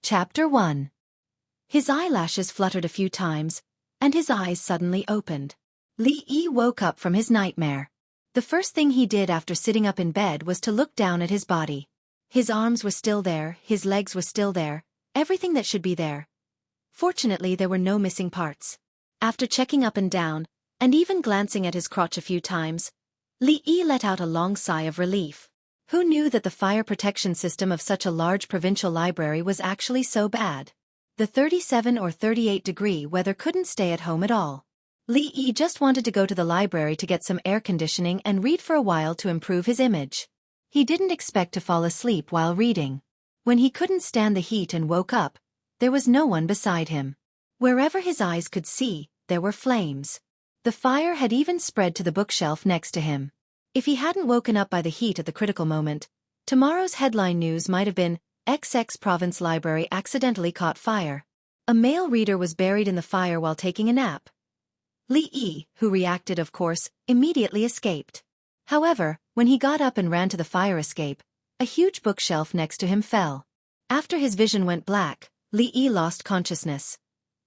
Chapter 1. His eyelashes fluttered a few times, and his eyes suddenly opened. Li Yi woke up from his nightmare. The first thing he did after sitting up in bed was to look down at his body. His arms were still there, his legs were still there, everything that should be there. Fortunately, there were no missing parts. After checking up and down, and even glancing at his crotch a few times, Li Yi let out a long sigh of relief. Who knew that the fire protection system of such a large provincial library was actually so bad? The 37 or 38-degree weather couldn't stay at home at all. Li Yi just wanted to go to the library to get some air conditioning and read for a while to improve his image. He didn't expect to fall asleep while reading. When he couldn't stand the heat and woke up, there was no one beside him. Wherever his eyes could see, there were flames. The fire had even spread to the bookshelf next to him. If he hadn't woken up by the heat at the critical moment, tomorrow's headline news might have been, XX Province Library accidentally caught fire. A male reader was buried in the fire while taking a nap. Li Yi, who reacted of course, immediately escaped. However, when he got up and ran to the fire escape, a huge bookshelf next to him fell. After his vision went black, Li Yi lost consciousness.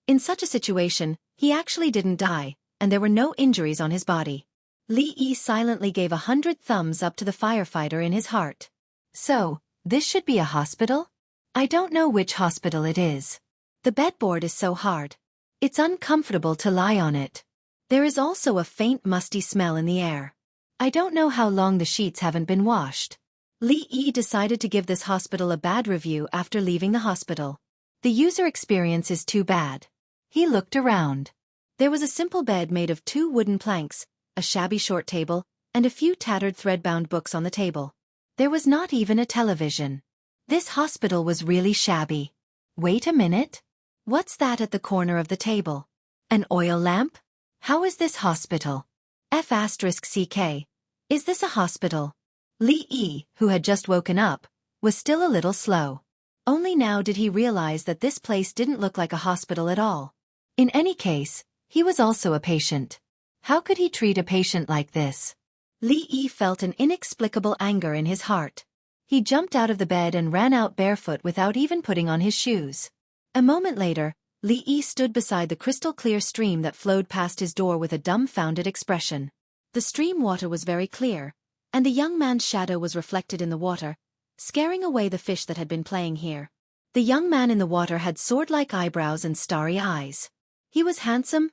In such a situation, he actually didn't die, and there were no injuries on his body. Li Yi silently gave 100 thumbs up to the firefighter in his heart. So, this should be a hospital? I don't know which hospital it is. The bedboard is so hard. It's uncomfortable to lie on it. There is also a faint musty smell in the air. I don't know how long the sheets haven't been washed. Li Yi decided to give this hospital a bad review after leaving the hospital. The user experience is too bad. He looked around. There was a simple bed made of 2 wooden planks, a shabby short table, and a few tattered thread-bound books on the table. There was not even a television. This hospital was really shabby. Wait a minute. What's that at the corner of the table? An oil lamp? How is this hospital? F***CK. Is this a hospital? Li Yi, who had just woken up, was still a little slow. Only now did he realize that this place didn't look like a hospital at all. In any case, he was also a patient. How could he treat a patient like this? Li Yi felt an inexplicable anger in his heart. He jumped out of the bed and ran out barefoot without even putting on his shoes. A moment later, Li Yi stood beside the crystal-clear stream that flowed past his door with a dumbfounded expression. The stream water was very clear, and the young man's shadow was reflected in the water, scaring away the fish that had been playing here. The young man in the water had sword-like eyebrows and starry eyes. He was handsome,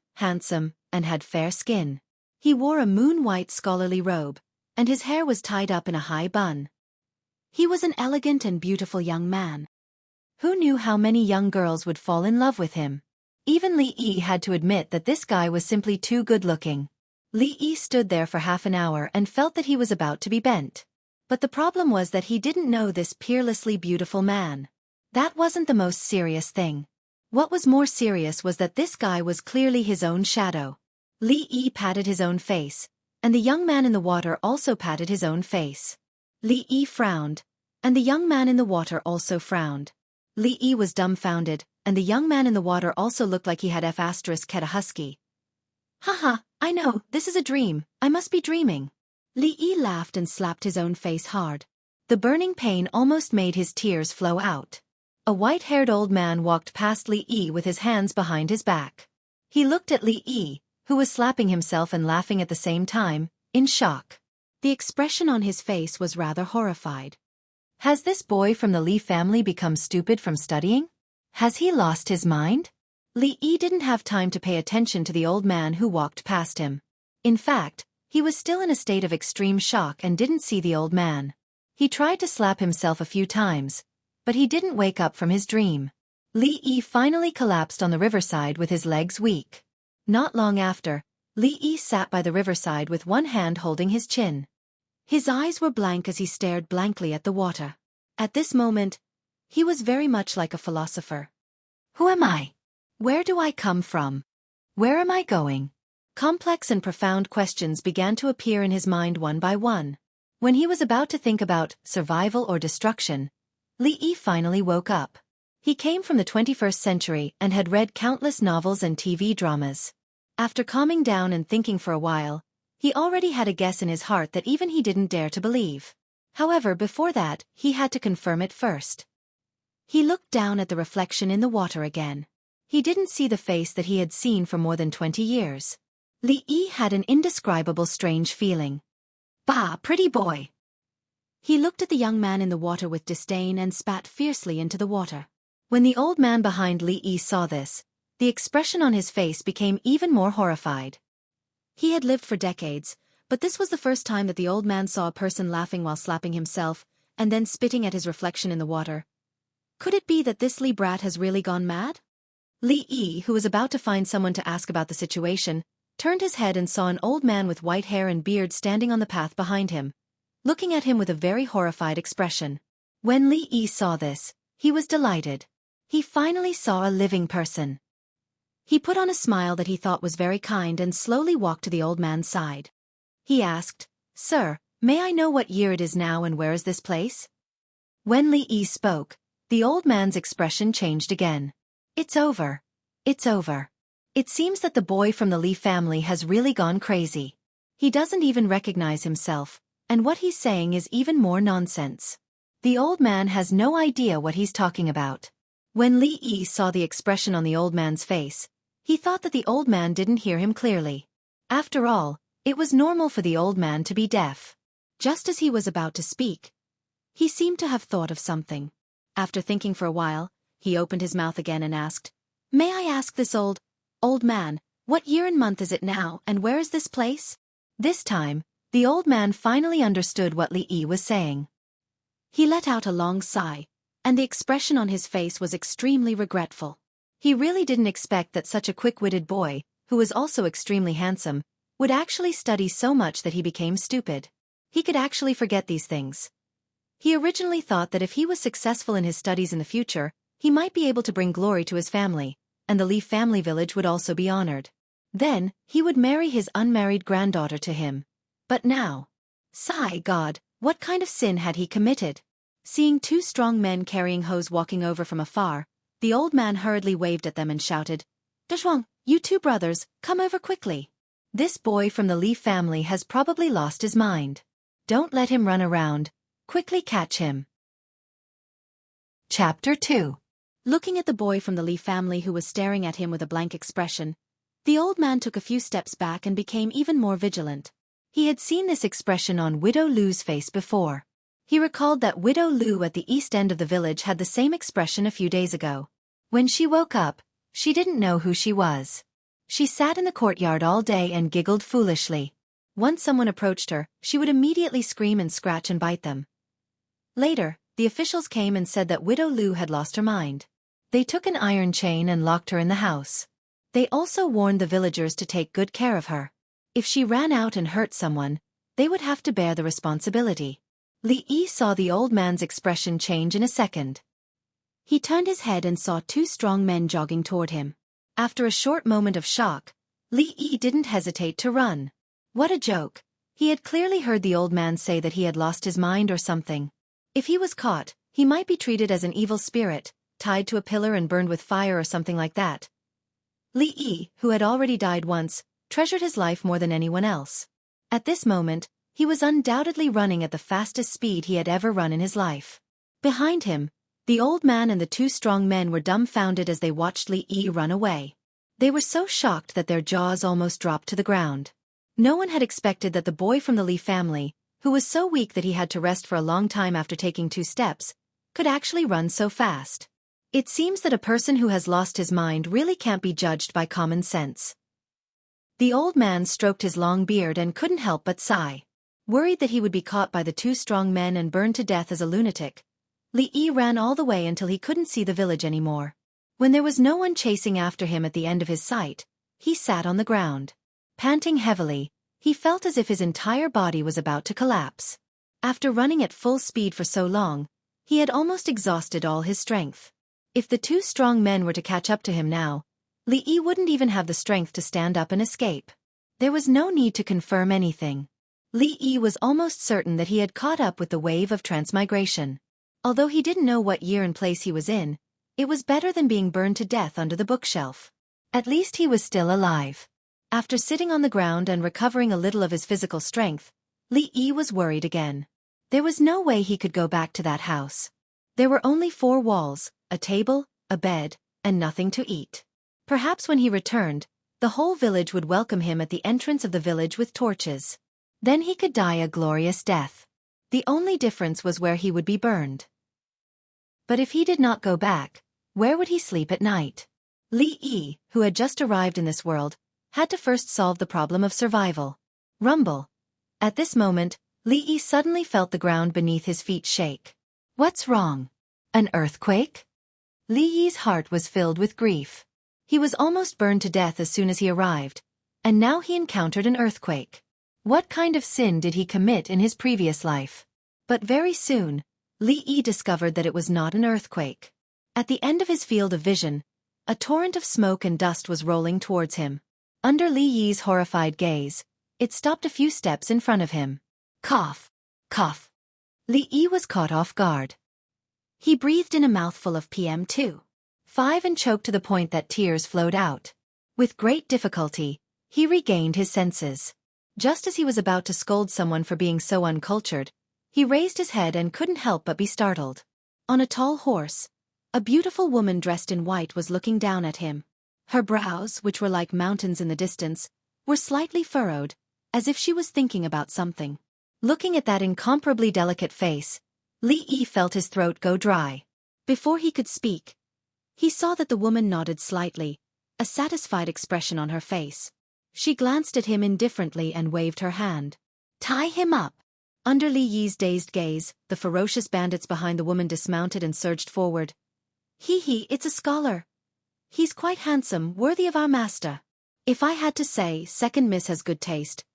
and had fair skin. He wore a moon-white scholarly robe, and his hair was tied up in a high bun. He was an elegant and beautiful young man. Who knew how many young girls would fall in love with him? Even Li Yi had to admit that this guy was simply too good-looking. Li Yi stood there for half an hour and felt that he was about to be bent. But the problem was that he didn't know this peerlessly beautiful man. That wasn't the most serious thing. What was more serious was that this guy was clearly his own shadow. Li Yi patted his own face, and the young man in the water also patted his own face. Li Yi frowned, and the young man in the water also frowned. Li Yi was dumbfounded, and the young man in the water also looked like he had F***ket a husky. Haha, I know, this is a dream, I must be dreaming. Li Yi laughed and slapped his own face hard. The burning pain almost made his tears flow out. A white-haired old man walked past Li Yi with his hands behind his back. He looked at Li Yi, who was slapping himself and laughing at the same time, in shock. The expression on his face was rather horrified. Has this boy from the Li family become stupid from studying? Has he lost his mind? Li Yi didn't have time to pay attention to the old man who walked past him. In fact, he was still in a state of extreme shock and didn't see the old man. He tried to slap himself a few times, but he didn't wake up from his dream. Li Yi finally collapsed on the riverside with his legs weak. Not long after, Li Yi sat by the riverside with one hand holding his chin. His eyes were blank as he stared blankly at the water. At this moment, he was very much like a philosopher. Who am I? Where do I come from? Where am I going? Complex and profound questions began to appear in his mind one by one. When he was about to think about survival or destruction, Li Yi finally woke up. He came from the 21st century and had read countless novels and TV dramas. After calming down and thinking for a while, he already had a guess in his heart that even he didn't dare to believe. However, before that, he had to confirm it first. He looked down at the reflection in the water again. He didn't see the face that he had seen for more than 20 years. Li Yi had an indescribable strange feeling. Bah, pretty boy! He looked at the young man in the water with disdain and spat fiercely into the water. When the old man behind Li Yi saw this, the expression on his face became even more horrified. He had lived for decades, but this was the first time that the old man saw a person laughing while slapping himself, and then spitting at his reflection in the water. Could it be that this Li brat has really gone mad? Li Yi, who was about to find someone to ask about the situation, turned his head and saw an old man with white hair and beard standing on the path behind him, looking at him with a very horrified expression. When Li Yi saw this, he was delighted. He finally saw a living person. He put on a smile that he thought was very kind and slowly walked to the old man's side. He asked, "Sir, may I know what year it is now and where is this place?" When Li Yi spoke, the old man's expression changed again. It's over. It's over. It seems that the boy from the Li family has really gone crazy. He doesn't even recognize himself, and what he's saying is even more nonsense. The old man has no idea what he's talking about. When Li Yi saw the expression on the old man's face, he thought that the old man didn't hear him clearly. After all, it was normal for the old man to be deaf. Just as he was about to speak, he seemed to have thought of something. After thinking for a while, he opened his mouth again and asked, "May I ask this old man, what year and month is it now and where is this place?" This time, the old man finally understood what Li Yi was saying. He let out a long sigh, and the expression on his face was extremely regretful. He really didn't expect that such a quick-witted boy, who was also extremely handsome, would actually study so much that he became stupid. He could actually forget these things. He originally thought that if he was successful in his studies in the future, he might be able to bring glory to his family, and the Li family village would also be honored. Then, he would marry his unmarried granddaughter to him. But now, sigh God, what kind of sin had he committed? Seeing two strong men carrying hoes walking over from afar, the old man hurriedly waved at them and shouted, "Dazhuang, you two brothers, come over quickly. This boy from the Li family has probably lost his mind. Don't let him run around. Quickly catch him." Chapter 2. Looking at the boy from the Li family who was staring at him with a blank expression, the old man took a few steps back and became even more vigilant. He had seen this expression on Widow Lu's face before. He recalled that Widow Lu at the east end of the village had the same expression a few days ago. When she woke up, she didn't know who she was. She sat in the courtyard all day and giggled foolishly. Once someone approached her, she would immediately scream and scratch and bite them. Later, the officials came and said that Widow Lu had lost her mind. They took an iron chain and locked her in the house. They also warned the villagers to take good care of her. If she ran out and hurt someone, they would have to bear the responsibility. Li Yi saw the old man's expression change in a second. He turned his head and saw two strong men jogging toward him. After a short moment of shock, Li Yi didn't hesitate to run. What a joke! He had clearly heard the old man say that he had lost his mind or something. If he was caught, he might be treated as an evil spirit, tied to a pillar and burned with fire or something like that. Li Yi, who had already died once, treasured his life more than anyone else. At this moment, he was undoubtedly running at the fastest speed he had ever run in his life. Behind him, the old man and the two strong men were dumbfounded as they watched Li Yi run away. They were so shocked that their jaws almost dropped to the ground. No one had expected that the boy from the Li family, who was so weak that he had to rest for a long time after taking 2 steps, could actually run so fast. It seems that a person who has lost his mind really can't be judged by common sense. The old man stroked his long beard and couldn't help but sigh. Worried that he would be caught by the two strong men and burned to death as a lunatic, Li Yi ran all the way until he couldn't see the village anymore. When there was no one chasing after him at the end of his sight, he sat on the ground. Panting heavily, he felt as if his entire body was about to collapse. After running at full speed for so long, he had almost exhausted all his strength. If the two strong men were to catch up to him now, Li Yi wouldn't even have the strength to stand up and escape. There was no need to confirm anything. Li Yi was almost certain that he had caught up with the wave of transmigration. Although he didn't know what year and place he was in, it was better than being burned to death under the bookshelf. At least he was still alive. After sitting on the ground and recovering a little of his physical strength, Li Yi was worried again. There was no way he could go back to that house. There were only 4 walls, a table, a bed, and nothing to eat. Perhaps when he returned, the whole village would welcome him at the entrance of the village with torches. Then he could die a glorious death. The only difference was where he would be burned. But if he did not go back, where would he sleep at night? Li Yi, who had just arrived in this world, had to first solve the problem of survival. Rumble. At this moment, Li Yi suddenly felt the ground beneath his feet shake. What's wrong? An earthquake? Li Yi's heart was filled with grief. He was almost burned to death as soon as he arrived, and now he encountered an earthquake. What kind of sin did he commit in his previous life? But very soon, Li Yi discovered that it was not an earthquake. At the end of his field of vision, a torrent of smoke and dust was rolling towards him. Under Li Yi's horrified gaze, it stopped a few steps in front of him. Cough! Cough! Li Yi was caught off guard. He breathed in a mouthful of PM2.5 and choked to the point that tears flowed out. With great difficulty, he regained his senses. Just as he was about to scold someone for being so uncultured, he raised his head and couldn't help but be startled. On a tall horse, a beautiful woman dressed in white was looking down at him. Her brows, which were like mountains in the distance, were slightly furrowed, as if she was thinking about something. Looking at that incomparably delicate face, Li Yi felt his throat go dry. Before he could speak, he saw that the woman nodded slightly, a satisfied expression on her face. She glanced at him indifferently and waved her hand. Tie him up! Under Li Yi's dazed gaze, the ferocious bandits behind the woman dismounted and surged forward. It's a scholar. He's quite handsome, worthy of our master. If I had to say, second miss has good taste.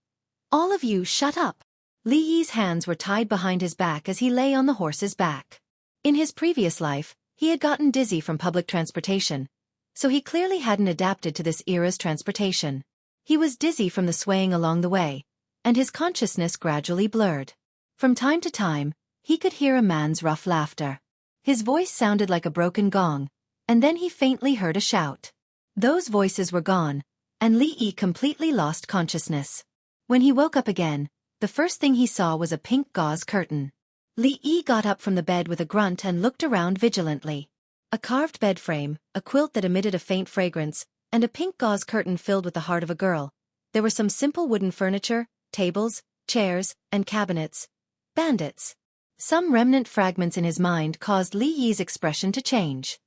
All of you shut up. Li Yi's hands were tied behind his back as he lay on the horse's back. In his previous life, he had gotten dizzy from public transportation, so he clearly hadn't adapted to this era's transportation. He was dizzy from the swaying along the way, and his consciousness gradually blurred. From time to time, he could hear a man's rough laughter. His voice sounded like a broken gong, and then he faintly heard a shout. Those voices were gone, and Li Yi completely lost consciousness. When he woke up again, the first thing he saw was a pink gauze curtain. Li Yi got up from the bed with a grunt and looked around vigilantly. A carved bed frame, a quilt that emitted a faint fragrance, and a pink gauze curtain filled with the heart of a girl. There were some simple wooden furniture, tables, chairs, and cabinets. Bandits. Some remnant fragments in his mind caused Li Yi's expression to change.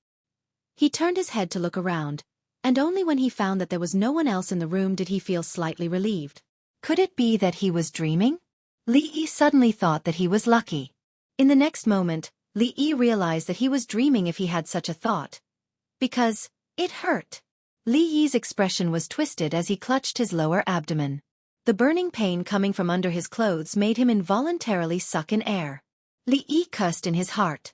He turned his head to look around, and only when he found that there was no one else in the room did he feel slightly relieved. Could it be that he was dreaming? Li Yi suddenly thought that he was lucky. In the next moment, Li Yi realized that he was dreaming if he had such a thought. Because it hurt. Li Yi's expression was twisted as he clutched his lower abdomen. The burning pain coming from under his clothes made him involuntarily suck in air. Li Yi cursed in his heart.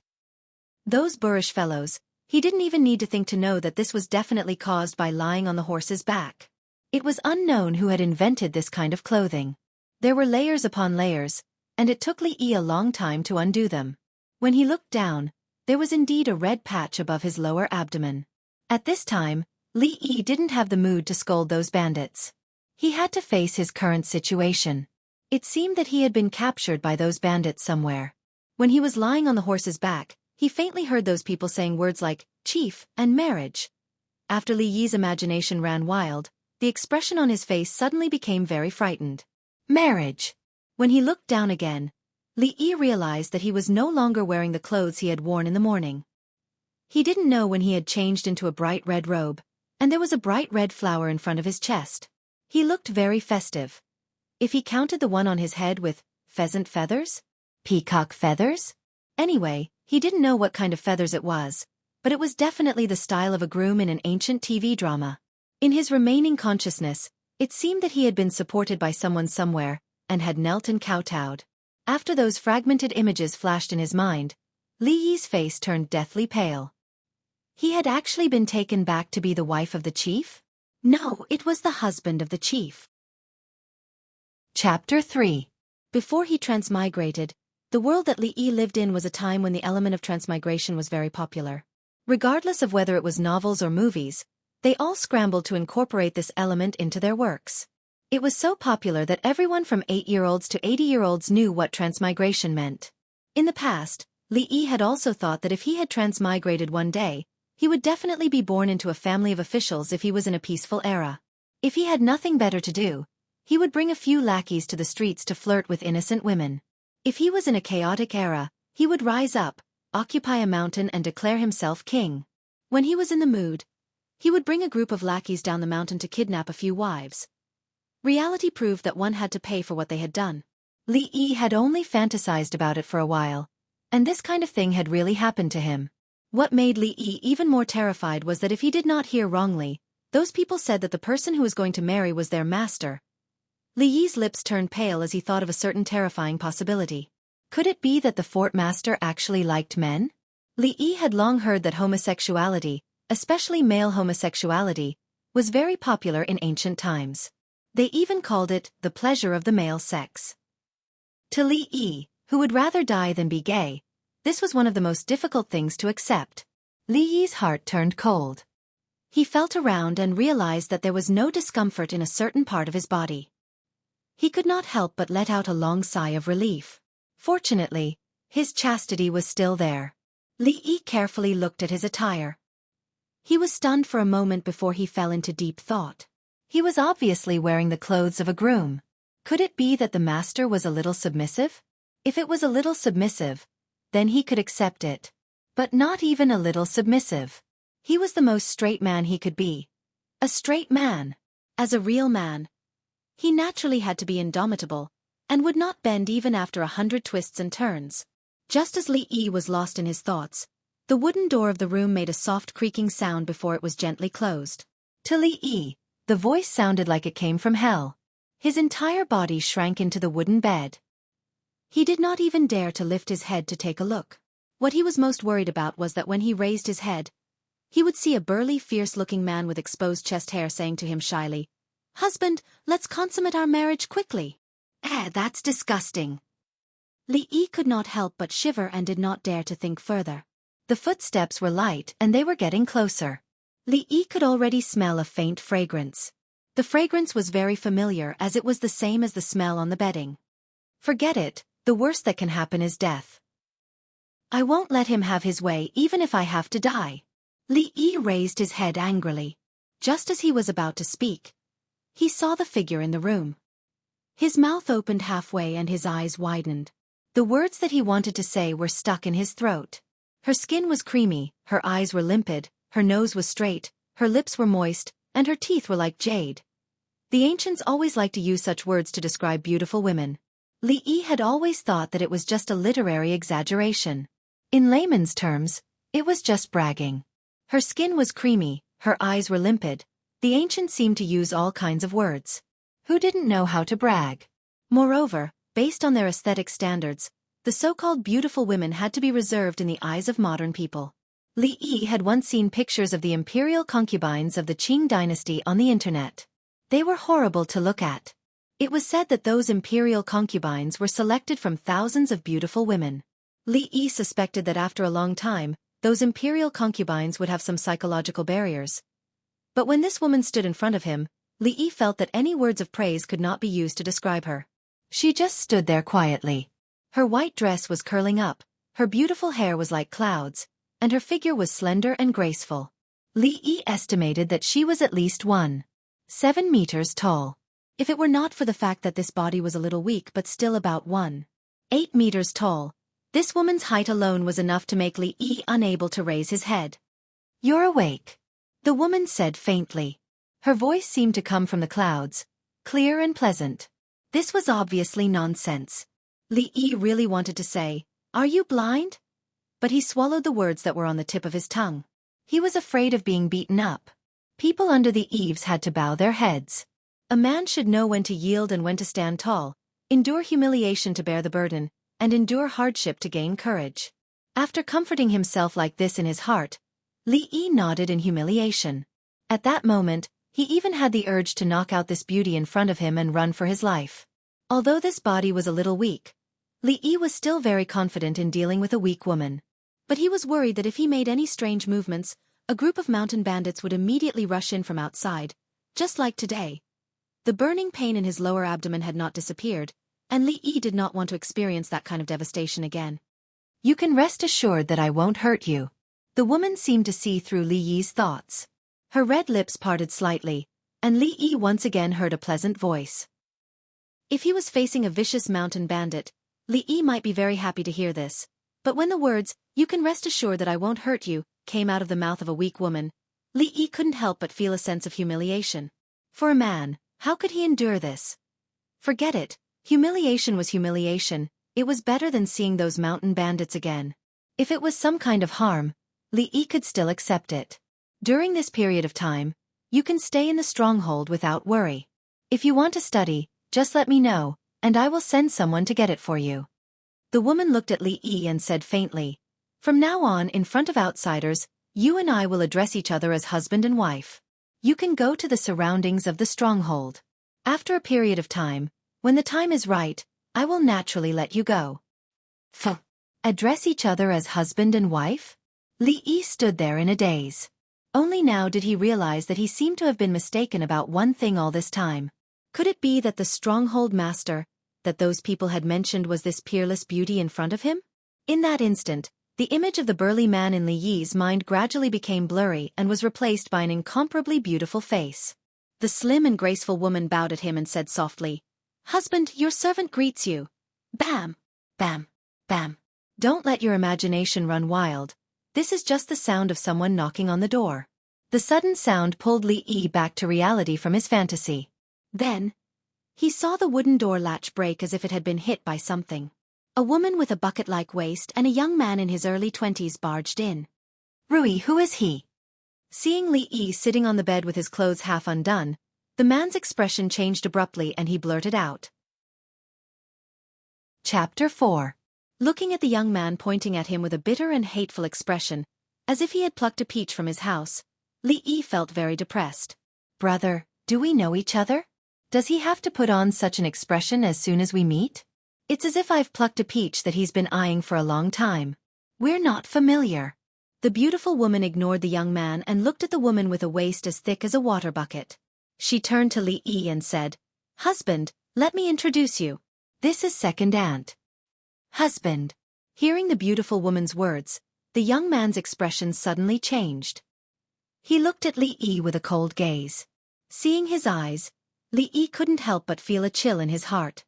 Those boorish fellows, he didn't even need to think to know that this was definitely caused by lying on the horse's back. It was unknown who had invented this kind of clothing. There were layers upon layers, and it took Li Yi a long time to undo them. When he looked down, there was indeed a red patch above his lower abdomen. At this time, Li Yi didn't have the mood to scold those bandits. He had to face his current situation. It seemed that he had been captured by those bandits somewhere. When he was lying on the horse's back, he faintly heard those people saying words like, chief, and marriage. After Li Yi's imagination ran wild, the expression on his face suddenly became very frightened. Marriage! When he looked down again, Li Yi realized that he was no longer wearing the clothes he had worn in the morning. He didn't know when he had changed into a bright red robe, and there was a bright red flower in front of his chest. He looked very festive. If he counted the one on his head with pheasant feathers? Peacock feathers? Anyway, he didn't know what kind of feathers it was, but it was definitely the style of a groom in an ancient TV drama. In his remaining consciousness, it seemed that he had been supported by someone somewhere, and had knelt and kowtowed. After those fragmented images flashed in his mind, Li Yi's face turned deathly pale. He had actually been taken back to be the wife of the chief? No, it was the husband of the chief. Chapter 3. Before he transmigrated, the world that Li Yi lived in was a time when the element of transmigration was very popular. Regardless of whether it was novels or movies, they all scrambled to incorporate this element into their works. It was so popular that everyone from 8-year-olds to 80-year-olds knew what transmigration meant. In the past, Li Yi had also thought that if he had transmigrated one day, he would definitely be born into a family of officials if he was in a peaceful era. If he had nothing better to do, he would bring a few lackeys to the streets to flirt with innocent women. If he was in a chaotic era, he would rise up, occupy a mountain and declare himself king. When he was in the mood, he would bring a group of lackeys down the mountain to kidnap a few wives. Reality proved that one had to pay for what they had done. Li Yi had only fantasized about it for a while, and this kind of thing had really happened to him. What made Li Yi even more terrified was that if he did not hear wrongly, those people said that the person who was going to marry was their master. Li Yi's lips turned pale as he thought of a certain terrifying possibility. Could it be that the fort master actually liked men? Li Yi had long heard that homosexuality, especially male homosexuality, was very popular in ancient times. They even called it the pleasure of the male sex. To Li Yi, who would rather die than be gay, this was one of the most difficult things to accept. Li Yi's heart turned cold. He felt around and realized that there was no discomfort in a certain part of his body. He could not help but let out a long sigh of relief. Fortunately, his chastity was still there. Li Yi carefully looked at his attire. He was stunned for a moment before he fell into deep thought. He was obviously wearing the clothes of a groom. Could it be that the master was a little submissive? If it was a little submissive, then he could accept it. But not even a little submissive. He was the most straight man he could be. A straight man. As a real man, he naturally had to be indomitable, and would not bend even after 100 twists and turns. Just as Li Yi was lost in his thoughts, the wooden door of the room made a soft creaking sound before it was gently closed. To Li Yi, the voice sounded like it came from hell. His entire body shrank into the wooden bed. He did not even dare to lift his head to take a look. What he was most worried about was that when he raised his head, he would see a burly, fierce-looking man with exposed chest hair saying to him shyly, "Husband, let's consummate our marriage quickly." That's disgusting. Li Yi could not help but shiver and did not dare to think further. The footsteps were light and they were getting closer. Li Yi could already smell a faint fragrance. The fragrance was very familiar as it was the same as the smell on the bedding. Forget it, the worst that can happen is death. I won't let him have his way even if I have to die. Li Yi raised his head angrily. Just as he was about to speak, he saw the figure in the room. His mouth opened halfway and his eyes widened. The words that he wanted to say were stuck in his throat. Her skin was creamy, her eyes were limpid, her nose was straight, her lips were moist, and her teeth were like jade. The ancients always liked to use such words to describe beautiful women. Li Yi had always thought that it was just a literary exaggeration. In layman's terms, it was just bragging. Her skin was creamy, her eyes were limpid. The ancients seemed to use all kinds of words. Who didn't know how to brag? Moreover, based on their aesthetic standards, the so-called beautiful women had to be reserved in the eyes of modern people. Li Yi had once seen pictures of the imperial concubines of the Qing dynasty on the internet. They were horrible to look at. It was said that those imperial concubines were selected from thousands of beautiful women. Li Yi suspected that after a long time, those imperial concubines would have some psychological barriers. But when this woman stood in front of him, Li Yi felt that any words of praise could not be used to describe her. She just stood there quietly. Her white dress was curling up, her beautiful hair was like clouds, and her figure was slender and graceful. Li Yi estimated that she was at least 1.7 meters tall. If it were not for the fact that this body was a little weak but still about 1.8 meters tall, this woman's height alone was enough to make Li Yi unable to raise his head. "You're awake," the woman said faintly. Her voice seemed to come from the clouds, clear and pleasant. This was obviously nonsense. Li Yi really wanted to say, "Are you blind?" But he swallowed the words that were on the tip of his tongue. He was afraid of being beaten up. People under the eaves had to bow their heads. A man should know when to yield and when to stand tall, endure humiliation to bear the burden, and endure hardship to gain courage. After comforting himself like this in his heart, Li Yi nodded in humiliation. At that moment, he even had the urge to knock out this beauty in front of him and run for his life. Although this body was a little weak, Li Yi was still very confident in dealing with a weak woman. But he was worried that if he made any strange movements, a group of mountain bandits would immediately rush in from outside, just like today. The burning pain in his lower abdomen had not disappeared, and Li Yi did not want to experience that kind of devastation again. You can rest assured that I won't hurt you. The woman seemed to see through Li Yi's thoughts. Her red lips parted slightly, and Li Yi once again heard a pleasant voice. If he was facing a vicious mountain bandit, Li Yi might be very happy to hear this. But when the words, "You can rest assured that I won't hurt you," came out of the mouth of a weak woman, Li Yi couldn't help but feel a sense of humiliation. For a man, how could he endure this? Forget it. Humiliation was humiliation. It was better than seeing those mountain bandits again. If it was some kind of harm, Li Yi could still accept it. During this period of time, you can stay in the stronghold without worry. If you want to study, just let me know, and I will send someone to get it for you. The woman looked at Li Yi and said faintly, "From now on, in front of outsiders, you and I will address each other as husband and wife. You can go to the surroundings of the stronghold. After a period of time, when the time is right, I will naturally let you go." Address each other as husband and wife? Li Yi stood there in a daze. Only now did he realize that he seemed to have been mistaken about one thing all this time. Could it be that the stronghold master, that those people had mentioned, was this peerless beauty in front of him? In that instant, the image of the burly man in Li Yi's mind gradually became blurry and was replaced by an incomparably beautiful face. The slim and graceful woman bowed at him and said softly, "Husband, your servant greets you." Bam! Bam! Bam! Don't let your imagination run wild. This is just the sound of someone knocking on the door. The sudden sound pulled Li Yi back to reality from his fantasy. Then, he saw the wooden door latch break as if it had been hit by something. A woman with a bucket-like waist and a young man in his early 20s barged in. "Rui, who is he?" Seeing Li Yi sitting on the bed with his clothes half undone, the man's expression changed abruptly and he blurted out. Chapter 4. Looking at the young man pointing at him with a bitter and hateful expression, as if he had plucked a peach from his house, Li Yi felt very depressed. "Brother, do we know each other? Does he have to put on such an expression as soon as we meet? It's as if I've plucked a peach that he's been eyeing for a long time. We're not familiar." The beautiful woman ignored the young man and looked at the woman with a waist as thick as a water bucket. She turned to Li Yi and said, "Husband, let me introduce you. This is second aunt." "Husband." Hearing the beautiful woman's words, the young man's expression suddenly changed. He looked at Li Yi with a cold gaze. Seeing his eyes, Li Yi couldn't help but feel a chill in his heart.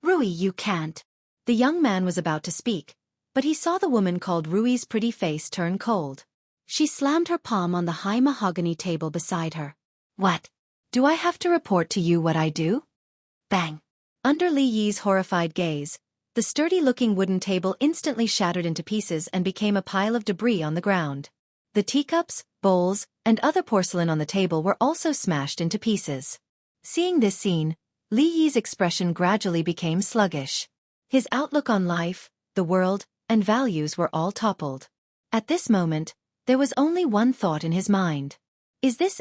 "Rui, you can't." The young man was about to speak, but he saw the woman called Rui's pretty face turn cold. She slammed her palm on the high mahogany table beside her. "What? Do I have to report to you what I do?" Bang! Under Li Yi's horrified gaze, the sturdy-looking wooden table instantly shattered into pieces and became a pile of debris on the ground. The teacups, bowls, and other porcelain on the table were also smashed into pieces. Seeing this scene, Li Yi's expression gradually became sluggish. His outlook on life, the world, and values were all toppled. At this moment, there was only one thought in his mind. Is this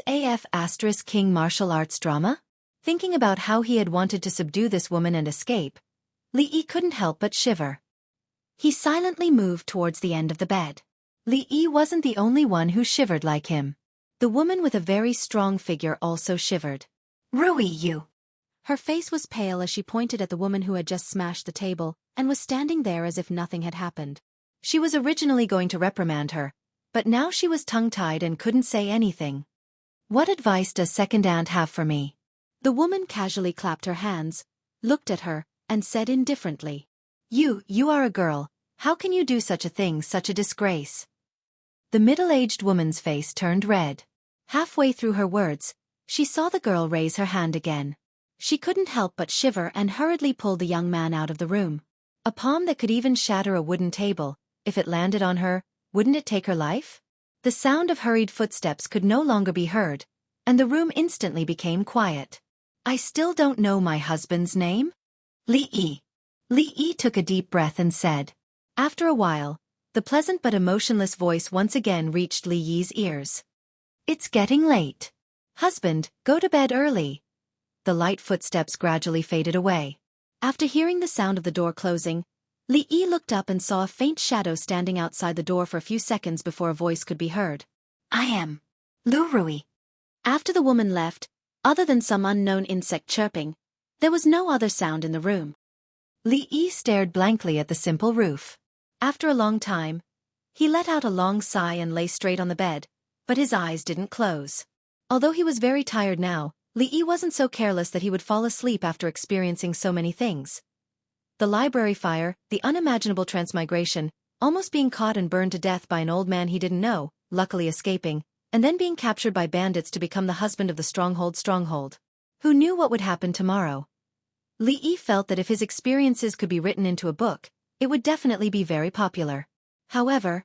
King martial arts drama? Thinking about how he had wanted to subdue this woman and escape, Li Yi couldn't help but shiver. He silently moved towards the end of the bed. Li Yi wasn't the only one who shivered like him. The woman with a very strong figure also shivered. "Rui, you!" Her face was pale as she pointed at the woman who had just smashed the table and was standing there as if nothing had happened. She was originally going to reprimand her, but now she was tongue-tied and couldn't say anything. "What advice does second aunt have for me?" The woman casually clapped her hands, looked at her, and said indifferently, You are a girl, how can you do such a thing, such a disgrace?" The middle-aged woman's face turned red. Halfway through her words, she saw the girl raise her hand again. She couldn't help but shiver and hurriedly pulled the young man out of the room. A palm that could even shatter a wooden table, if it landed on her, wouldn't it take her life? The sound of hurried footsteps could no longer be heard, and the room instantly became quiet. "I still don't know my husband's name?" "Li Yi." Li Yi took a deep breath and said. After a while, the pleasant but emotionless voice once again reached Li Yi's ears. "It's getting late. Husband, go to bed early." The light footsteps gradually faded away. After hearing the sound of the door closing, Li Yi looked up and saw a faint shadow standing outside the door for a few seconds before a voice could be heard. "I am Lu Rui." After the woman left, other than some unknown insect chirping, there was no other sound in the room. Li Yi stared blankly at the simple roof. After a long time, he let out a long sigh and lay straight on the bed, but his eyes didn't close. Although he was very tired now, Li Yi wasn't so careless that he would fall asleep after experiencing so many things. The library fire, the unimaginable transmigration, almost being caught and burned to death by an old man he didn't know, luckily escaping, and then being captured by bandits to become the husband of the stronghold. Who knew what would happen tomorrow? Li Yi felt that if his experiences could be written into a book, it would definitely be very popular. However,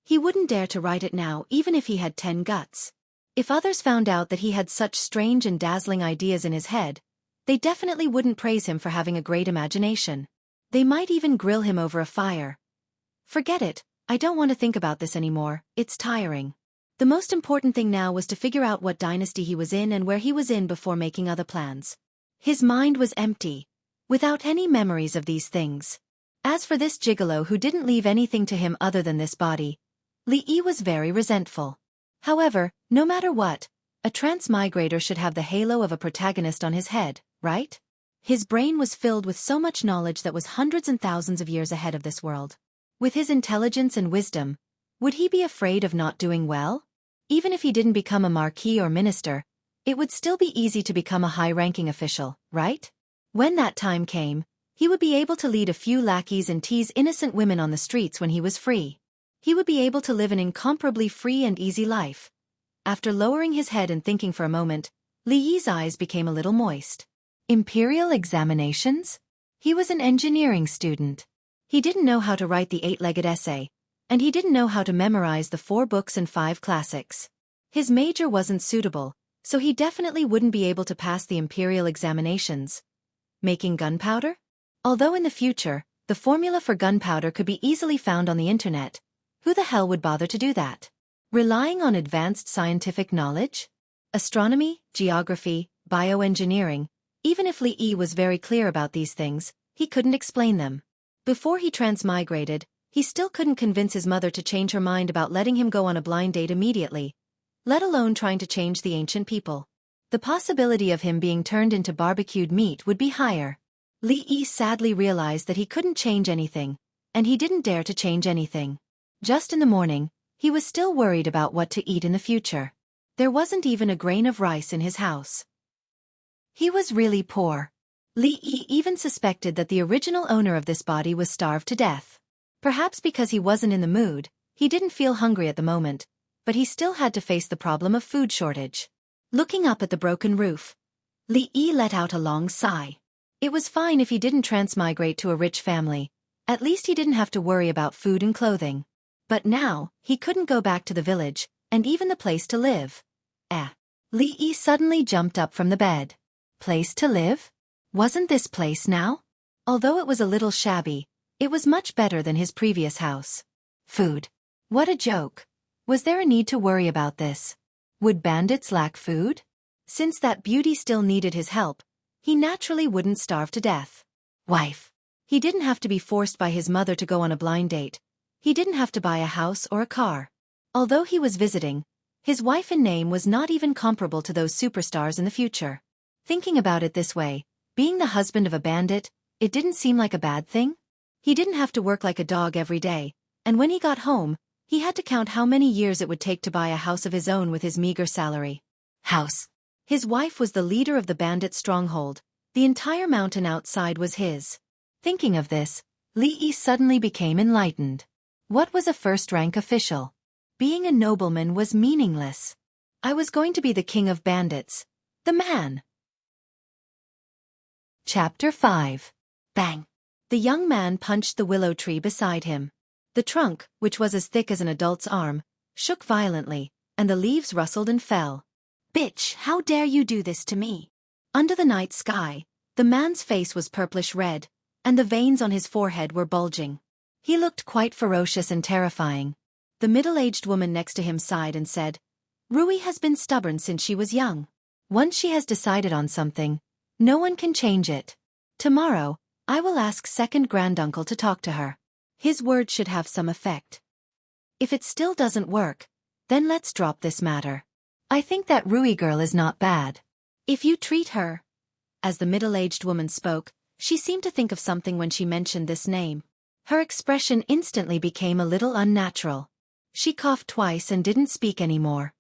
he wouldn't dare to write it now even if he had 10 guts. If others found out that he had such strange and dazzling ideas in his head, they definitely wouldn't praise him for having a great imagination. They might even grill him over a fire. Forget it, I don't want to think about this anymore, it's tiring. The most important thing now was to figure out what dynasty he was in and where he was in before making other plans. His mind was empty, without any memories of these things. As for this gigolo who didn't leave anything to him other than this body, Li Yi was very resentful. However, no matter what, a transmigrator should have the halo of a protagonist on his head, right? His brain was filled with so much knowledge that was hundreds and thousands of years ahead of this world. With his intelligence and wisdom, would he be afraid of not doing well? Even if he didn't become a marquis or minister, it would still be easy to become a high-ranking official, right? When that time came, he would be able to lead a few lackeys and tease innocent women on the streets when he was free. He would be able to live an incomparably free and easy life. After lowering his head and thinking for a moment, Li Yi's eyes became a little moist. Imperial examinations? He was an engineering student. He didn't know how to write the 8-legged essay, and he didn't know how to memorize the 4 books and 5 classics. His major wasn't suitable, so he definitely wouldn't be able to pass the imperial examinations. Making gunpowder? Although in the future, the formula for gunpowder could be easily found on the internet, who the hell would bother to do that? Relying on advanced scientific knowledge? Astronomy, geography, bioengineering, even if Li Yi was very clear about these things, he couldn't explain them. Before he transmigrated, he still couldn't convince his mother to change her mind about letting him go on a blind date immediately, let alone trying to change the ancient people. The possibility of him being turned into barbecued meat would be higher. Li Yi sadly realized that he couldn't change anything, and he didn't dare to change anything. Just in the morning, he was still worried about what to eat in the future. There wasn't even a grain of rice in his house. He was really poor. Li Yi even suspected that the original owner of this body was starved to death. Perhaps because he wasn't in the mood, he didn't feel hungry at the moment, but he still had to face the problem of food shortage. Looking up at the broken roof, Li Yi let out a long sigh. It was fine if he didn't transmigrate to a rich family. At least he didn't have to worry about food and clothing. But now, he couldn't go back to the village, and even the place to live. Li Yi suddenly jumped up from the bed. Place to live? Wasn't this place now? Although it was a little shabby, it was much better than his previous house. Food. What a joke. Was there a need to worry about this? Would bandits lack food? Since that beauty still needed his help, he naturally wouldn't starve to death. Wife. He didn't have to be forced by his mother to go on a blind date. He didn't have to buy a house or a car. Although he was visiting, his wife in name was not even comparable to those superstars in the future. Thinking about it this way, being the husband of a bandit, it didn't seem like a bad thing. He didn't have to work like a dog every day, and when he got home, he had to count how many years it would take to buy a house of his own with his meager salary. House. His wife was the leader of the bandit stronghold. The entire mountain outside was his. Thinking of this, Li Yi suddenly became enlightened. What was a first-rank official? Being a nobleman was meaningless. I was going to be the king of bandits. The man. Chapter 5. Bang. The young man punched the willow tree beside him. The trunk, which was as thick as an adult's arm, shook violently, and the leaves rustled and fell. Bitch, how dare you do this to me? Under the night sky, the man's face was purplish-red, and the veins on his forehead were bulging. He looked quite ferocious and terrifying. The middle-aged woman next to him sighed and said, Rui has been stubborn since she was young. Once she has decided on something, no one can change it. Tomorrow, I will ask second granduncle to talk to her. His words should have some effect. If it still doesn't work, then let's drop this matter. I think that Rui girl is not bad. If you treat her. As the middle-aged woman spoke, she seemed to think of something when she mentioned this name. Her expression instantly became a little unnatural. She coughed twice and didn't speak anymore.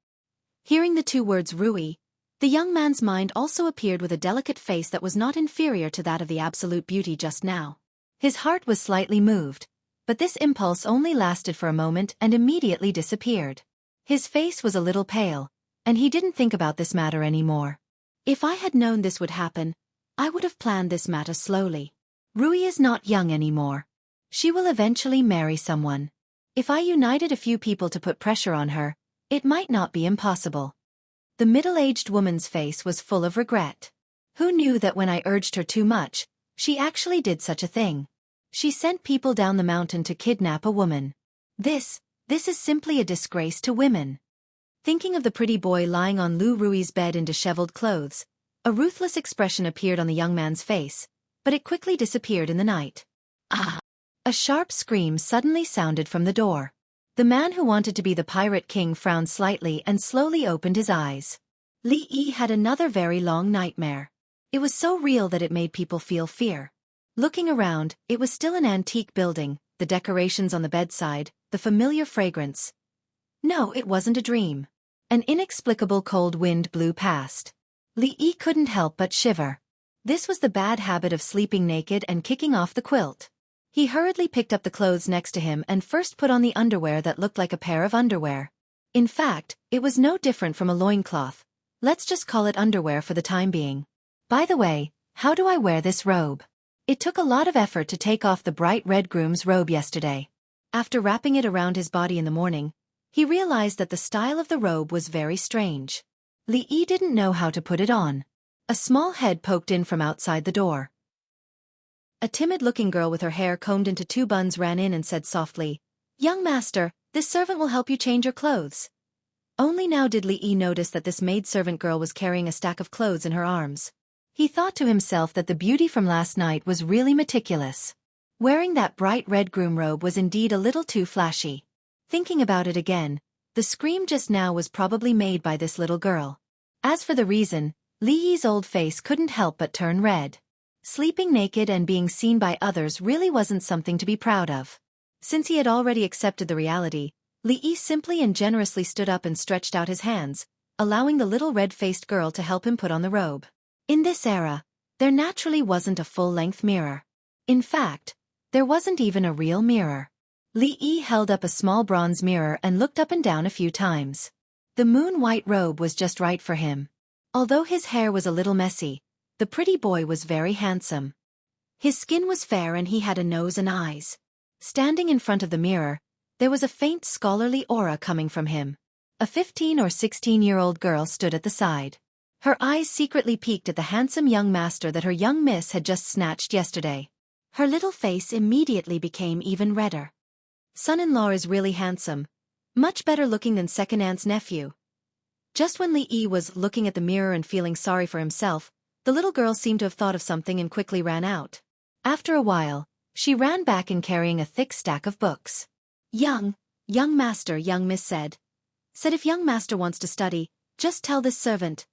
Hearing the two words Rui, the young man's mind also appeared with a delicate face that was not inferior to that of the absolute beauty just now. His heart was slightly moved, but this impulse only lasted for a moment and immediately disappeared. His face was a little pale, and he didn't think about this matter anymore. If I had known this would happen, I would have planned this matter slowly. Rui is not young anymore. She will eventually marry someone. If I united a few people to put pressure on her, it might not be impossible. The middle-aged woman's face was full of regret. Who knew that when I urged her too much, she actually did such a thing? She sent people down the mountain to kidnap a woman. This is simply a disgrace to women. Thinking of the pretty boy lying on Lu Rui's bed in disheveled clothes, a ruthless expression appeared on the young man's face, but it quickly disappeared in the night. Ah! A sharp scream suddenly sounded from the door. The man who wanted to be the pirate king frowned slightly and slowly opened his eyes. Li Yi had another very long nightmare. It was so real that it made people feel fear. Looking around, it was still an antique building, the decorations on the bedside, the familiar fragrance. No, it wasn't a dream. An inexplicable cold wind blew past. Li Yi couldn't help but shiver. This was the bad habit of sleeping naked and kicking off the quilt. He hurriedly picked up the clothes next to him and first put on the underwear that looked like a pair of underwear. In fact, it was no different from a loincloth. Let's just call it underwear for the time being. By the way, how do I wear this robe? It took a lot of effort to take off the bright red groom's robe yesterday. After wrapping it around his body in the morning, he realized that the style of the robe was very strange. Li Yi didn't know how to put it on. A small head poked in from outside the door. A timid-looking girl with her hair combed into two buns ran in and said softly, "Young master, this servant will help you change your clothes." Only now did Li Yi notice that this maid-servant girl was carrying a stack of clothes in her arms. He thought to himself that the beauty from last night was really meticulous. Wearing that bright red groom robe was indeed a little too flashy. Thinking about it again, the scream just now was probably made by this little girl. As for the reason, Li Yi's old face couldn't help but turn red. Sleeping naked and being seen by others really wasn't something to be proud of. Since he had already accepted the reality, Li Yi simply and generously stood up and stretched out his hands, allowing the little red-faced girl to help him put on the robe. In this era, there naturally wasn't a full-length mirror. In fact, there wasn't even a real mirror. Li Yi held up a small bronze mirror and looked up and down a few times. The moon-white robe was just right for him. Although his hair was a little messy, the pretty boy was very handsome. His skin was fair and he had a nose and eyes. Standing in front of the mirror, there was a faint scholarly aura coming from him. A 15 or 16-year-old girl stood at the side. Her eyes secretly peeked at the handsome young master that her young miss had just snatched yesterday. Her little face immediately became even redder. Son-in-law is really handsome. Much better looking than second aunt's nephew. Just when Li Yi was looking at the mirror and feeling sorry for himself, the little girl seemed to have thought of something and quickly ran out. After a while, she ran back and carrying a thick stack of books. Young master, young miss said if young master wants to study, just tell this servant.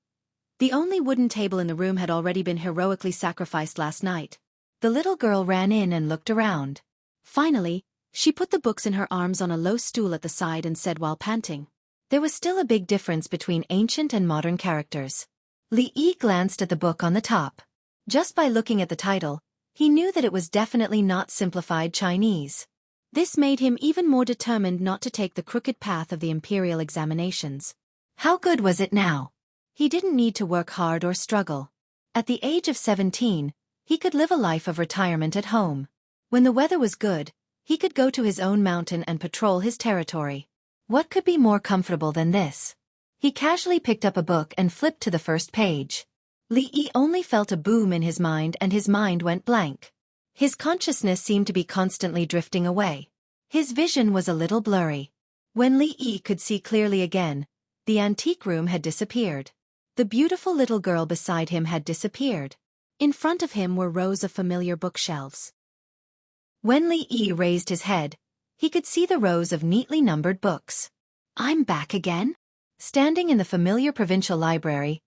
The only wooden table in the room had already been heroically sacrificed last night. The little girl ran in and looked around. Finally, she put the books in her arms on a low stool at the side and said while panting. There was still a big difference between ancient and modern characters. Li Yi glanced at the book on the top. Just by looking at the title, he knew that it was definitely not simplified Chinese. This made him even more determined not to take the crooked path of the imperial examinations. How good was it now? He didn't need to work hard or struggle. At the age of 17, he could live a life of retirement at home. When the weather was good, he could go to his own mountain and patrol his territory. What could be more comfortable than this? He casually picked up a book and flipped to the first page. Li Yi only felt a boom in his mind and his mind went blank. His consciousness seemed to be constantly drifting away. His vision was a little blurry. When Li Yi could see clearly again, the antique room had disappeared. The beautiful little girl beside him had disappeared. In front of him were rows of familiar bookshelves. When Li Yi raised his head, he could see the rows of neatly numbered books. I'm back again? Standing in the familiar provincial library,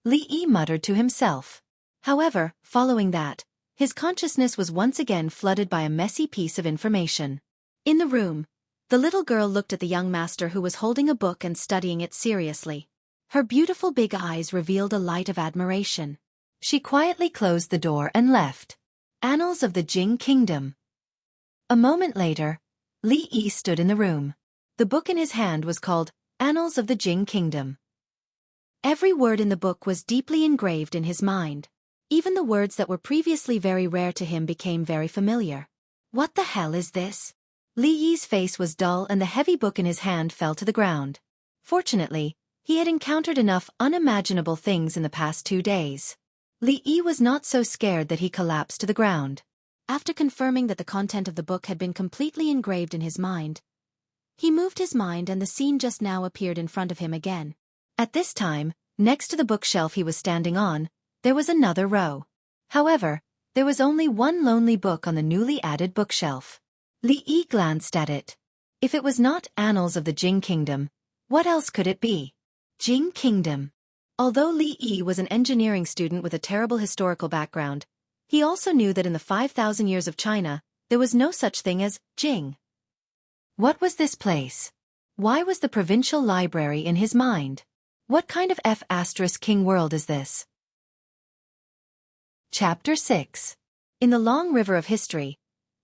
Li Yi muttered to himself. However, following that, His consciousness was once again flooded by a messy piece of information. In the room, the little girl looked at the young master who was holding a book and studying it seriously. Her beautiful big eyes revealed a light of admiration. She quietly closed the door and left. Annals of the Jing Kingdom. A moment later, Li Yi stood in the room. The book in his hand was called Annals of the Jing Kingdom. Every word in the book was deeply engraved in his mind. Even the words that were previously very rare to him became very familiar. What the hell is this? Li Yi's face was dull and the heavy book in his hand fell to the ground. Fortunately, he had encountered enough unimaginable things in the past 2 days. Li Yi was not so scared that he collapsed to the ground. After confirming that the content of the book had been completely engraved in his mind, he moved his mind and the scene just now appeared in front of him again. At this time, next to the bookshelf he was standing on, there was another row. However, there was only one lonely book on the newly added bookshelf. Li Yi glanced at it. If it was not Annals of the Jing Kingdom, what else could it be? Jing Kingdom. Although Li Yi was an engineering student with a terrible historical background, he also knew that in the 5,000 years of China, there was no such thing as Jing. What was this place? Why was the provincial library in his mind? What kind of F***king world is this? Chapter 6. In the long river of history,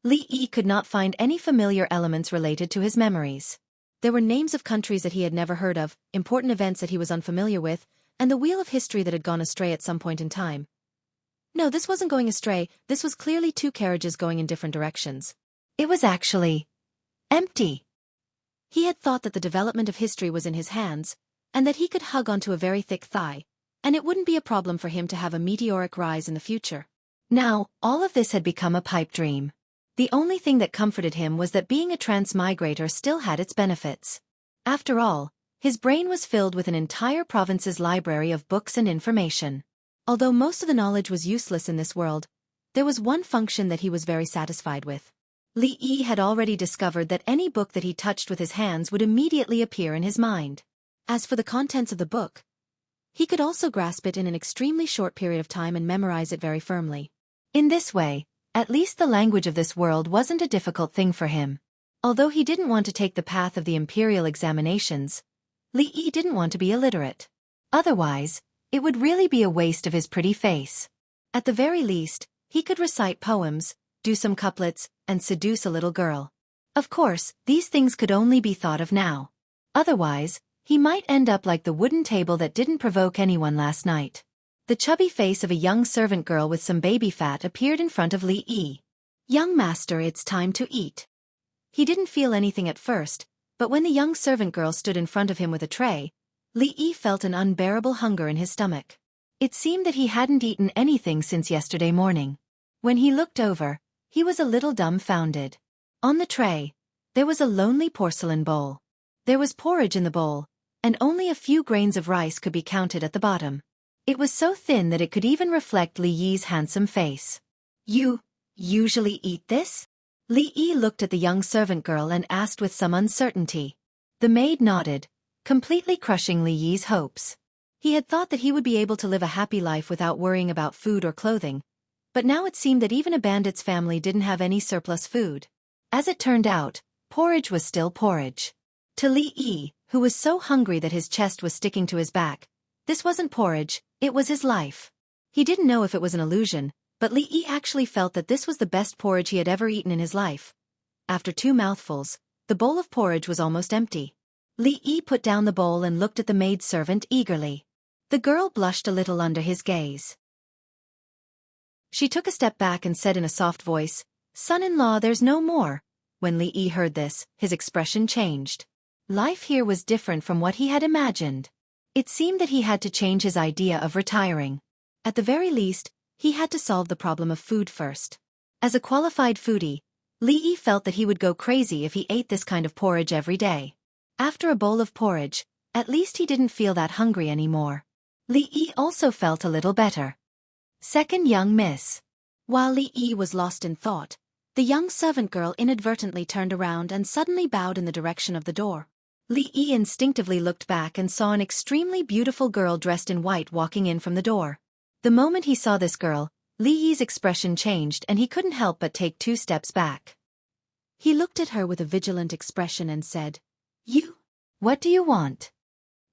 Li Yi could not find any familiar elements related to his memories. There were names of countries that he had never heard of, important events that he was unfamiliar with, and the wheel of history that had gone astray at some point in time. No, this wasn't going astray, this was clearly 2 carriages going in different directions. It was actually empty. He had thought that the development of history was in his hands, and that he could hug onto a very thick thigh, and it wouldn't be a problem for him to have a meteoric rise in the future. Now, all of this had become a pipe dream. The only thing that comforted him was that being a transmigrator still had its benefits. After all, his brain was filled with an entire province's library of books and information. Although most of the knowledge was useless in this world, there was one function that he was very satisfied with. Li Yi had already discovered that any book that he touched with his hands would immediately appear in his mind. As for the contents of the book, he could also grasp it in an extremely short period of time and memorize it very firmly. In this way, at least the language of this world wasn't a difficult thing for him. Although he didn't want to take the path of the imperial examinations, Li Yi didn't want to be illiterate. Otherwise, it would really be a waste of his pretty face. At the very least, he could recite poems, do some couplets, and seduce a little girl. Of course, these things could only be thought of now. Otherwise, he might end up like the wooden table that didn't provoke anyone last night. The chubby face of a young servant girl with some baby fat appeared in front of Li Yi. "Young master, it's time to eat." He didn't feel anything at first, but when the young servant girl stood in front of him with a tray, Li Yi felt an unbearable hunger in his stomach. It seemed that he hadn't eaten anything since yesterday morning. When he looked over, he was a little dumbfounded. On the tray, there was a lonely porcelain bowl. There was porridge in the bowl, and only a few grains of rice could be counted at the bottom. It was so thin that it could even reflect Li Yi's handsome face. "You usually eat this?" Li Yi looked at the young servant girl and asked with some uncertainty. The maid nodded, completely crushing Li Yi's hopes. He had thought that he would be able to live a happy life without worrying about food or clothing, but now it seemed that even a bandit's family didn't have any surplus food. As it turned out, porridge was still porridge. To Li Yi, who was so hungry that his chest was sticking to his back, this wasn't porridge, it was his life. He didn't know if it was an illusion, but Li Yi actually felt that this was the best porridge he had ever eaten in his life. After 2 mouthfuls, the bowl of porridge was almost empty. Li Yi put down the bowl and looked at the maidservant eagerly. The girl blushed a little under his gaze. She took a step back and said in a soft voice, "Son-in-law, there's no more." When Li Yi heard this, his expression changed. Life here was different from what he had imagined. It seemed that he had to change his idea of retiring. At the very least, he had to solve the problem of food first. As a qualified foodie, Li Yi felt that he would go crazy if he ate this kind of porridge every day. After a bowl of porridge, at least he didn't feel that hungry anymore. Li Yi also felt a little better. Second young miss. While Li Yi was lost in thought, the young servant girl inadvertently turned around and suddenly bowed in the direction of the door. Li Yi instinctively looked back and saw an extremely beautiful girl dressed in white walking in from the door. The moment he saw this girl, Li Yi's expression changed and he couldn't help but take 2 steps back. He looked at her with a vigilant expression and said, "You? What do you want?"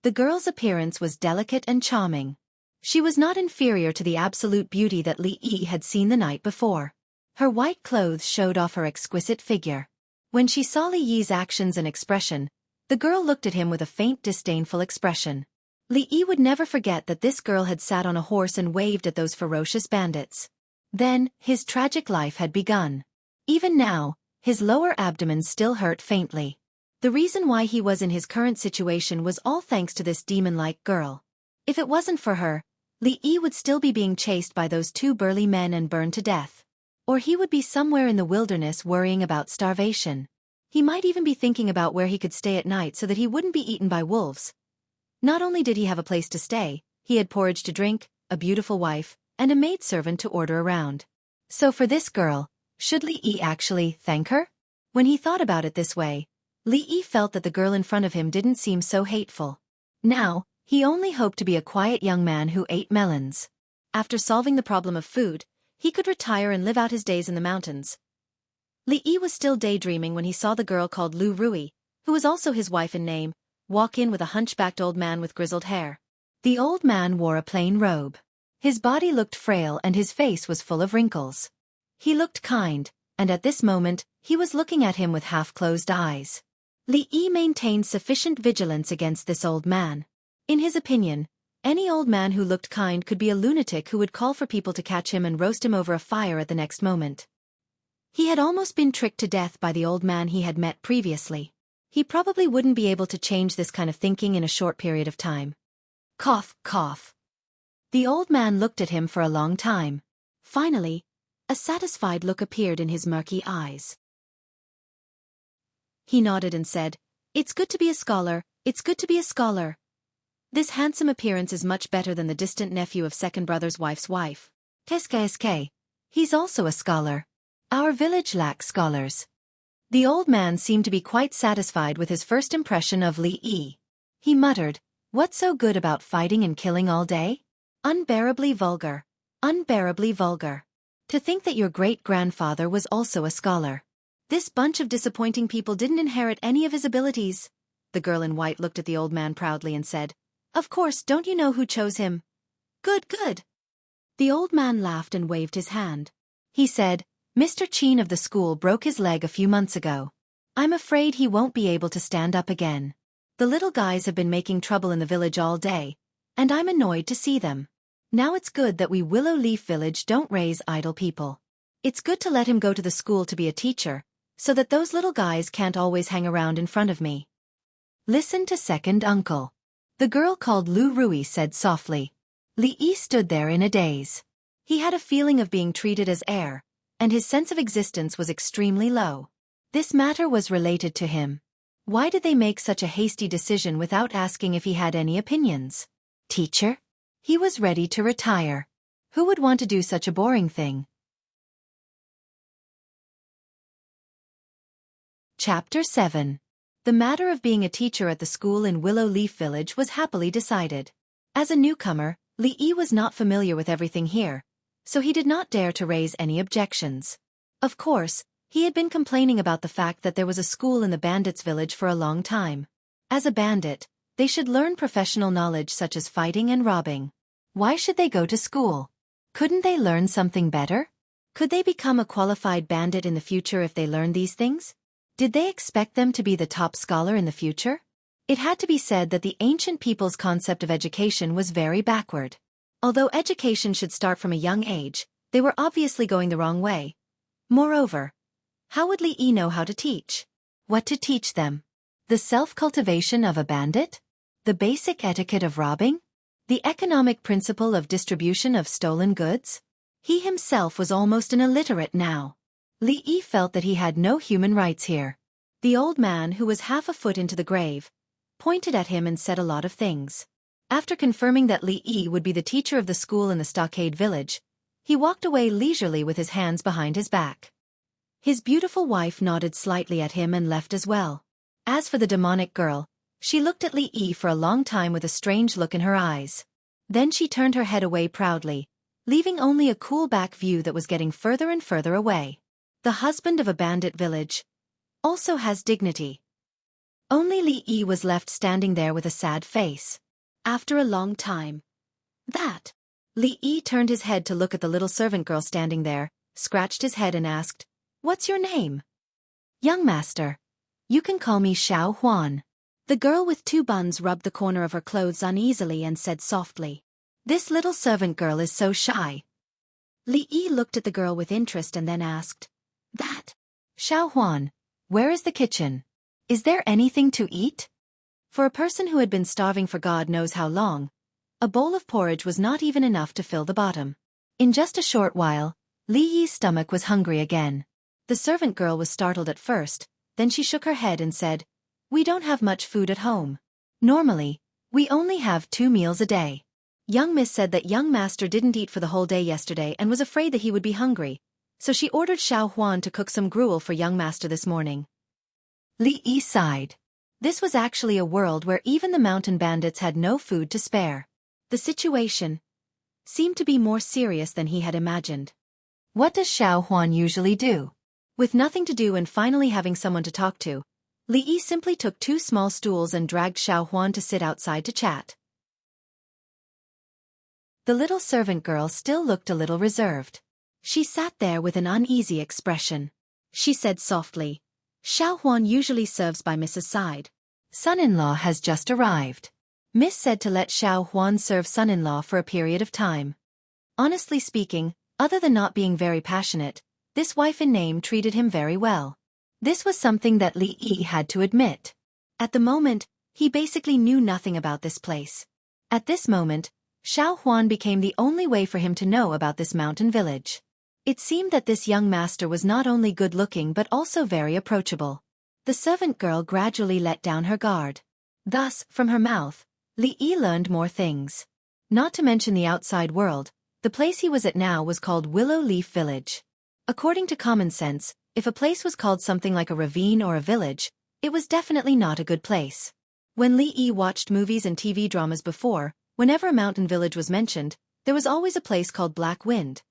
The girl's appearance was delicate and charming. She was not inferior to the absolute beauty that Li Yi had seen the night before. Her white clothes showed off her exquisite figure. When she saw Li Yi's actions and expression, the girl looked at him with a faint disdainful expression. Li Yi would never forget that this girl had sat on a horse and waved at those ferocious bandits. Then, his tragic life had begun. Even now, his lower abdomen still hurt faintly. The reason why he was in his current situation was all thanks to this demon-like girl. If it wasn't for her, Li Yi would still be being chased by those 2 burly men and burned to death. Or he would be somewhere in the wilderness worrying about starvation. He might even be thinking about where he could stay at night so that he wouldn't be eaten by wolves. Not only did he have a place to stay, he had porridge to drink, a beautiful wife, and a maidservant to order around. So for this girl, should Li Yi actually thank her? When he thought about it this way, Li Yi felt that the girl in front of him didn't seem so hateful. Now, he only hoped to be a quiet young man who ate melons. After solving the problem of food, he could retire and live out his days in the mountains. Li Yi was still daydreaming when he saw the girl called Lu Rui, who was also his wife in name, walk in with a hunchbacked old man with grizzled hair. The old man wore a plain robe. His body looked frail and his face was full of wrinkles. He looked kind, and at this moment, he was looking at him with half-closed eyes. Li Yi maintained sufficient vigilance against this old man. In his opinion, any old man who looked kind could be a lunatic who would call for people to catch him and roast him over a fire at the next moment. He had almost been tricked to death by the old man he had met previously. He probably wouldn't be able to change this kind of thinking in a short period of time. Cough, cough. The old man looked at him for a long time. Finally, a satisfied look appeared in his murky eyes. He nodded and said, "It's good to be a scholar, it's good to be a scholar. This handsome appearance is much better than the distant nephew of second brother's wife's wife. Qu'est-ce. He's also a scholar. Our village lacks scholars." The old man seemed to be quite satisfied with his first impression of Li Yi. He muttered, "What's so good about fighting and killing all day? Unbearably vulgar. Unbearably vulgar. To think that your great-grandfather was also a scholar. This bunch of disappointing people didn't inherit any of his abilities." The girl in white looked at the old man proudly and said, "Of course, don't you know who chose him?" "Good, good." The old man laughed and waved his hand. He said, "Mr. Chin of the school broke his leg a few months ago. I'm afraid he won't be able to stand up again. The little guys have been making trouble in the village all day, and I'm annoyed to see them. Now it's good that we Willow Leaf Village don't raise idle people. It's good to let him go to the school to be a teacher, so that those little guys can't always hang around in front of me." "Listen to second uncle," the girl called Lu Rui said softly. Li Yi stood there in a daze. He had a feeling of being treated as heir, and his sense of existence was extremely low. This matter was related to him. Why did they make such a hasty decision without asking if he had any opinions? Teacher? He was ready to retire. Who would want to do such a boring thing? Chapter 7. The matter of being a teacher at the school in Willow Leaf Village was happily decided. As a newcomer, Li Yi was not familiar with everything here, so he did not dare to raise any objections. Of course, he had been complaining about the fact that there was a school in the bandits' village for a long time. As a bandit, they should learn professional knowledge such as fighting and robbing. Why should they go to school? Couldn't they learn something better? Could they become a qualified bandit in the future if they learned these things? Did they expect them to be the top scholar in the future? It had to be said that the ancient people's concept of education was very backward. Although education should start from a young age, they were obviously going the wrong way. Moreover, how would Li Yi know how to teach? What to teach them? The self-cultivation of a bandit? The basic etiquette of robbing? The economic principle of distribution of stolen goods? He himself was almost an illiterate now. Li Yi felt that he had no human rights here. The old man, who was half a foot into the grave, pointed at him and said a lot of things. After confirming that Li Yi would be the teacher of the school in the stockade village, he walked away leisurely with his hands behind his back. His beautiful wife nodded slightly at him and left as well. As for the demonic girl, she looked at Li Yi for a long time with a strange look in her eyes. Then she turned her head away proudly, leaving only a cool back view that was getting further and further away. The husband of a bandit village also has dignity. Only Li Yi was left standing there with a sad face. After a long time, Li Yi turned his head to look at the little servant girl standing there, scratched his head and asked, "What's your name?" "Young master. You can call me Xiaofan." The girl with 2 buns rubbed the corner of her clothes uneasily and said softly, "This little servant girl is so shy." Li Yi looked at the girl with interest and then asked, "Xiaohuan, where is the kitchen? Is there anything to eat?" For a person who had been starving for God knows how long, a bowl of porridge was not even enough to fill the bottom. In just a short while, Li Yi's stomach was hungry again. The servant girl was startled at first, then she shook her head and said, "We don't have much food at home. Normally, we only have 2 meals a day." Young Miss said that young master didn't eat for the whole day yesterday and was afraid that he would be hungry, so she ordered Xiao Huan to cook some gruel for young master this morning. Li Yi sighed. This was actually a world where even the mountain bandits had no food to spare. The situation seemed to be more serious than he had imagined. What does Xiao Huan usually do? With nothing to do and finally having someone to talk to, Li Yi simply took 2 small stools and dragged Xiao Huan to sit outside to chat. The little servant girl still looked a little reserved. She sat there with an uneasy expression. She said softly, "Xiao Huan usually serves by Mrs. side. Son-in-law has just arrived." Miss said to let Xiao Huan serve son-in-law for a period of time. Honestly speaking, other than not being very passionate, this wife-in-name treated him very well. This was something that Li Yi had to admit. At the moment, he basically knew nothing about this place. At this moment, Xiao Huan became the only way for him to know about this mountain village. It seemed that this young master was not only good-looking but also very approachable. The servant girl gradually let down her guard. Thus, from her mouth, Li Yi learned more things. Not to mention the outside world, the place he was at now was called Willow Leaf Village. According to common sense, if a place was called something like a ravine or a village, it was definitely not a good place. When Li Yi watched movies and TV dramas before, whenever a mountain village was mentioned, there was always a place called Black Wind.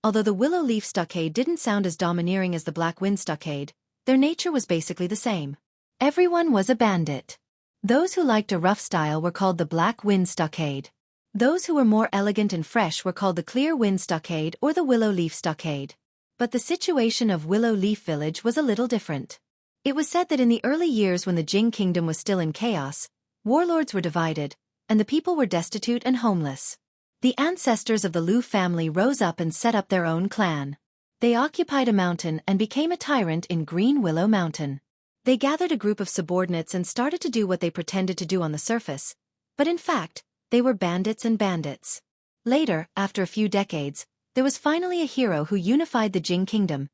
Although the Willow Leaf Stockade didn't sound as domineering as the Black Wind Stockade, their nature was basically the same. Everyone was a bandit. Those who liked a rough style were called the Black Wind Stockade. Those who were more elegant and fresh were called the Clear Wind Stockade or the Willow Leaf Stockade. But the situation of Willow Leaf Village was a little different. It was said that in the early years when the Jing Kingdom was still in chaos, warlords were divided, and the people were destitute and homeless. The ancestors of the Lu family rose up and set up their own clan. They occupied a mountain and became a tyrant in Green Willow Mountain. They gathered a group of subordinates and started to do what they pretended to do on the surface, but in fact, they were bandits and bandits. Later, after a few decades, there was finally a hero who unified the Jing Kingdom,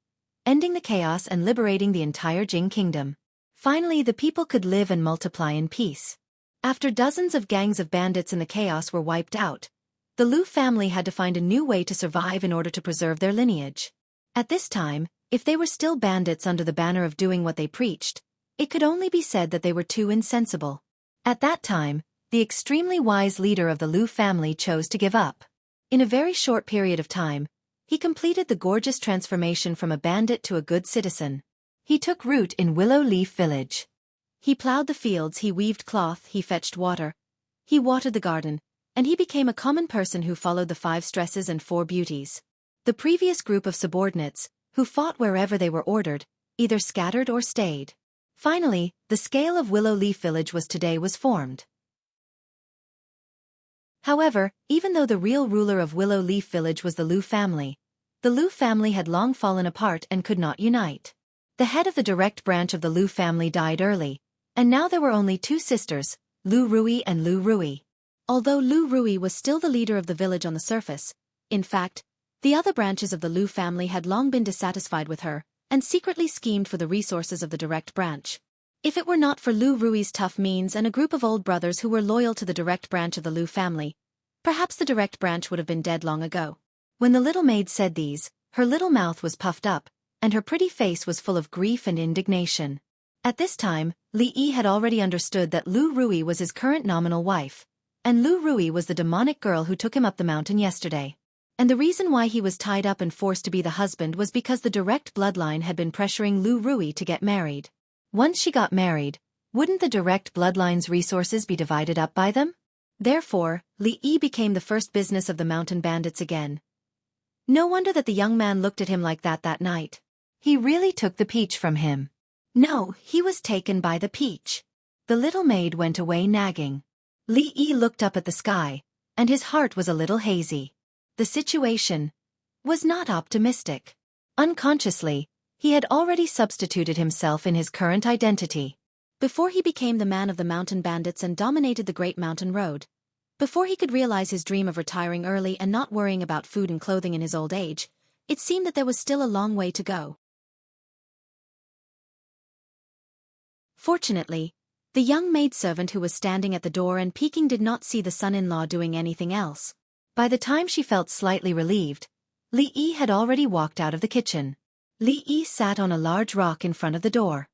ending the chaos and liberating the entire Jing Kingdom. Finally, the people could live and multiply in peace. After dozens of gangs of bandits in the chaos were wiped out, the Lu family had to find a new way to survive in order to preserve their lineage. At this time, if they were still bandits under the banner of doing what they preached, it could only be said that they were too insensible. At that time, the extremely wise leader of the Lu family chose to give up. In a very short period of time, he completed the gorgeous transformation from a bandit to a good citizen. He took root in Willow Leaf Village. He plowed the fields, he weaved cloth, he fetched water, he watered the garden, and he became a common person who followed the 5 stresses and 4 beauties. The previous group of subordinates, who fought wherever they were ordered, either scattered or stayed. Finally, the scale of Willow Leaf Village was formed. However, even though the real ruler of Willow Leaf Village was the Lu family had long fallen apart and could not unite. The head of the direct branch of the Lu family died early, and now there were only 2 sisters, Lu Rui and Lu Rui. Although Lu Rui was still the leader of the village on the surface, in fact, the other branches of the Lu family had long been dissatisfied with her, and secretly schemed for the resources of the direct branch. If it were not for Lu Rui's tough means and a group of old brothers who were loyal to the direct branch of the Lu family, perhaps the direct branch would have been dead long ago. When the little maid said these, her little mouth was puffed up, and her pretty face was full of grief and indignation. At this time, Li Yi had already understood that Lu Rui was his current nominal wife, and Lu Rui was the demonic girl who took him up the mountain yesterday. And the reason why he was tied up and forced to be the husband was because the direct bloodline had been pressuring Lu Rui to get married. Once she got married, wouldn't the direct bloodline's resources be divided up by them? Therefore, Li Yi became the first business of the mountain bandits again. No wonder that the young man looked at him like that night. He really took the peach from him. No, he was taken by the peach. The little maid went away nagging. Li Yi looked up at the sky, and his heart was a little hazy. The situation was not optimistic. Unconsciously, he had already substituted himself in his current identity. Before he became the man of the mountain bandits and dominated the Great Mountain Road, before he could realize his dream of retiring early and not worrying about food and clothing in his old age, it seemed that there was still a long way to go. Fortunately, the young maidservant who was standing at the door and peeking did not see the son-in-law doing anything else. By the time she felt slightly relieved, Li Yi had already walked out of the kitchen. Li Yi sat on a large rock in front of the door.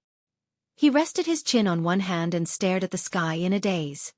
He rested his chin on one hand and stared at the sky in a daze.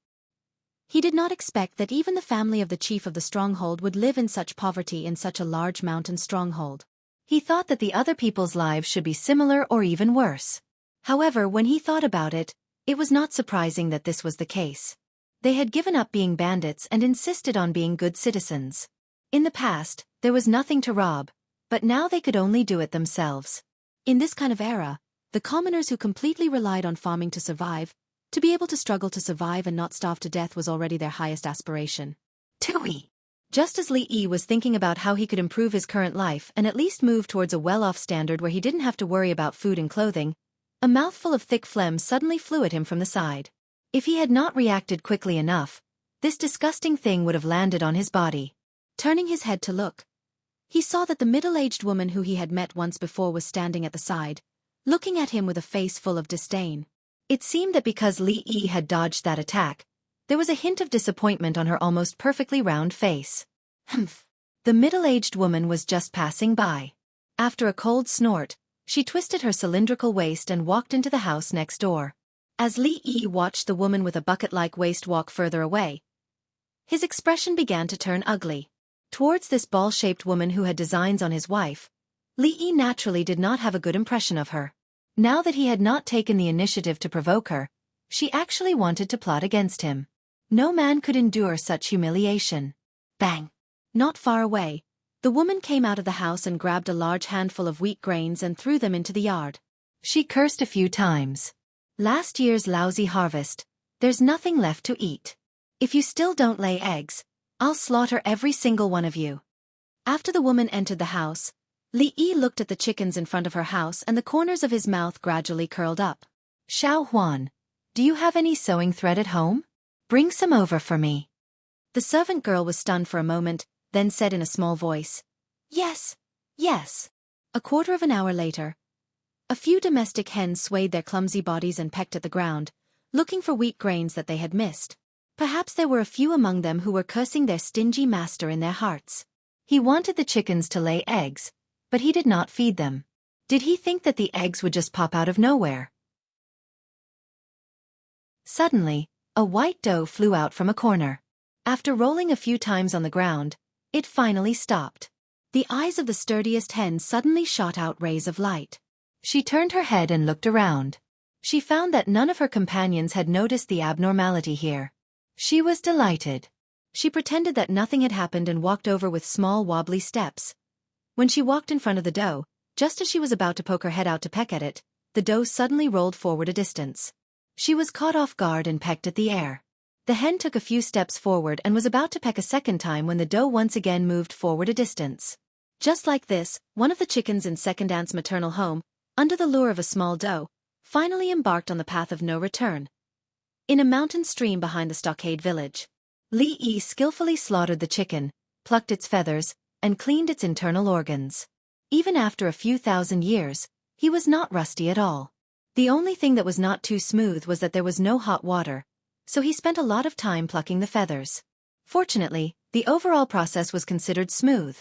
He did not expect that even the family of the chief of the stronghold would live in such poverty in such a large mountain stronghold. He thought that the other people's lives should be similar or even worse. However, when he thought about it, it was not surprising that this was the case. They had given up being bandits and insisted on being good citizens. In the past, there was nothing to rob, but now they could only do it themselves. In this kind of era, the commoners who completely relied on farming to survive, to be able to struggle to survive and not starve to death was already their highest aspiration. Tui! Just as Li Yi was thinking about how he could improve his current life and at least move towards a well-off standard where he didn't have to worry about food and clothing, a mouthful of thick phlegm suddenly flew at him from the side. If he had not reacted quickly enough, this disgusting thing would have landed on his body. Turning his head to look, he saw that the middle-aged woman who he had met once before was standing at the side, looking at him with a face full of disdain. It seemed that because Li Yi had dodged that attack, there was a hint of disappointment on her almost perfectly round face. Humph! The middle-aged woman was just passing by. After a cold snort, she twisted her cylindrical waist and walked into the house next door. As Li Yi watched the woman with a bucket-like waist walk further away, his expression began to turn ugly. Towards this ball-shaped woman who had designs on his wife, Li Yi naturally did not have a good impression of her. Now that he had not taken the initiative to provoke her, she actually wanted to plot against him. No man could endure such humiliation. Bang! Not far away, the woman came out of the house and grabbed a large handful of wheat grains and threw them into the yard. She cursed a few times. Last year's lousy harvest, there's nothing left to eat. If you still don't lay eggs, I'll slaughter every single one of you. After the woman entered the house, Li Yi looked at the chickens in front of her house and the corners of his mouth gradually curled up. Xiaofan, do you have any sewing thread at home? Bring some over for me. The servant girl was stunned for a moment, then said in a small voice, Yes, yes. A quarter of an hour later, a few domestic hens swayed their clumsy bodies and pecked at the ground, looking for wheat grains that they had missed. Perhaps there were a few among them who were cursing their stingy master in their hearts. He wanted the chickens to lay eggs, but he did not feed them. Did he think that the eggs would just pop out of nowhere? Suddenly, a white doe flew out from a corner. After rolling a few times on the ground, it finally stopped. The eyes of the sturdiest hen suddenly shot out rays of light. She turned her head and looked around. She found that none of her companions had noticed the abnormality here. She was delighted. She pretended that nothing had happened and walked over with small wobbly steps. When she walked in front of the doe, just as she was about to poke her head out to peck at it, the doe suddenly rolled forward a distance. She was caught off guard and pecked at the air. The hen took a few steps forward and was about to peck a second time when the doe once again moved forward a distance. Just like this, one of the chickens in Second Aunt's maternal home, under the lure of a small doe, finally embarked on the path of no return. In a mountain stream behind the stockade village, Li Yi skillfully slaughtered the chicken, plucked its feathers, and cleaned its internal organs. Even after a few thousand years, he was not rusty at all. The only thing that was not too smooth was that there was no hot water, so he spent a lot of time plucking the feathers. Fortunately, the overall process was considered smooth.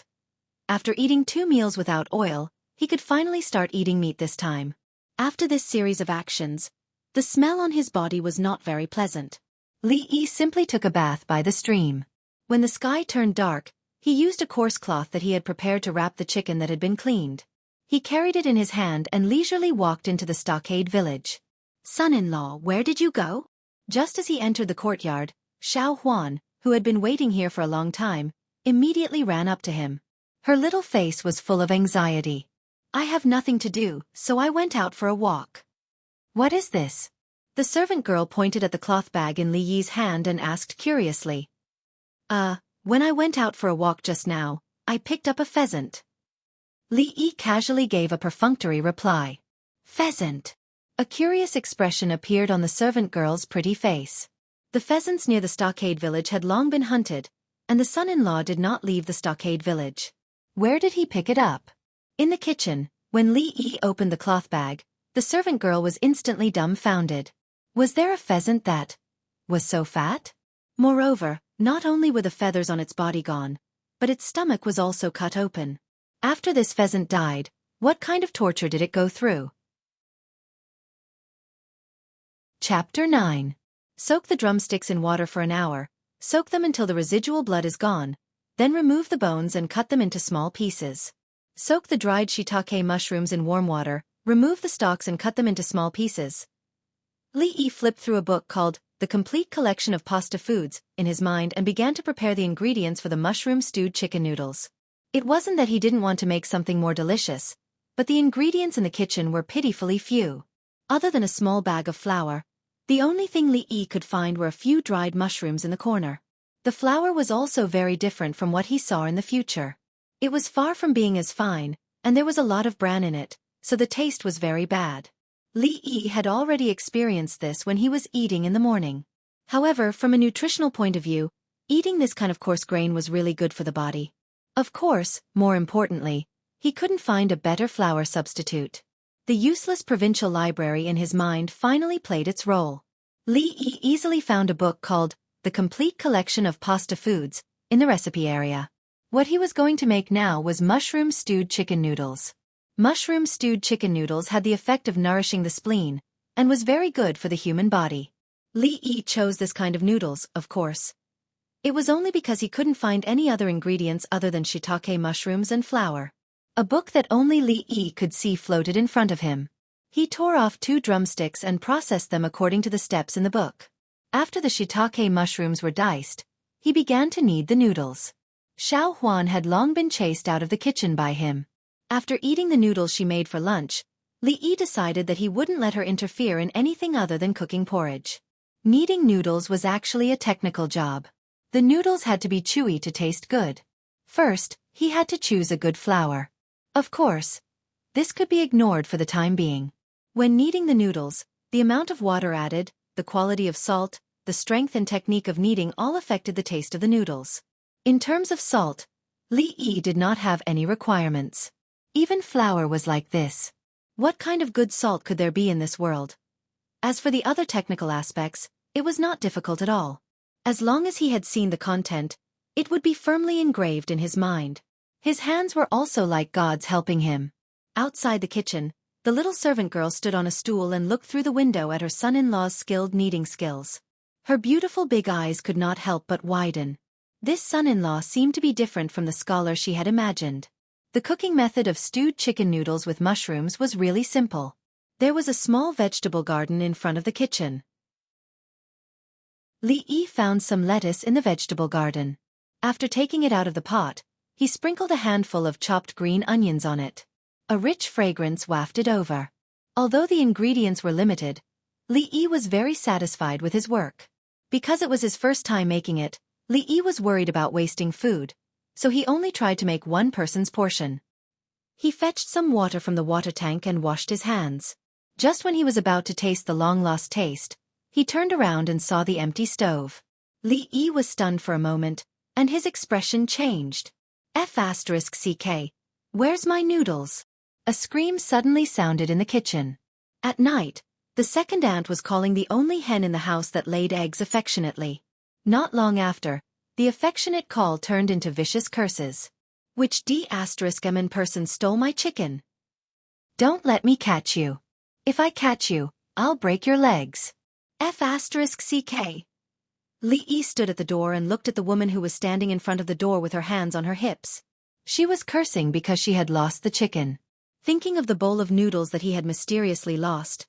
After eating 2 meals without oil, he could finally start eating meat this time. After this series of actions, the smell on his body was not very pleasant. Li Yi simply took a bath by the stream. When the sky turned dark, He used a coarse cloth that he had prepared to wrap the chicken that had been cleaned. He carried it in his hand and leisurely walked into the stockade village. "Son-in-law, where did you go?" Just as he entered the courtyard, Xiaofan, who had been waiting here for a long time, immediately ran up to him. Her little face was full of anxiety. "I have nothing to do, so I went out for a walk." "What is this?" The servant girl pointed at the cloth bag in Li Yi's hand and asked curiously. When I went out for a walk just now, I picked up a pheasant." Li Yi casually gave a perfunctory reply. "Pheasant?" A curious expression appeared on the servant girl's pretty face. The pheasants near the stockade village had long been hunted, and the son-in-law did not leave the stockade village. Where did he pick it up? In the kitchen. When Li Yi opened the cloth bag, the servant girl was instantly dumbfounded. Was there a pheasant that was so fat? Moreover, not only were the feathers on its body gone, but its stomach was also cut open. After this pheasant died, what kind of torture did it go through? Chapter 9. Soak the drumsticks in water for an hour. Soak them until the residual blood is gone. Then remove the bones and cut them into small pieces. Soak the dried shiitake mushrooms in warm water. Remove the stalks and cut them into small pieces. Li Yi flipped through a book called The Complete Collection of Pasta Foods in his mind and began to prepare the ingredients for the mushroom-stewed chicken noodles. It wasn't that he didn't want to make something more delicious, but the ingredients in the kitchen were pitifully few. Other than a small bag of flour, the only thing Li Yi could find were a few dried mushrooms in the corner. The flour was also very different from what he saw in the future. It was far from being as fine, and there was a lot of bran in it, so the taste was very bad. Li Yi had already experienced this when he was eating in the morning. However, from a nutritional point of view, eating this kind of coarse grain was really good for the body. Of course, more importantly, he couldn't find a better flour substitute. The useless provincial library in his mind finally played its role. Li Yi easily found a book called The Complete Collection of Pasta Foods in the recipe area. What he was going to make now was mushroom-stewed chicken noodles. Mushroom-stewed chicken noodles had the effect of nourishing the spleen, and was very good for the human body. Li Yi chose this kind of noodles, of course. It was only because he couldn't find any other ingredients other than shiitake mushrooms and flour. A book that only Li Yi could see floated in front of him. He tore off 2 drumsticks and processed them according to the steps in the book. After the shiitake mushrooms were diced, he began to knead the noodles. Xiaofan had long been chased out of the kitchen by him. After eating the noodles she made for lunch, Li Yi decided that he wouldn't let her interfere in anything other than cooking porridge. Kneading noodles was actually a technical job. The noodles had to be chewy to taste good. First, he had to choose a good flour. Of course, this could be ignored for the time being. When kneading the noodles, the amount of water added, the quality of salt, the strength and technique of kneading all affected the taste of the noodles. In terms of salt, Li Yi did not have any requirements. Even flour was like this. What kind of good salt could there be in this world? As for the other technical aspects, it was not difficult at all. As long as he had seen the content, it would be firmly engraved in his mind. His hands were also like gods helping him. Outside the kitchen, the little servant girl stood on a stool and looked through the window at her son-in-law's skilled kneading skills. Her beautiful big eyes could not help but widen. This son-in-law seemed to be different from the scholar she had imagined. The cooking method of stewed chicken noodles with mushrooms was really simple. There was a small vegetable garden in front of the kitchen. Li Yi found some lettuce in the vegetable garden. After taking it out of the pot, he sprinkled a handful of chopped green onions on it. A rich fragrance wafted over. Although the ingredients were limited, Li Yi was very satisfied with his work. Because it was his first time making it, Li Yi was worried about wasting food, so he only tried to make one person's portion. He fetched some water from the water tank and washed his hands. Just when he was about to taste the long-lost taste, he turned around and saw the empty stove. Li Yi was stunned for a moment, and his expression changed. **CK. Where's my noodles?" A scream suddenly sounded in the kitchen. At night, the second aunt was calling the only hen in the house that laid eggs affectionately. Not long after, the affectionate call turned into vicious curses. "Which D***M person stole my chicken? Don't let me catch you. If I catch you, I'll break your legs. **CK. Li Yi stood at the door and looked at the woman who was standing in front of the door with her hands on her hips. She was cursing because she had lost the chicken. Thinking of the bowl of noodles that he had mysteriously lost,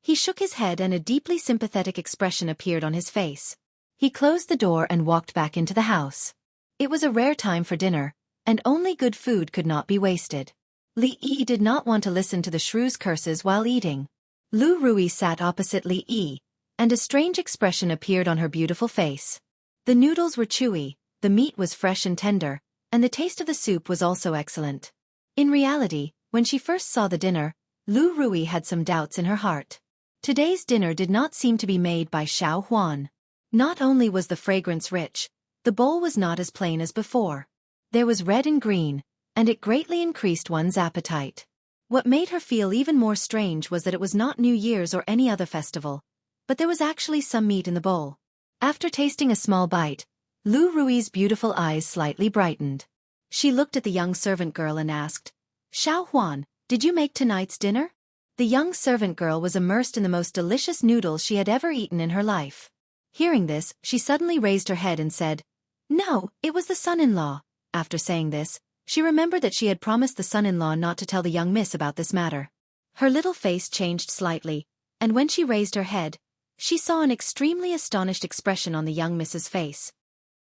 he shook his head and a deeply sympathetic expression appeared on his face. He closed the door and walked back into the house. It was a rare time for dinner, and only good food could not be wasted. Li Yi did not want to listen to the shrew's curses while eating. Lu Rui sat opposite Li Yi, and a strange expression appeared on her beautiful face. The noodles were chewy, the meat was fresh and tender, and the taste of the soup was also excellent. In reality, when she first saw the dinner, Lu Rui had some doubts in her heart. Today's dinner did not seem to be made by Xiaofan. Not only was the fragrance rich, the bowl was not as plain as before. There was red and green, and it greatly increased one's appetite. What made her feel even more strange was that it was not New Year's or any other festival, but there was actually some meat in the bowl. After tasting a small bite, Lu Rui's beautiful eyes slightly brightened. She looked at the young servant girl and asked, "Xiaohuan, did you make tonight's dinner?" The young servant girl was immersed in the most delicious noodles she had ever eaten in her life. Hearing this, she suddenly raised her head and said, "No, it was the son-in-law." After saying this, she remembered that she had promised the son-in-law not to tell the young miss about this matter. Her little face changed slightly, and when she raised her head, she saw an extremely astonished expression on the young miss's face.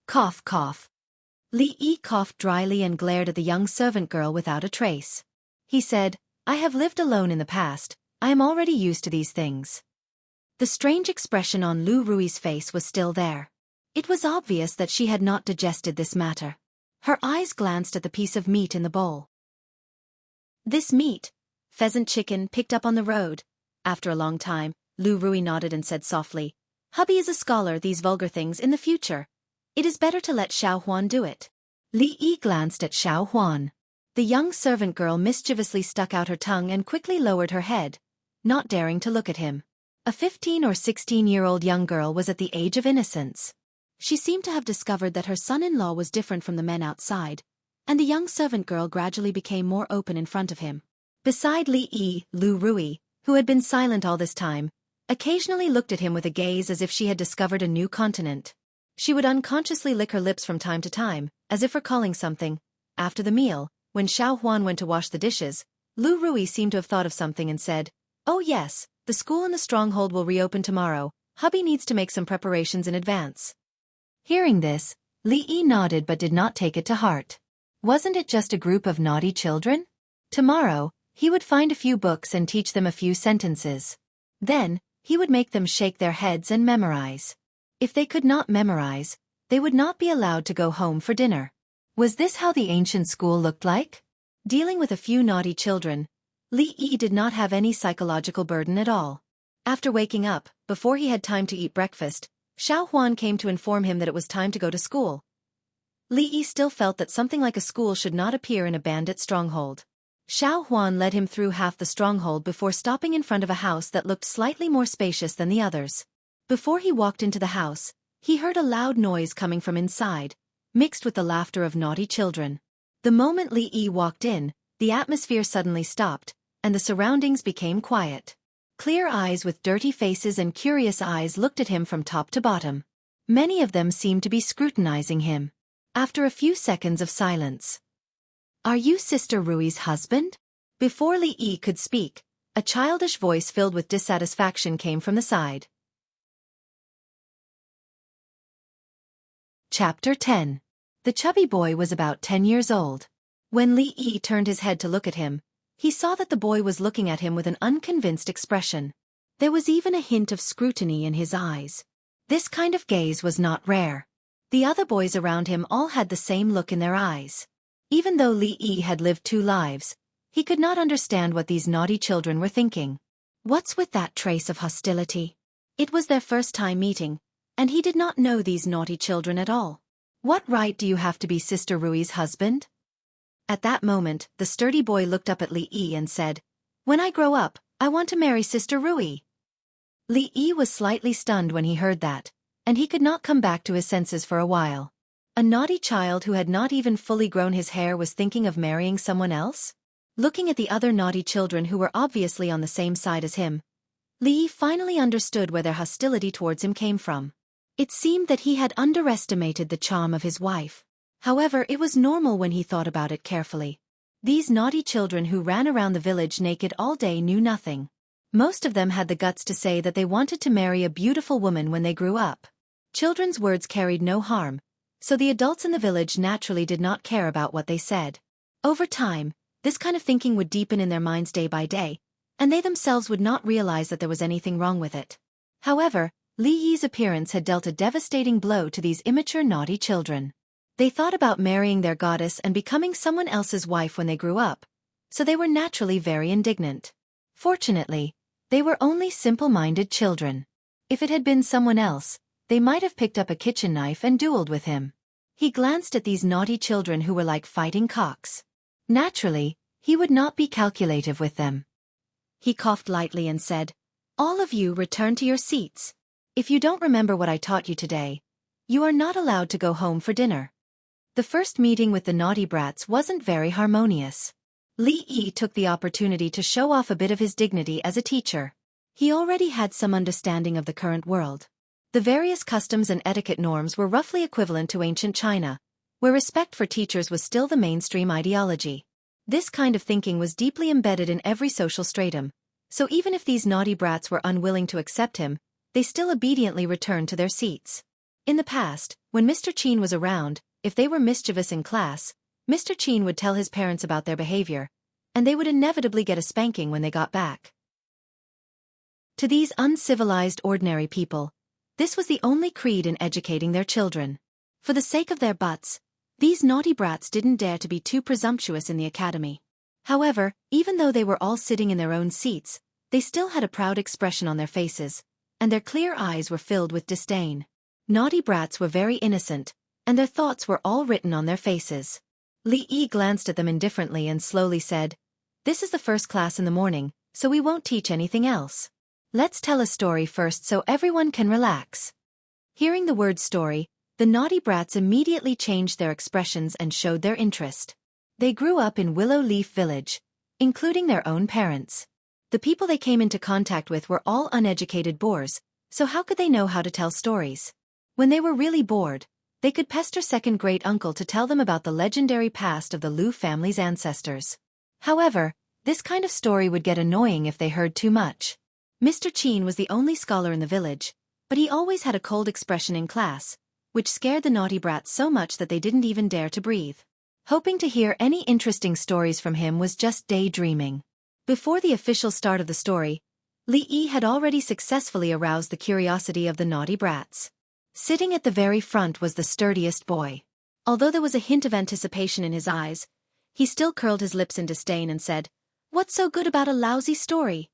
Cough, cough. Li Yi coughed dryly and glared at the young servant girl without a trace. He said, "I have lived alone in the past, I am already used to these things." The strange expression on Lu Rui's face was still there. It was obvious that she had not digested this matter. Her eyes glanced at the piece of meat in the bowl. "This meat, pheasant chicken picked up on the road." After a long time, Lu Rui nodded and said softly, "Hubby is a scholar these vulgar things in the future. It is better to let Xiaohuan do it." Li Yi glanced at Xiaohuan. The young servant girl mischievously stuck out her tongue and quickly lowered her head, not daring to look at him. A 15 or 16-year-old young girl was at the age of innocence. She seemed to have discovered that her son-in-law was different from the men outside, and the young servant girl gradually became more open in front of him. Beside Li Yi, Lu Rui, who had been silent all this time, occasionally looked at him with a gaze as if she had discovered a new continent. She would unconsciously lick her lips from time to time, as if recalling something. After the meal, when Xiaohuan went to wash the dishes, Lu Rui seemed to have thought of something and said, "Oh yes, the school in the stronghold will reopen tomorrow. Hubby needs to make some preparations in advance." Hearing this, Li Yi nodded but did not take it to heart. Wasn't it just a group of naughty children? Tomorrow, he would find a few books and teach them a few sentences. Then, he would make them shake their heads and memorize. If they could not memorize, they would not be allowed to go home for dinner. Was this how the ancient school looked like? Dealing with a few naughty children, Li Yi did not have any psychological burden at all. After waking up, before he had time to eat breakfast, Xiaohuan came to inform him that it was time to go to school. Li Yi still felt that something like a school should not appear in a bandit stronghold. Xiaohuan led him through half the stronghold before stopping in front of a house that looked slightly more spacious than the others. Before he walked into the house, he heard a loud noise coming from inside, mixed with the laughter of naughty children. The moment Li Yi walked in, the atmosphere suddenly stopped, and the surroundings became quiet. Clear eyes with dirty faces and curious eyes looked at him from top to bottom. Many of them seemed to be scrutinizing him. After a few seconds of silence, "Are you Sister Rui's husband?" Before Li Yi could speak, a childish voice filled with dissatisfaction came from the side. Chapter 10. The chubby boy was about 10 years old. When Li Yi turned his head to look at him, he saw that the boy was looking at him with an unconvinced expression. There was even a hint of scrutiny in his eyes. This kind of gaze was not rare. The other boys around him all had the same look in their eyes. Even though Li Yi had lived 2 lives, he could not understand what these naughty children were thinking. What's with that trace of hostility? It was their first time meeting, and he did not know these naughty children at all. What right do you have to be Sister Rui's husband? At that moment, the sturdy boy looked up at Li Yi and said, "When I grow up, I want to marry Sister Rui." Li Yi was slightly stunned when he heard that, and he could not come back to his senses for a while. A naughty child who had not even fully grown his hair was thinking of marrying someone else? Looking at the other naughty children who were obviously on the same side as him, Li Yi finally understood where their hostility towards him came from. It seemed that he had underestimated the charm of his wife. However, it was normal when he thought about it carefully. These naughty children who ran around the village naked all day knew nothing. Most of them had the guts to say that they wanted to marry a beautiful woman when they grew up. Children's words carried no harm, so the adults in the village naturally did not care about what they said. Over time, this kind of thinking would deepen in their minds day by day, and they themselves would not realize that there was anything wrong with it. However, Li Yi's appearance had dealt a devastating blow to these immature naughty children. They thought about marrying their goddess and becoming someone else's wife when they grew up, so they were naturally very indignant. Fortunately, they were only simple-minded children. If it had been someone else, they might have picked up a kitchen knife and dueled with him. He glanced at these naughty children who were like fighting cocks. Naturally, he would not be calculative with them. He coughed lightly and said, "All of you return to your seats. If you don't remember what I taught you today, you are not allowed to go home for dinner." The first meeting with the naughty brats wasn't very harmonious. Li Yi took the opportunity to show off a bit of his dignity as a teacher. He already had some understanding of the current world. The various customs and etiquette norms were roughly equivalent to ancient China, where respect for teachers was still the mainstream ideology. This kind of thinking was deeply embedded in every social stratum, so even if these naughty brats were unwilling to accept him, they still obediently returned to their seats. In the past, when Mr. Qin was around, if they were mischievous in class, Mr. Qin would tell his parents about their behavior, and they would inevitably get a spanking when they got back. To these uncivilized ordinary people, this was the only creed in educating their children. For the sake of their butts, these naughty brats didn't dare to be too presumptuous in the academy. However, even though they were all sitting in their own seats, they still had a proud expression on their faces, and their clear eyes were filled with disdain. Naughty brats were very innocent, and their thoughts were all written on their faces. Li Yi glanced at them indifferently and slowly said, "This is the first class in the morning, so we won't teach anything else. Let's tell a story first so everyone can relax." Hearing the word story, the naughty brats immediately changed their expressions and showed their interest. They grew up in Willow Leaf Village, including their own parents. The people they came into contact with were all uneducated boors, so how could they know how to tell stories? When they were really bored, they could pester second-great uncle to tell them about the legendary past of the Liu family's ancestors. However, this kind of story would get annoying if they heard too much. Mr. Qin was the only scholar in the village, but he always had a cold expression in class, which scared the naughty brats so much that they didn't even dare to breathe. Hoping to hear any interesting stories from him was just daydreaming. Before the official start of the story, Li Yi had already successfully aroused the curiosity of the naughty brats. Sitting at the very front was the sturdiest boy. Although there was a hint of anticipation in his eyes, he still curled his lips in disdain and said, "What's so good about a lousy story?"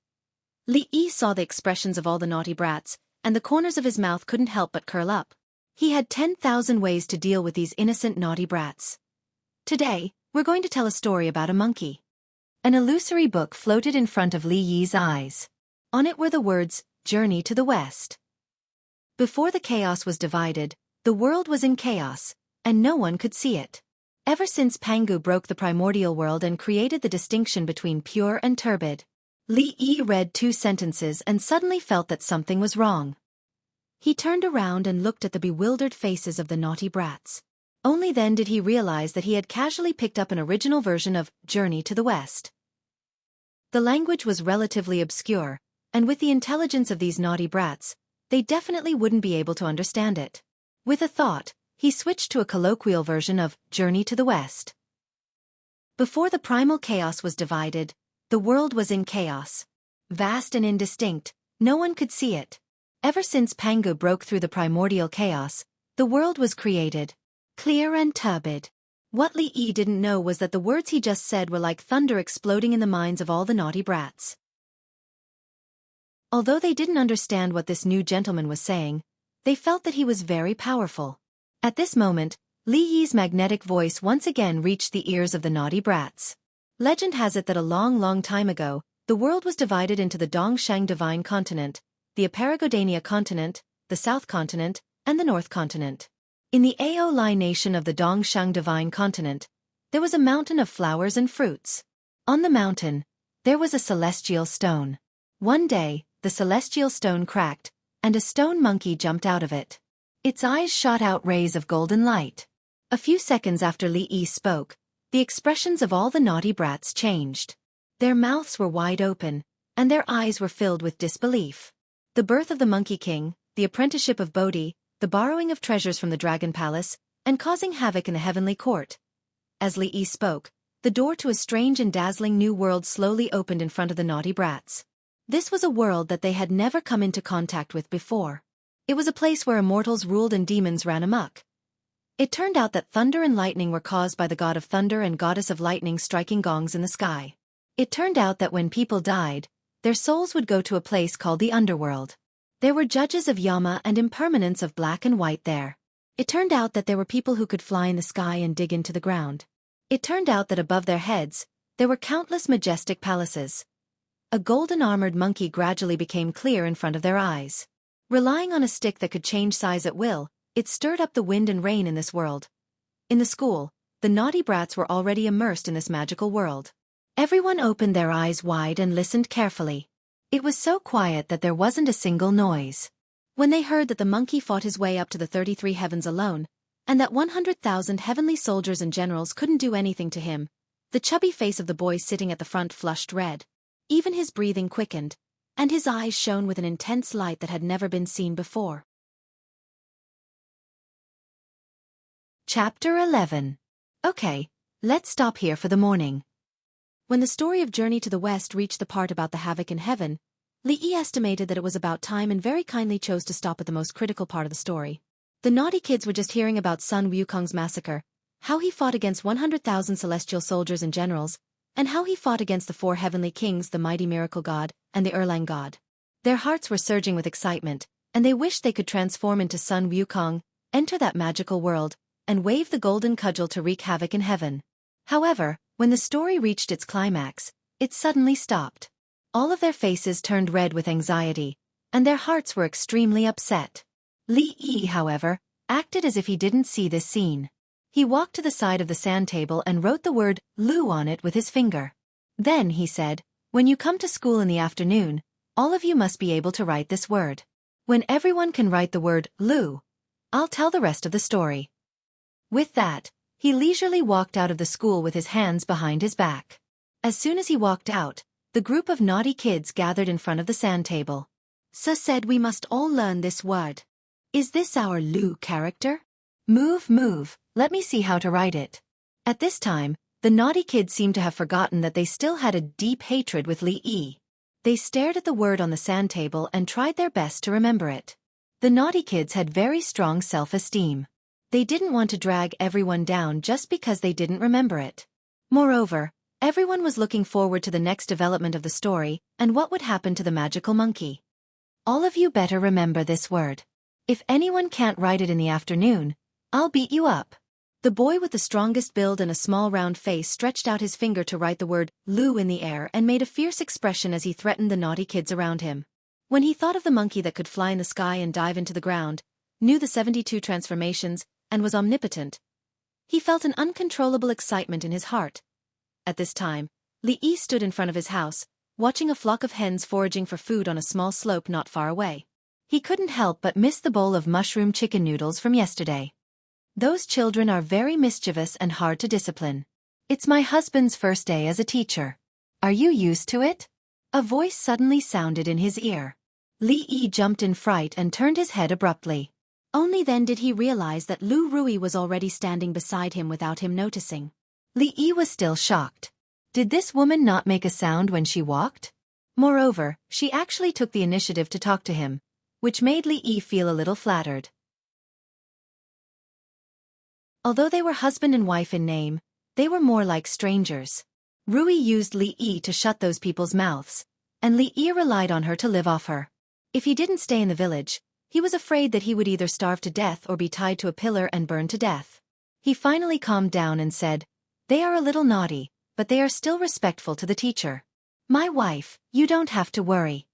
Li Yi saw the expressions of all the naughty brats, and the corners of his mouth couldn't help but curl up. He had 10,000 ways to deal with these innocent naughty brats. "Today, we're going to tell a story about a monkey." An illusory book floated in front of Li Yi's eyes. On it were the words, "Journey to the West." Before the chaos was divided, the world was in chaos, and no one could see it. Ever since Pangu broke the primordial world and created the distinction between pure and turbid, Li Yi read 2 sentences and suddenly felt that something was wrong. He turned around and looked at the bewildered faces of the naughty brats. Only then did he realize that he had casually picked up an original version of Journey to the West. The language was relatively obscure, and with the intelligence of these naughty brats, they definitely wouldn't be able to understand it. With a thought, he switched to a colloquial version of Journey to the West. Before the primal chaos was divided, the world was in chaos. Vast and indistinct, no one could see it. Ever since Pangu broke through the primordial chaos, the world was created. Clear and turbid. What Li Yi didn't know was that the words he just said were like thunder exploding in the minds of all the naughty brats. Although they didn't understand what this new gentleman was saying, they felt that he was very powerful. At this moment, Li Yi's magnetic voice once again reached the ears of the naughty brats. Legend has it that a long, long time ago, the world was divided into the Dongshang Divine Continent, the Aparagodania Continent, the South Continent, and the North Continent. In the Aolai nation of the Dongshang Divine Continent, there was a mountain of flowers and fruits. On the mountain, there was a celestial stone. One day, the celestial stone cracked, and a stone monkey jumped out of it. Its eyes shot out rays of golden light. A few seconds after Li Yi spoke, the expressions of all the naughty brats changed. Their mouths were wide open, and their eyes were filled with disbelief. The birth of the Monkey King, the apprenticeship of Bodhi, the borrowing of treasures from the Dragon Palace, and causing havoc in the heavenly court. As Li Yi spoke, the door to a strange and dazzling new world slowly opened in front of the naughty brats. This was a world that they had never come into contact with before. It was a place where immortals ruled and demons ran amok. It turned out that thunder and lightning were caused by the god of thunder and goddess of lightning striking gongs in the sky. It turned out that when people died, their souls would go to a place called the underworld. There were judges of Yama and impermanents of black and white there. It turned out that there were people who could fly in the sky and dig into the ground. It turned out that above their heads, there were countless majestic palaces. A golden-armored monkey gradually became clear in front of their eyes. Relying on a stick that could change size at will, it stirred up the wind and rain in this world. In the school, the naughty brats were already immersed in this magical world. Everyone opened their eyes wide and listened carefully. It was so quiet that there wasn't a single noise. When they heard that the monkey fought his way up to the 33 heavens alone, and that 100,000 heavenly soldiers and generals couldn't do anything to him, the chubby face of the boy sitting at the front flushed red. Even his breathing quickened, and his eyes shone with an intense light that had never been seen before. Chapter 11. Okay, let's stop here for the morning. When the story of Journey to the West reached the part about the havoc in heaven, Li Yi estimated that it was about time and very kindly chose to stop at the most critical part of the story. The naughty kids were just hearing about Sun Wukong's massacre, how he fought against 100,000 celestial soldiers and generals, and how he fought against the 4 heavenly kings, the mighty miracle god, and the Erlang god. Their hearts were surging with excitement, and they wished they could transform into Sun Wukong, enter that magical world, and wave the golden cudgel to wreak havoc in heaven. However, when the story reached its climax, it suddenly stopped. All of their faces turned red with anxiety, and their hearts were extremely upset. Li Yi, however, acted as if he didn't see this scene. He walked to the side of the sand table and wrote the word Lu on it with his finger. Then he said, "When you come to school in the afternoon, all of you must be able to write this word. When everyone can write the word Lu, I'll tell the rest of the story." With that, he leisurely walked out of the school with his hands behind his back. As soon as he walked out, the group of naughty kids gathered in front of the sand table. "So said we must all learn this word. Is this our Lu character? Move, let me see how to write it." At this time, the naughty kids seemed to have forgotten that they still had a deep hatred with Li Yi. They stared at the word on the sand table and tried their best to remember it. The naughty kids had very strong self-esteem. They didn't want to drag everyone down just because they didn't remember it. Moreover, everyone was looking forward to the next development of the story and what would happen to the magical monkey. All of you better remember this word. If anyone can't write it in the afternoon, I'll beat you up. The boy with the strongest build and a small round face stretched out his finger to write the word Lu in the air and made a fierce expression as he threatened the naughty kids around him. When he thought of the monkey that could fly in the sky and dive into the ground, knew the 72 transformations, and was omnipotent, he felt an uncontrollable excitement in his heart. At this time, Li Yi stood in front of his house, watching a flock of hens foraging for food on a small slope not far away. He couldn't help but miss the bowl of mushroom chicken noodles from yesterday. Those children are very mischievous and hard to discipline. It's my husband's first day as a teacher. Are you used to it? A voice suddenly sounded in his ear. Li Yi jumped in fright and turned his head abruptly. Only then did he realize that Lu Rui was already standing beside him without him noticing. Li Yi was still shocked. Did this woman not make a sound when she walked? Moreover, she actually took the initiative to talk to him, which made Li Yi feel a little flattered. Although they were husband and wife in name, they were more like strangers. Rui used Li Yi to shut those people's mouths, and Li Yi relied on her to live off her. If he didn't stay in the village, he was afraid that he would either starve to death or be tied to a pillar and burned to death. He finally calmed down and said, "They are a little naughty, but they are still respectful to the teacher. My wife, you don't have to worry."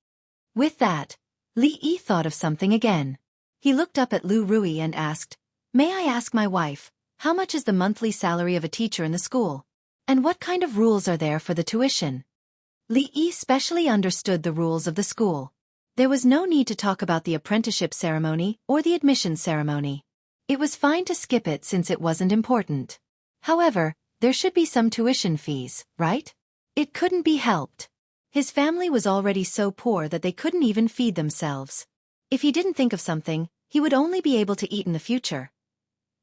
With that, Li Yi thought of something again. He looked up at Lu Rui and asked, "May I ask my wife, how much is the monthly salary of a teacher in the school? And what kind of rules are there for the tuition?" Li Yi specially understood the rules of the school. There was no need to talk about the apprenticeship ceremony or the admission ceremony. It was fine to skip it since it wasn't important. However, there should be some tuition fees, right? It couldn't be helped. His family was already so poor that they couldn't even feed themselves. If he didn't think of something, he would only be able to eat in the future.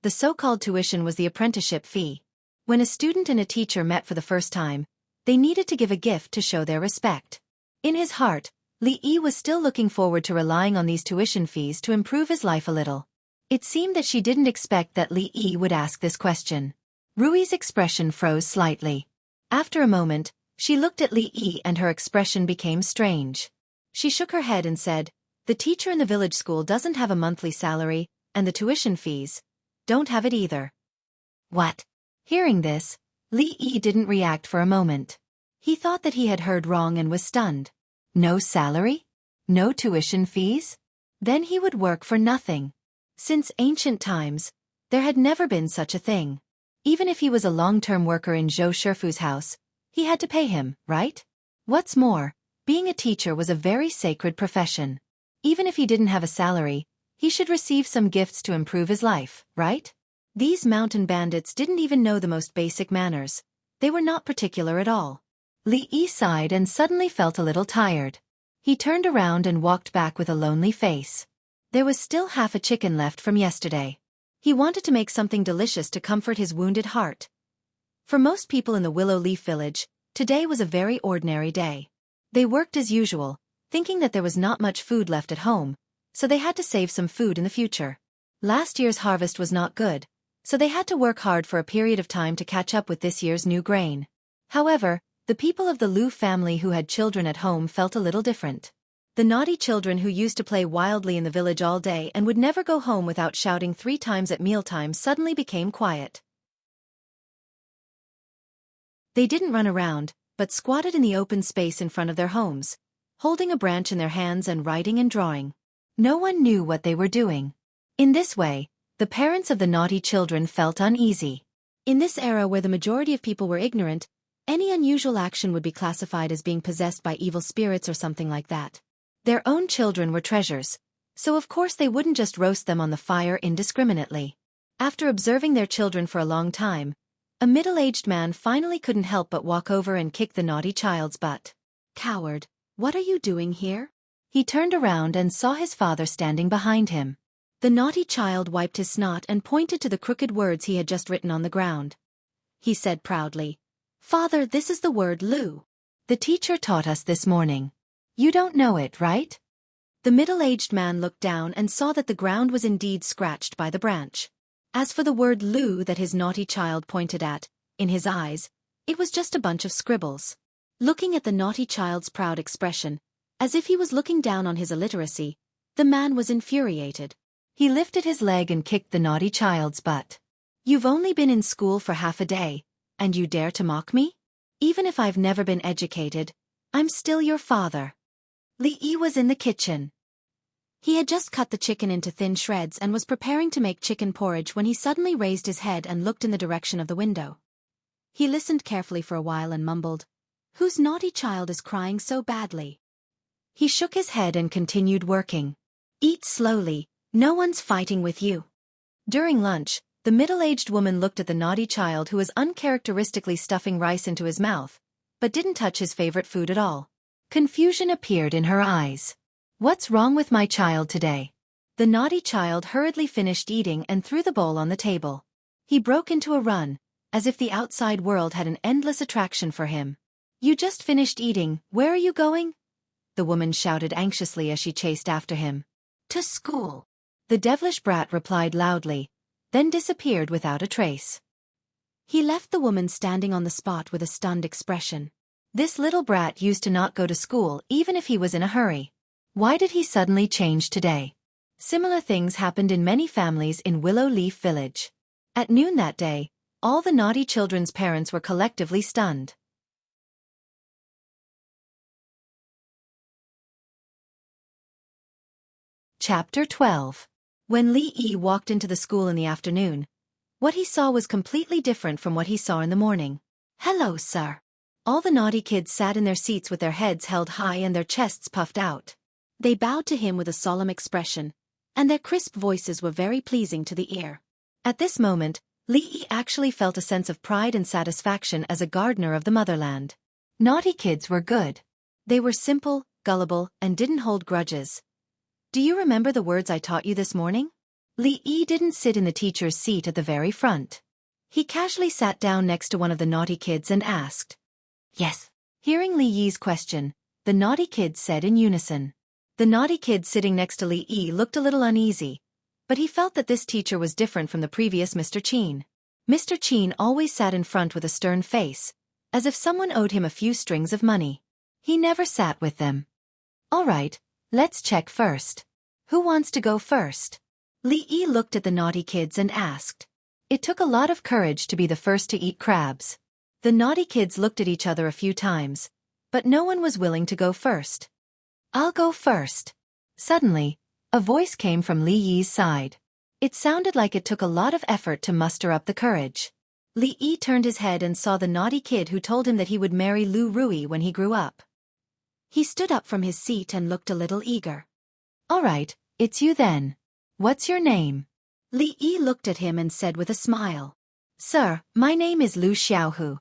The so-called tuition was the apprenticeship fee. When a student and a teacher met for the first time, they needed to give a gift to show their respect. In his heart, Li Yi was still looking forward to relying on these tuition fees to improve his life a little. It seemed that she didn't expect that Li Yi would ask this question. Rui's expression froze slightly. After a moment, she looked at Li Yi and her expression became strange. She shook her head and said, "The teacher in the village school doesn't have a monthly salary, and the tuition fees don't have it either." What? Hearing this, Li Yi didn't react for a moment. He thought that he had heard wrong and was stunned. No salary? No tuition fees? Then he would work for nothing. Since ancient times, there had never been such a thing. Even if he was a long-term worker in Zhou Shifu's house, he had to pay him, right? What's more, being a teacher was a very sacred profession. Even if he didn't have a salary, he should receive some gifts to improve his life, right? These mountain bandits didn't even know the most basic manners. They were not particular at all. Li Yi sighed and suddenly felt a little tired. He turned around and walked back with a lonely face. There was still half a chicken left from yesterday. He wanted to make something delicious to comfort his wounded heart. For most people in the Willow Leaf Village, today was a very ordinary day. They worked as usual, thinking that there was not much food left at home, so they had to save some food in the future. Last year's harvest was not good, so they had to work hard for a period of time to catch up with this year's new grain. However, the people of the Liu family who had children at home felt a little different. The naughty children who used to play wildly in the village all day and would never go home without shouting 3 times at mealtime suddenly became quiet. They didn't run around, but squatted in the open space in front of their homes, holding a branch in their hands and writing and drawing. No one knew what they were doing. In this way, the parents of the naughty children felt uneasy. In this era where the majority of people were ignorant, any unusual action would be classified as being possessed by evil spirits or something like that. Their own children were treasures, so of course they wouldn't just roast them on the fire indiscriminately. After observing their children for a long time, a middle-aged man finally couldn't help but walk over and kick the naughty child's butt. "Coward, what are you doing here?" He turned around and saw his father standing behind him. The naughty child wiped his snot and pointed to the crooked words he had just written on the ground. He said proudly, "Father, this is the word Lu. The teacher taught us this morning. You don't know it, right?" The middle-aged man looked down and saw that the ground was indeed scratched by the branch. As for the word Lu that his naughty child pointed at, in his eyes, it was just a bunch of scribbles. Looking at the naughty child's proud expression, as if he was looking down on his illiteracy, the man was infuriated. He lifted his leg and kicked the naughty child's butt. "You've only been in school for half a day, and you dare to mock me? Even if I've never been educated, I'm still your father." Li Yi was in the kitchen. He had just cut the chicken into thin shreds and was preparing to make chicken porridge when he suddenly raised his head and looked in the direction of the window. He listened carefully for a while and mumbled, "Whose naughty child is crying so badly?" He shook his head and continued working. "Eat slowly, no one's fighting with you." During lunch, the middle-aged woman looked at the naughty child who was uncharacteristically stuffing rice into his mouth, but didn't touch his favorite food at all. Confusion appeared in her eyes. "What's wrong with my child today?" The naughty child hurriedly finished eating and threw the bowl on the table. He broke into a run, as if the outside world had an endless attraction for him. "You just finished eating, where are you going?" the woman shouted anxiously as she chased after him. "To school," the devilish brat replied loudly, then disappeared without a trace. He left the woman standing on the spot with a stunned expression. This little brat used to not go to school even if he was in a hurry. Why did he suddenly change today? Similar things happened in many families in Willow Leaf Village. At noon that day, all the naughty children's parents were collectively stunned. Chapter 12. When Li Yi walked into the school in the afternoon, what he saw was completely different from what he saw in the morning. "Hello, sir." All the naughty kids sat in their seats with their heads held high and their chests puffed out. They bowed to him with a solemn expression, and their crisp voices were very pleasing to the ear. At this moment, Li Yi actually felt a sense of pride and satisfaction as a gardener of the motherland. Naughty kids were good. They were simple, gullible, and didn't hold grudges. Do you remember the words I taught you this morning? Li Yi didn't sit in the teacher's seat at the very front. He casually sat down next to one of the naughty kids and asked. Yes. Hearing Li Yi's question, the naughty kids said in unison. The naughty kid sitting next to Li Yi looked a little uneasy, but he felt that this teacher was different from the previous Mr. Qin. Mr. Qin always sat in front with a stern face, as if someone owed him a few strings of money. He never sat with them. All right, let's check first. Who wants to go first? Li Yi looked at the naughty kids and asked. It took a lot of courage to be the first to eat crabs. The naughty kids looked at each other a few times, but no one was willing to go first. I'll go first. Suddenly, a voice came from Li Yi's side. It sounded like it took a lot of effort to muster up the courage. Li Yi turned his head and saw the naughty kid who told him that he would marry Lu Rui when he grew up. He stood up from his seat and looked a little eager. All right, it's you then. What's your name? Li Yi looked at him and said with a smile. Sir, my name is Lu Xiaohu.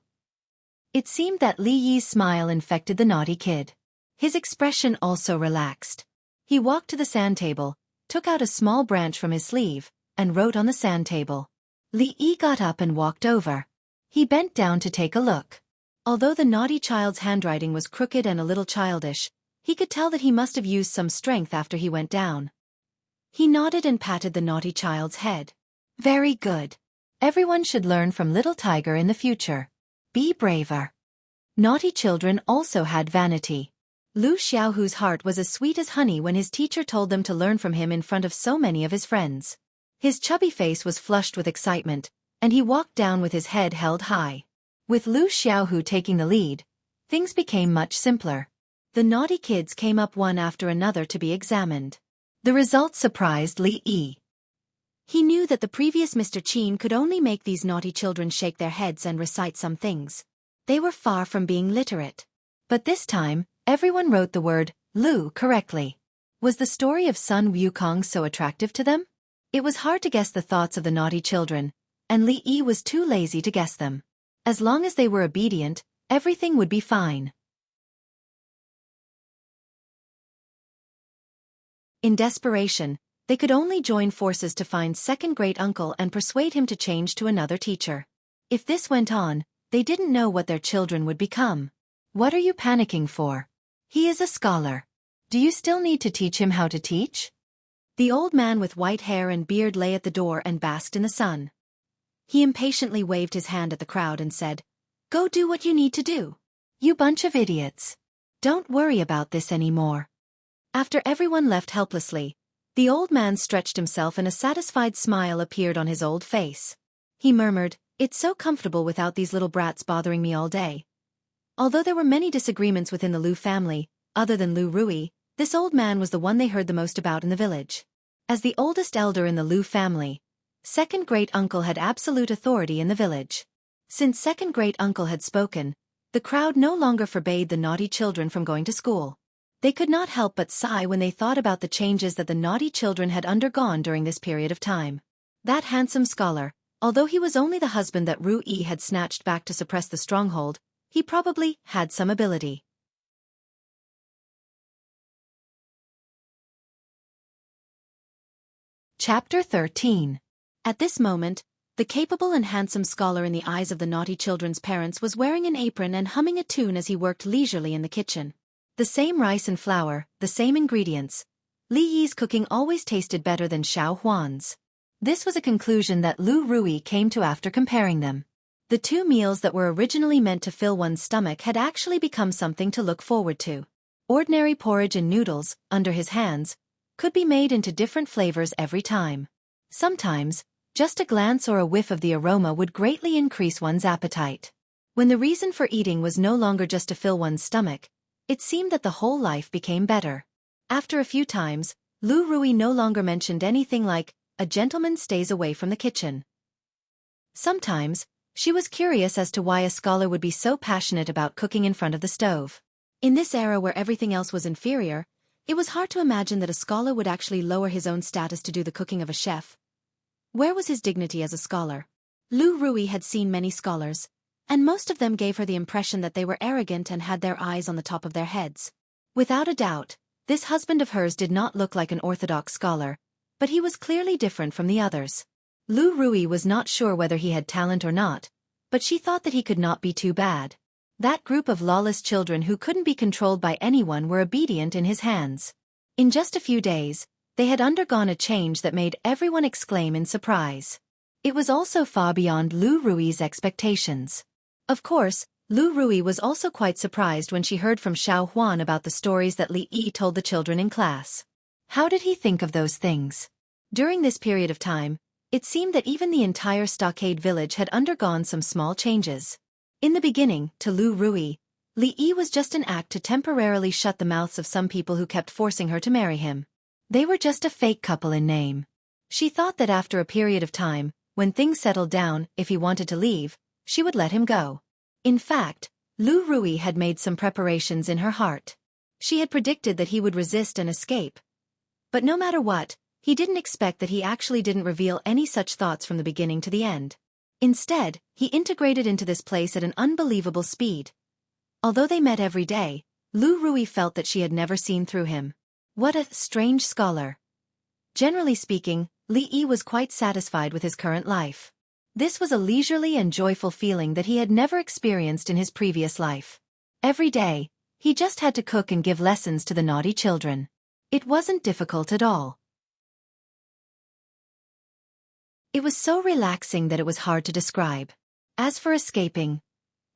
It seemed that Li Yi's smile infected the naughty kid. His expression also relaxed. He walked to the sand table, took out a small branch from his sleeve, and wrote on the sand table. Li Yi got up and walked over. He bent down to take a look. Although the naughty child's handwriting was crooked and a little childish, he could tell that he must have used some strength after he went down. He nodded and patted the naughty child's head. Very good. Everyone should learn from Little Tiger in the future. Be braver. Naughty children also had vanity. Lu Xiaohu's heart was as sweet as honey when his teacher told them to learn from him in front of so many of his friends. His chubby face was flushed with excitement, and he walked down with his head held high. With Lu Xiaohu taking the lead, things became much simpler. The naughty kids came up one after another to be examined. The results surprised Li Yi. He knew that the previous Mr. Qin could only make these naughty children shake their heads and recite some things. They were far from being literate. But this time, everyone wrote the word Lu correctly. Was the story of Sun Wukong so attractive to them? It was hard to guess the thoughts of the naughty children, and Li Yi was too lazy to guess them. As long as they were obedient, everything would be fine. In desperation, they could only join forces to find second great uncle and persuade him to change to another teacher. If this went on, they didn't know what their children would become. What are you panicking for? He is a scholar. Do you still need to teach him how to teach? The old man with white hair and beard lay at the door and basked in the sun. He impatiently waved his hand at the crowd and said, Go do what you need to do. You bunch of idiots. Don't worry about this anymore. After everyone left helplessly, the old man stretched himself and a satisfied smile appeared on his old face. He murmured, It's so comfortable without these little brats bothering me all day. Although there were many disagreements within the Lu family, other than Lu Rui, this old man was the one they heard the most about in the village. As the oldest elder in the Lu family, second great uncle had absolute authority in the village. Since second great uncle had spoken, the crowd no longer forbade the naughty children from going to school. They could not help but sigh when they thought about the changes that the naughty children had undergone during this period of time. That handsome scholar, although he was only the husband that Ru Yi had snatched back to suppress the stronghold, he probably had some ability. Chapter 13. At this moment, the capable and handsome scholar in the eyes of the naughty children's parents was wearing an apron and humming a tune as he worked leisurely in the kitchen. The same rice and flour, the same ingredients. Li Yi's cooking always tasted better than Xiao Huan's. This was a conclusion that Lu Rui came to after comparing them. The two meals that were originally meant to fill one's stomach had actually become something to look forward to. Ordinary porridge and noodles, under his hands, could be made into different flavors every time. Sometimes, just a glance or a whiff of the aroma would greatly increase one's appetite. When the reason for eating was no longer just to fill one's stomach, it seemed that the whole life became better. After a few times, Lu Rui no longer mentioned anything like, a gentleman stays away from the kitchen. Sometimes, she was curious as to why a scholar would be so passionate about cooking in front of the stove. In this era where everything else was inferior, It was hard to imagine that a scholar would actually lower his own status to do the cooking of a chef. Where was his dignity as a scholar? Lu Rui had seen many scholars, and most of them gave her the impression that they were arrogant and had their eyes on the top of their heads. Without a doubt, this husband of hers did not look like an orthodox scholar, but he was clearly different from the others. Lu Rui was not sure whether he had talent or not, but she thought that he could not be too bad. That group of lawless children who couldn't be controlled by anyone were obedient in his hands. In just a few days, they had undergone a change that made everyone exclaim in surprise. It was also far beyond Lu Rui's expectations. Of course, Lu Rui was also quite surprised when she heard from Xiaofan about the stories that Li Yi told the children in class. How did he think of those things? During this period of time, it seemed that even the entire stockade village had undergone some small changes. In the beginning, to Lu Rui, Li Yi was just an act to temporarily shut the mouths of some people who kept forcing her to marry him. They were just a fake couple in name. She thought that after a period of time, when things settled down, if he wanted to leave, she would let him go. In fact, Lu Rui had made some preparations in her heart. She had predicted that he would resist and escape. But no matter what, he didn't expect that he actually didn't reveal any such thoughts from the beginning to the end. Instead, he integrated into this place at an unbelievable speed. Although they met every day, Lu Rui felt that she had never seen through him. What a strange scholar. Generally speaking, Li Yi was quite satisfied with his current life. This was a leisurely and joyful feeling that he had never experienced in his previous life. Every day, he just had to cook and give lessons to the naughty children. It wasn't difficult at all. It was so relaxing that it was hard to describe. As for escaping,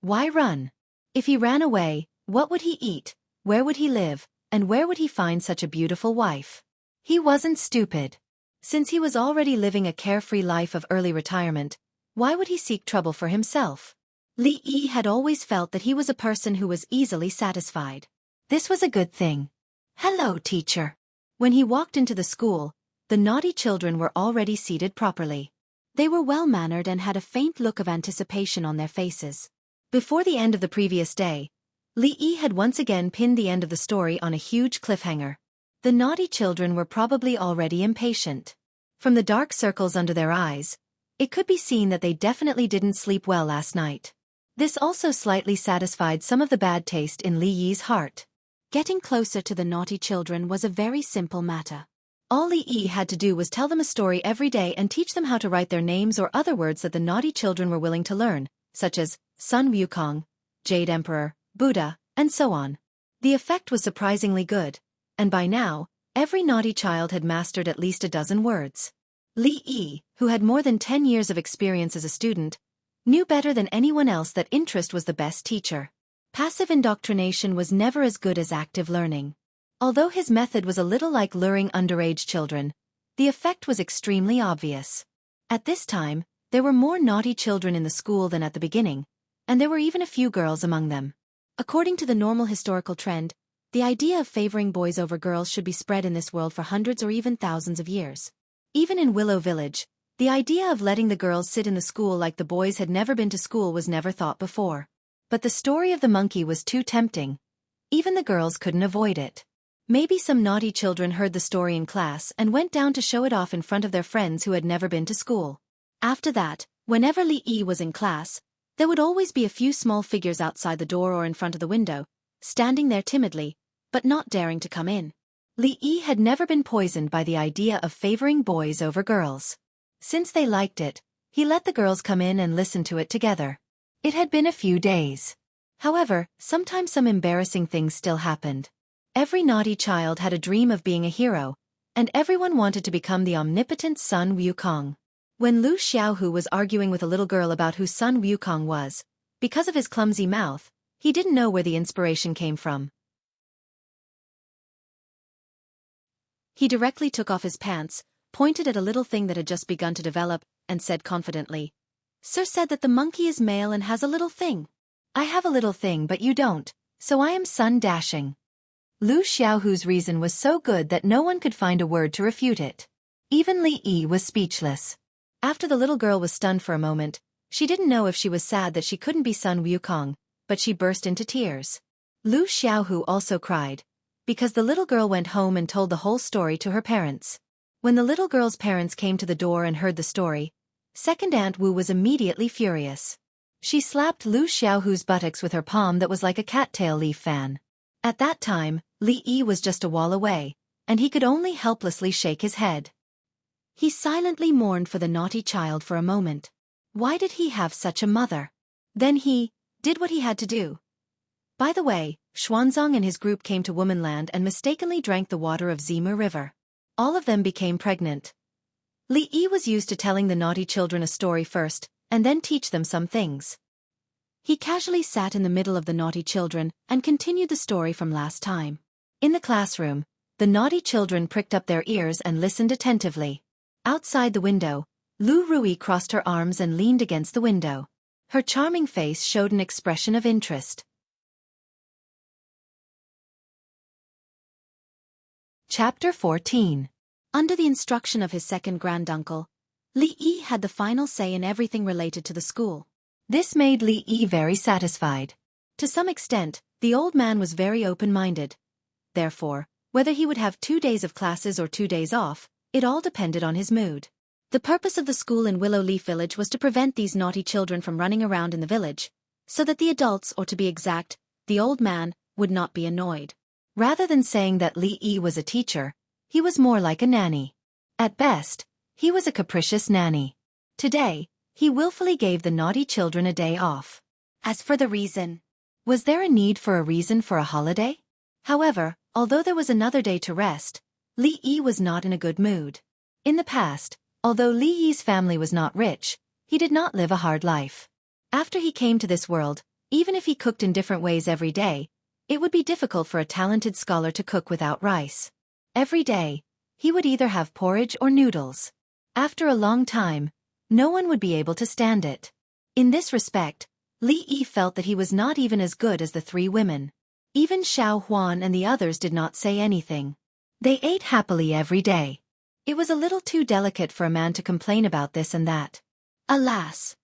why run? If he ran away, what would he eat, where would he live, and where would he find such a beautiful wife? He wasn't stupid. Since he was already living a carefree life of early retirement, why would he seek trouble for himself? Li Yi had always felt that he was a person who was easily satisfied. This was a good thing. Hello, teacher. When he walked into the school, the naughty children were already seated properly. They were well-mannered and had a faint look of anticipation on their faces. Before the end of the previous day, Li Yi had once again pinned the end of the story on a huge cliffhanger. The naughty children were probably already impatient. From the dark circles under their eyes, it could be seen that they definitely didn't sleep well last night. This also slightly satisfied some of the bad taste in Li Yi's heart. Getting closer to the naughty children was a very simple matter. All Li Yi had to do was tell them a story every day and teach them how to write their names or other words that the naughty children were willing to learn, such as Sun Wukong, Jade Emperor, Buddha, and so on. The effect was surprisingly good, and by now, every naughty child had mastered at least a dozen words. Li Yi, who had more than 10 years of experience as a student, knew better than anyone else that interest was the best teacher. Passive indoctrination was never as good as active learning. Although his method was a little like luring underage children, the effect was extremely obvious. At this time, there were more naughty children in the school than at the beginning, and there were even a few girls among them. According to the normal historical trend, the idea of favoring boys over girls should be spread in this world for hundreds or even thousands of years. Even in Willow Village, the idea of letting the girls sit in the school like the boys had never been to school was never thought before. But the story of the monkey was too tempting. Even the girls couldn't avoid it. Maybe some naughty children heard the story in class and went down to show it off in front of their friends who had never been to school. After that, whenever Li Yi was in class, there would always be a few small figures outside the door or in front of the window, standing there timidly, but not daring to come in. Li Yi had never been poisoned by the idea of favoring boys over girls. Since they liked it, he let the girls come in and listen to it together. It had been a few days. However, sometimes some embarrassing things still happened. Every naughty child had a dream of being a hero, and everyone wanted to become the omnipotent Sun Wukong. When Lu Xiaohu was arguing with a little girl about who Sun Wukong was, because of his clumsy mouth, he didn't know where the inspiration came from. He directly took off his pants, pointed at a little thing that had just begun to develop, and said confidently, "Sir said that the monkey is male and has a little thing. I have a little thing but you don't, so I am Sun Dashing." Lu Xiaohu's reason was so good that no one could find a word to refute it. Even Li Yi was speechless. After the little girl was stunned for a moment, she didn't know if she was sad that she couldn't be Sun Wukong, but she burst into tears. Lu Xiaohu also cried, because the little girl went home and told the whole story to her parents. When the little girl's parents came to the door and heard the story, Second Aunt Wu was immediately furious. She slapped Lu Xiaohu's buttocks with her palm that was like a cattail leaf fan. At that time, Li Yi was just a wall away, and he could only helplessly shake his head. He silently mourned for the naughty child for a moment. Why did he have such a mother? Then he did what he had to do. By the way, Xuanzang and his group came to Womanland and mistakenly drank the water of Zimu River. All of them became pregnant. Li Yi was used to telling the naughty children a story first, and then teach them some things. He casually sat in the middle of the naughty children and continued the story from last time. In the classroom, the naughty children pricked up their ears and listened attentively. Outside the window, Lu Rui crossed her arms and leaned against the window. Her charming face showed an expression of interest. Chapter 14. Under the instruction of his second granduncle, Li Yi had the final say in everything related to the school. This made Li Yi very satisfied. To some extent, the old man was very open-minded. Therefore, whether he would have 2 days of classes or 2 days off, it all depended on his mood. The purpose of the school in Willow Leaf Village was to prevent these naughty children from running around in the village, so that the adults, or to be exact, the old man, would not be annoyed. Rather than saying that Li Yi was a teacher, he was more like a nanny. At best, he was a capricious nanny. Today, he willfully gave the naughty children a day off. As for the reason, was there a need for a reason for a holiday? However, although there was another day to rest, Li Yi was not in a good mood. In the past, although Li Yi's family was not rich, he did not live a hard life. After he came to this world, even if he cooked in different ways every day, it would be difficult for a talented scholar to cook without rice. Every day, he would either have porridge or noodles. After a long time, no one would be able to stand it. In this respect, Li Yi felt that he was not even as good as the 3 women. Even Xiaofan and the others did not say anything. They ate happily every day. It was a little too delicate for a man to complain about this and that. Alas!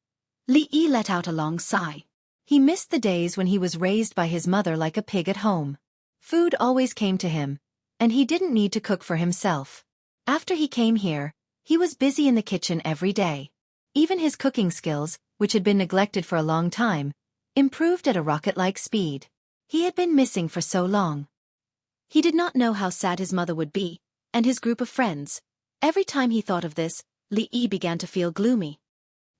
Li Yi let out a long sigh. He missed the days when he was raised by his mother like a pig at home. Food always came to him, and he didn't need to cook for himself. After he came here, he was busy in the kitchen every day. Even his cooking skills, which had been neglected for a long time, improved at a rocket-like speed. He had been missing for so long. He did not know how sad his mother would be, and his group of friends. Every time he thought of this, Li Yi began to feel gloomy.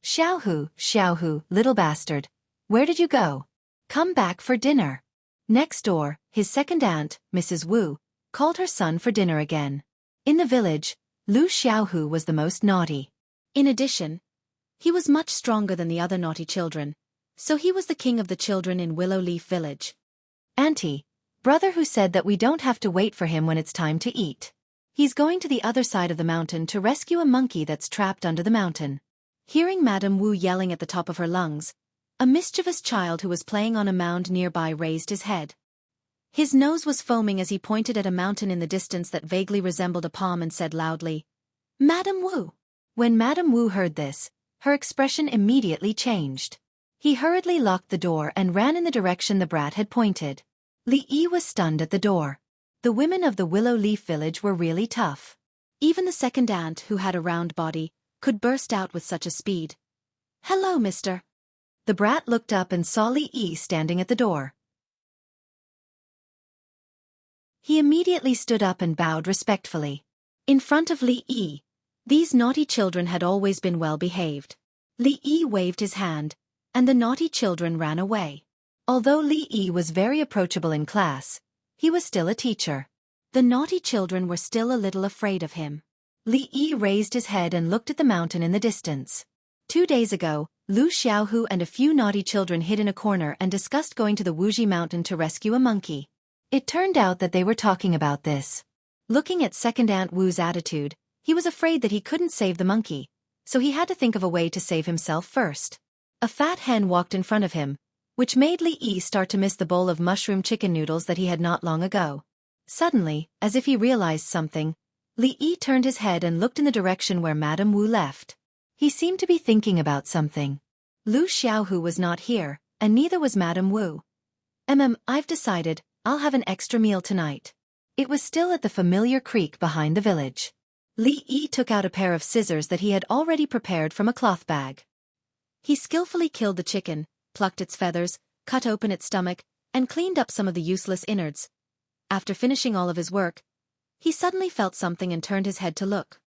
Xiaohu, little bastard, where did you go? Come back for dinner. Next door, his second aunt, Mrs. Wu, called her son for dinner again. In the village, Lu Xiaohu was the most naughty. In addition, he was much stronger than the other naughty children, so he was the king of the children in Willow Leaf Village. Auntie, brother who said that we don't have to wait for him when it's time to eat. He's going to the other side of the mountain to rescue a monkey that's trapped under the mountain. Hearing Madame Wu yelling at the top of her lungs, a mischievous child who was playing on a mound nearby raised his head. His nose was foaming as he pointed at a mountain in the distance that vaguely resembled a palm and said loudly, "Madame Wu." When Madame Wu heard this, her expression immediately changed. He hurriedly locked the door and ran in the direction the brat had pointed. Li Yi was stunned at the door. The women of the Willow Leaf Village were really tough. Even the second aunt, who had a round body, could burst out with such a speed. "Hello, mister." The brat looked up and saw Li Yi standing at the door. He immediately stood up and bowed respectfully. In front of Li Yi, these naughty children had always been well behaved. Li Yi waved his hand, and the naughty children ran away. Although Li Yi was very approachable in class, he was still a teacher. The naughty children were still a little afraid of him. Li Yi raised his head and looked at the mountain in the distance. 2 days ago, Lu Xiaohu and a few naughty children hid in a corner and discussed going to the Wuxia mountain to rescue a monkey. It turned out that they were talking about this. Looking at Second Aunt Wu's attitude, he was afraid that he couldn't save the monkey, so he had to think of a way to save himself first. A fat hen walked in front of him, which made Li Yi start to miss the bowl of mushroom chicken noodles that he had not long ago. Suddenly, as if he realized something, Li Yi turned his head and looked in the direction where Madame Wu left. He seemed to be thinking about something. Lu Xiaohu was not here, and neither was Madame Wu. I've decided, I'll have an extra meal tonight. It was still at the familiar creek behind the village. Li Yi took out a pair of scissors that he had already prepared from a cloth bag. He skillfully killed the chicken, plucked its feathers, cut open its stomach, and cleaned up some of the useless innards. After finishing all of his work, he suddenly felt something and turned his head to look.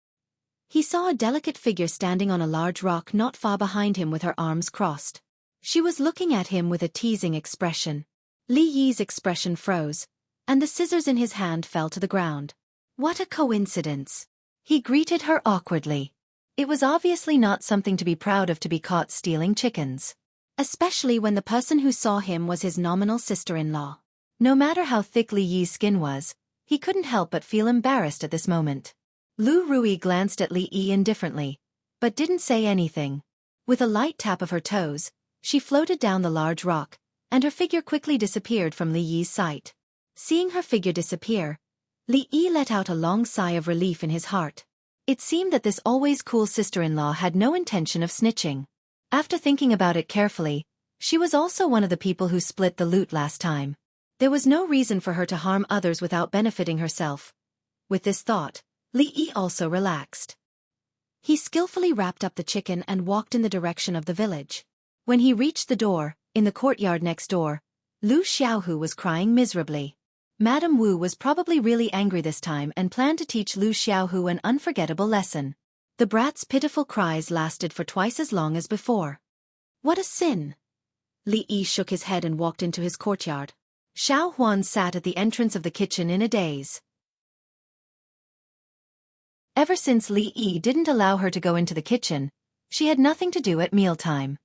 He saw a delicate figure standing on a large rock not far behind him with her arms crossed. She was looking at him with a teasing expression. Li Yi's expression froze, and the scissors in his hand fell to the ground. What a coincidence! He greeted her awkwardly. It was obviously not something to be proud of to be caught stealing chickens. Especially when the person who saw him was his nominal sister-in-law. No matter how thick Li Yi's skin was, he couldn't help but feel embarrassed at this moment. Lu Rui glanced at Li Yi indifferently, but didn't say anything. With a light tap of her toes, she floated down the large rock, and her figure quickly disappeared from Li Yi's sight. Seeing her figure disappear, Li Yi let out a long sigh of relief in his heart. It seemed that this always cool sister-in-law had no intention of snitching. After thinking about it carefully, she was also one of the people who split the loot last time. There was no reason for her to harm others without benefiting herself. With this thought, Li Yi also relaxed. He skillfully wrapped up the chicken and walked in the direction of the village. When he reached the door, in the courtyard next door, Lu Xiaohu was crying miserably. Madame Wu was probably really angry this time and planned to teach Lu Xiaohu an unforgettable lesson. The brat's pitiful cries lasted for twice as long as before. What a sin! Li Yi shook his head and walked into his courtyard. Xiaohuan sat at the entrance of the kitchen in a daze. Ever since Li Yi didn't allow her to go into the kitchen, she had nothing to do at mealtime.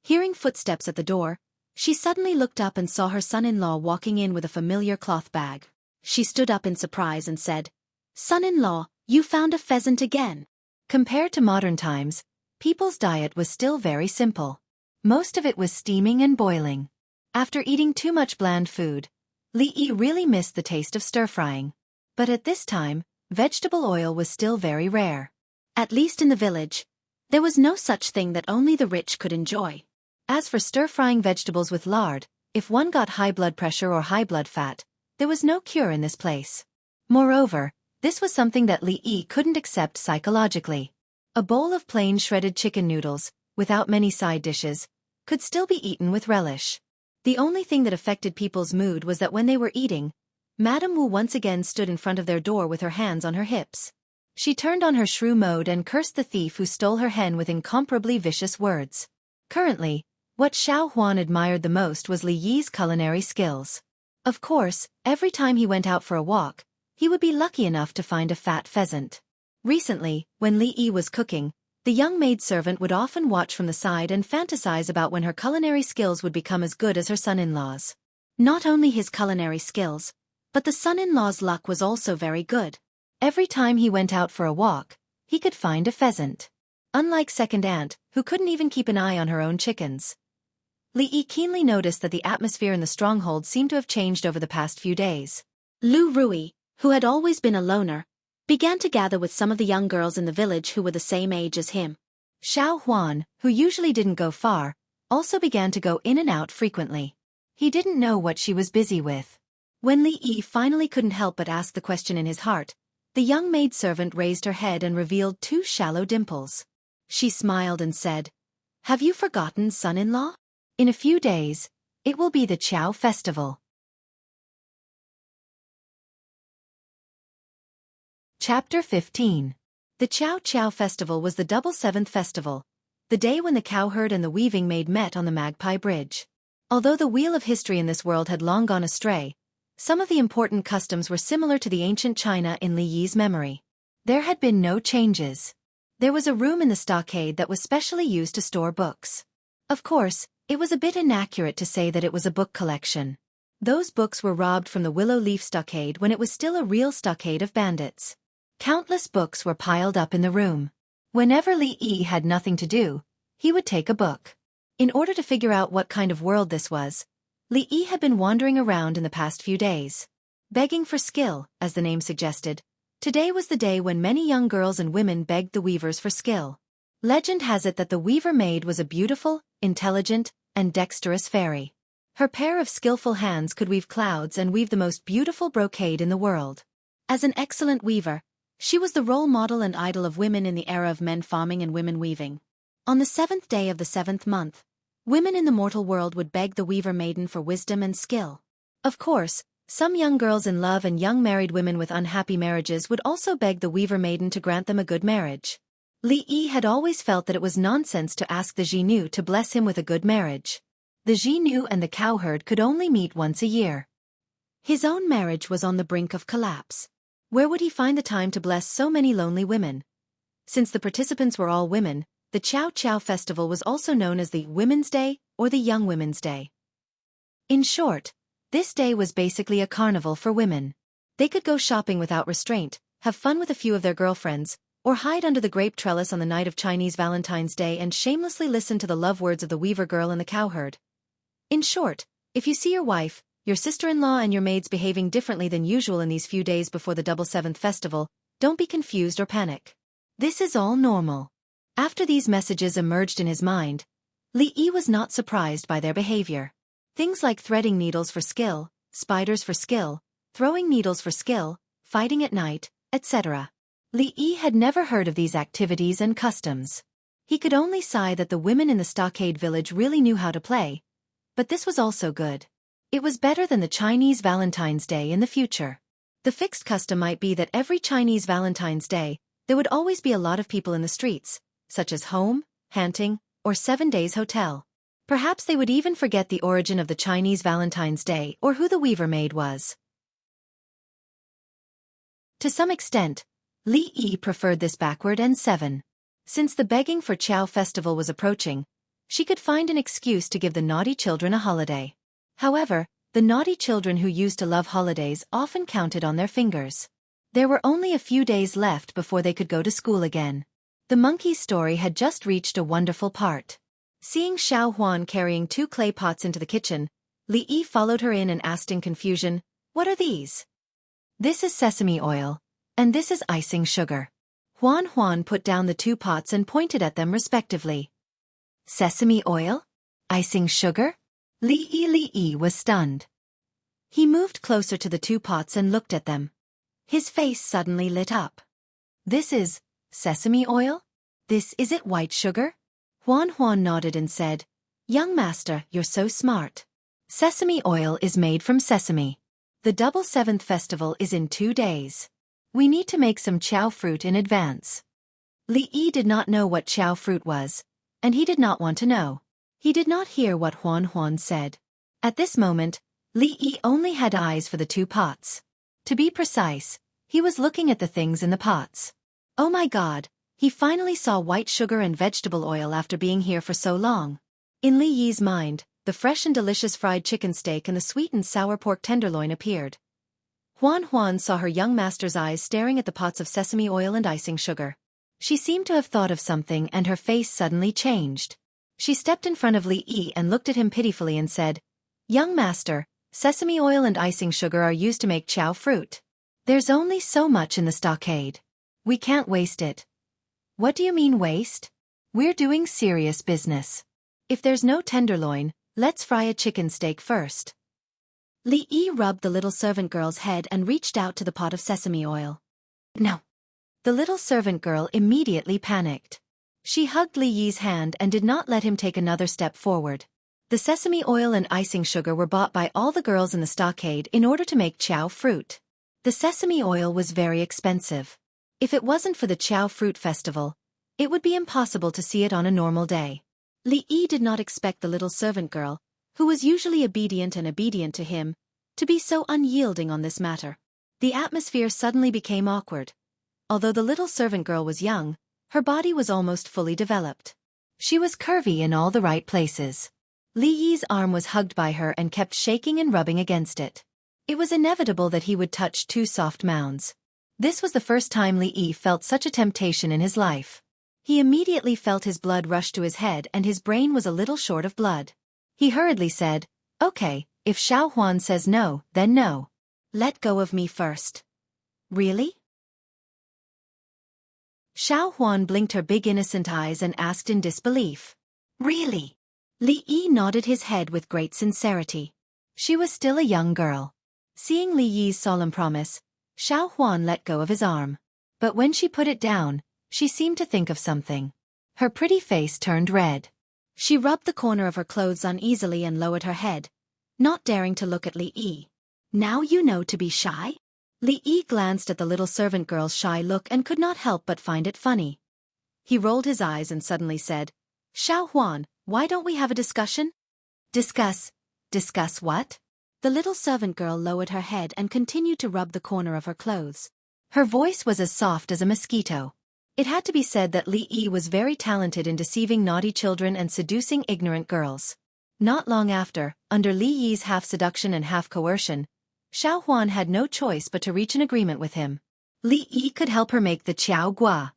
Hearing footsteps at the door, she suddenly looked up and saw her son-in-law walking in with a familiar cloth bag. She stood up in surprise and said, "Son-in-law, you found a pheasant again." Compared to modern times, people's diet was still very simple. Most of it was steaming and boiling. After eating too much bland food, Li Yi really missed the taste of stir-frying. But at this time, vegetable oil was still very rare. At least in the village, there was no such thing that only the rich could enjoy. As for stir-frying vegetables with lard, if one got high blood pressure or high blood fat, there was no cure in this place. Moreover, this was something that Li Yi couldn't accept psychologically. A bowl of plain shredded chicken noodles, without many side dishes, could still be eaten with relish. The only thing that affected people's mood was that when they were eating, Madame Wu once again stood in front of their door with her hands on her hips. She turned on her shrew mode and cursed the thief who stole her hen with incomparably vicious words. Currently, what Xiaohuan admired the most was Li Yi's culinary skills. Of course, every time he went out for a walk, he would be lucky enough to find a fat pheasant. Recently, when Li Yi was cooking, the young maidservant would often watch from the side and fantasize about when her culinary skills would become as good as her son-in-law's. Not only his culinary skills, but the son-in-law's luck was also very good. Every time he went out for a walk, he could find a pheasant. Unlike second aunt, who couldn't even keep an eye on her own chickens. Li Yi keenly noticed that the atmosphere in the stronghold seemed to have changed over the past few days. Lu Rui, who had always been a loner, began to gather with some of the young girls in the village who were the same age as him. Xiaohuan, who usually didn't go far, also began to go in and out frequently. He didn't know what she was busy with. When Li Yi finally couldn't help but ask the question in his heart, the young maidservant raised her head and revealed two shallow dimples. She smiled and said, "Have you forgotten, son-in-law? In a few days, it will be the Qiao festival." Chapter 15. The Qiao festival was the double seventh festival, the day when the cowherd and the weaving maid met on the Magpie Bridge. Although the wheel of history in this world had long gone astray, some of the important customs were similar to the ancient China in Li Yi's memory. There had been no changes. There was a room in the stockade that was specially used to store books. Of course, it was a bit inaccurate to say that it was a book collection. Those books were robbed from the Willow Leaf Stockade when it was still a real stockade of bandits. Countless books were piled up in the room. Whenever Li Yi had nothing to do, he would take a book. In order to figure out what kind of world this was, Li Yi had been wandering around in the past few days. Begging for skill, as the name suggested, today was the day when many young girls and women begged the weavers for skill. Legend has it that the weaver maid was a beautiful, intelligent, and dexterous fairy. Her pair of skillful hands could weave clouds and weave the most beautiful brocade in the world. As an excellent weaver, she was the role model and idol of women in the era of men farming and women weaving. On the 7th day of the 7th month, women in the mortal world would beg the weaver maiden for wisdom and skill. Of course, some young girls in love and young married women with unhappy marriages would also beg the weaver maiden to grant them a good marriage. Li Yi had always felt that it was nonsense to ask the Xinu to bless him with a good marriage. The Xinu and the cowherd could only meet once a year. His own marriage was on the brink of collapse. Where would he find the time to bless so many lonely women? Since the participants were all women, the Chow Chow festival was also known as the Women's Day or the Young Women's Day. In short, this day was basically a carnival for women. They could go shopping without restraint, have fun with a few of their girlfriends, or hide under the grape trellis on the night of Chinese Valentine's Day and shamelessly listen to the love words of the weaver girl and the cowherd. In short, if you see your wife, your sister-in-law and your maids behaving differently than usual in these few days before the Double Seventh Festival, don't be confused or panic. This is all normal. After these messages emerged in his mind, Li Yi was not surprised by their behavior. Things like threading needles for skill, spiders for skill, throwing needles for skill, fighting at night, etc. Li Yi had never heard of these activities and customs. He could only sigh that the women in the stockade village really knew how to play. But this was also good. It was better than the Chinese Valentine's Day in the future. The fixed custom might be that every Chinese Valentine's Day, there would always be a lot of people in the streets, such as home, hunting, or 7 days hotel. Perhaps they would even forget the origin of the Chinese Valentine's Day or who the weaver maid was. To some extent, Li Yi preferred this backward and 7. Since the begging for Chow festival was approaching, she could find an excuse to give the naughty children a holiday. However, the naughty children who used to love holidays often counted on their fingers. There were only a few days left before they could go to school again. The monkey's story had just reached a wonderful part. Seeing Xiaofan carrying 2 clay pots into the kitchen, Li Yi followed her in and asked in confusion, "What are these?" "This is sesame oil, and this is icing sugar." Huan put down the 2 pots and pointed at them respectively. "Sesame oil? Icing sugar?" Li Yi was stunned. He moved closer to the 2 pots and looked at them. His face suddenly lit up. "This is sesame oil? Is it white sugar?" Huan nodded and said, "Young master, you're so smart. Sesame oil is made from sesame. The Double Seventh Festival is in 2 days. We need to make some chow fruit in advance." Li Yi did not know what chow fruit was, and he did not want to know. He did not hear what Huan said. At this moment, Li Yi only had eyes for the 2 pots. To be precise, he was looking at the things in the pots. Oh my God, he finally saw white sugar and vegetable oil after being here for so long. In Li Yi's mind, the fresh and delicious fried chicken steak and the sweet and sour pork tenderloin appeared. Huan saw her young master's eyes staring at the pots of sesame oil and icing sugar. She seemed to have thought of something and her face suddenly changed. She stepped in front of Li Yi and looked at him pitifully and said, "Young master, sesame oil and icing sugar are used to make chow fruit. There's only so much in the stockade. We can't waste it." "What do you mean waste? We're doing serious business. If there's no tenderloin, let's fry a chicken steak first." Li Yi rubbed the little servant girl's head and reached out to the pot of sesame oil. "No." The little servant girl immediately panicked. She hugged Li Yi's hand and did not let him take another step forward. The sesame oil and icing sugar were bought by all the girls in the stockade in order to make chow fruit. The sesame oil was very expensive. If it wasn't for the Chow Fruit Festival, it would be impossible to see it on a normal day. Li Yi did not expect the little servant girl, who was usually obedient to him, to be so unyielding on this matter. The atmosphere suddenly became awkward. Although the little servant girl was young, her body was almost fully developed. She was curvy in all the right places. Li Yi's arm was hugged by her and kept shaking and rubbing against it. It was inevitable that he would touch 2 soft mounds. This was the first time Li Yi felt such a temptation in his life. He immediately felt his blood rush to his head and his brain was a little short of blood. He hurriedly said, "Okay, if Xiaofan says no, then no. Let go of me first." "Really?" Xiaofan blinked her big innocent eyes and asked in disbelief. "Really?" Li Yi nodded his head with great sincerity. She was still a young girl. Seeing Li Yi's solemn promise, Xiaofan let go of his arm. But when she put it down, she seemed to think of something. Her pretty face turned red. She rubbed the corner of her clothes uneasily and lowered her head, not daring to look at Li Yi. Now you know to be shy? Li Yi glanced at the little servant girl's shy look and could not help but find it funny. He rolled his eyes and suddenly said, Xiaohuan, why don't we have a discussion? Discuss what? The little servant girl lowered her head and continued to rub the corner of her clothes. Her voice was as soft as a mosquito. It had to be said that Li Yi was very talented in deceiving naughty children and seducing ignorant girls. Not long after, under Li Yi's half seduction and half coercion, Xiaohuan had no choice but to reach an agreement with him. Li Yi could help her make the qiao gua.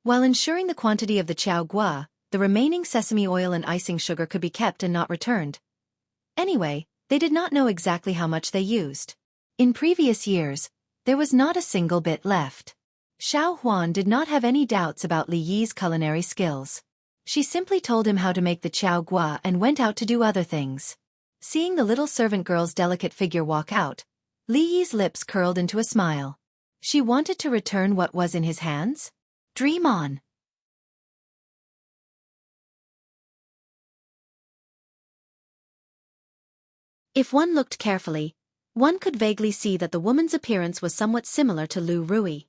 While ensuring the quantity of the qiao gua, the remaining sesame oil and icing sugar could be kept and not returned. Anyway, they did not know exactly how much they used. In previous years, there was not a single bit left. Xiaohuan did not have any doubts about Li Yi's culinary skills. She simply told him how to make the qiao gua and went out to do other things. Seeing the little servant girl's delicate figure walk out, Li Yi's lips curled into a smile. She wanted to return what was in his hands? Dream on. If one looked carefully, one could vaguely see that the woman's appearance was somewhat similar to Lu Rui.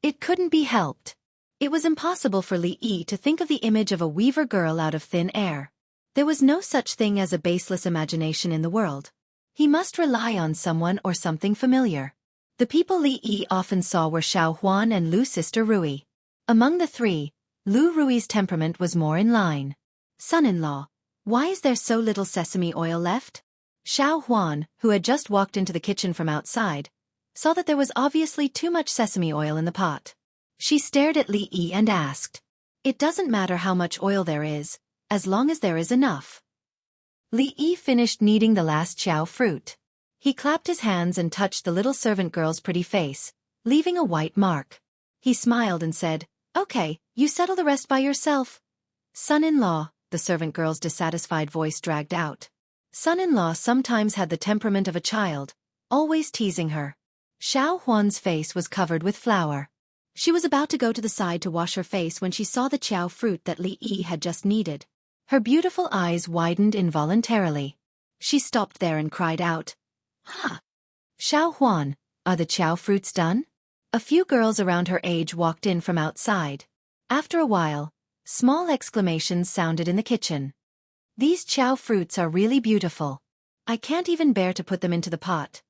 It couldn't be helped. It was impossible for Li Yi to think of the image of a weaver girl out of thin air. There was no such thing as a baseless imagination in the world. He must rely on someone or something familiar. The people Li Yi often saw were Xiaohuan and Lu's sister Rui. Among the three, Lu Rui's temperament was more in line. Son-in-law, why is there so little sesame oil left? Xiaohuan, who had just walked into the kitchen from outside, saw that there was obviously too much sesame oil in the pot. She stared at Li Yi and asked, "It doesn't matter how much oil there is, as long as there is enough." Li Yi finished kneading the last qiao fruit. He clapped his hands and touched the little servant girl's pretty face, leaving a white mark. He smiled and said, "Okay, you settle the rest by yourself." Son-in-law, the servant girl's dissatisfied voice dragged out. Son-in-law sometimes had the temperament of a child, always teasing her. Xiaohuan's face was covered with flour. She was about to go to the side to wash her face when she saw the qiao fruit that Li Yi had just kneaded. Her beautiful eyes widened involuntarily. She stopped there and cried out, "Ha! Xiaohuan, are the qiao fruits done?" A few girls around her age walked in from outside. After a while, small exclamations sounded in the kitchen. "These qiao fruits are really beautiful. I can't even bear to put them into the pot."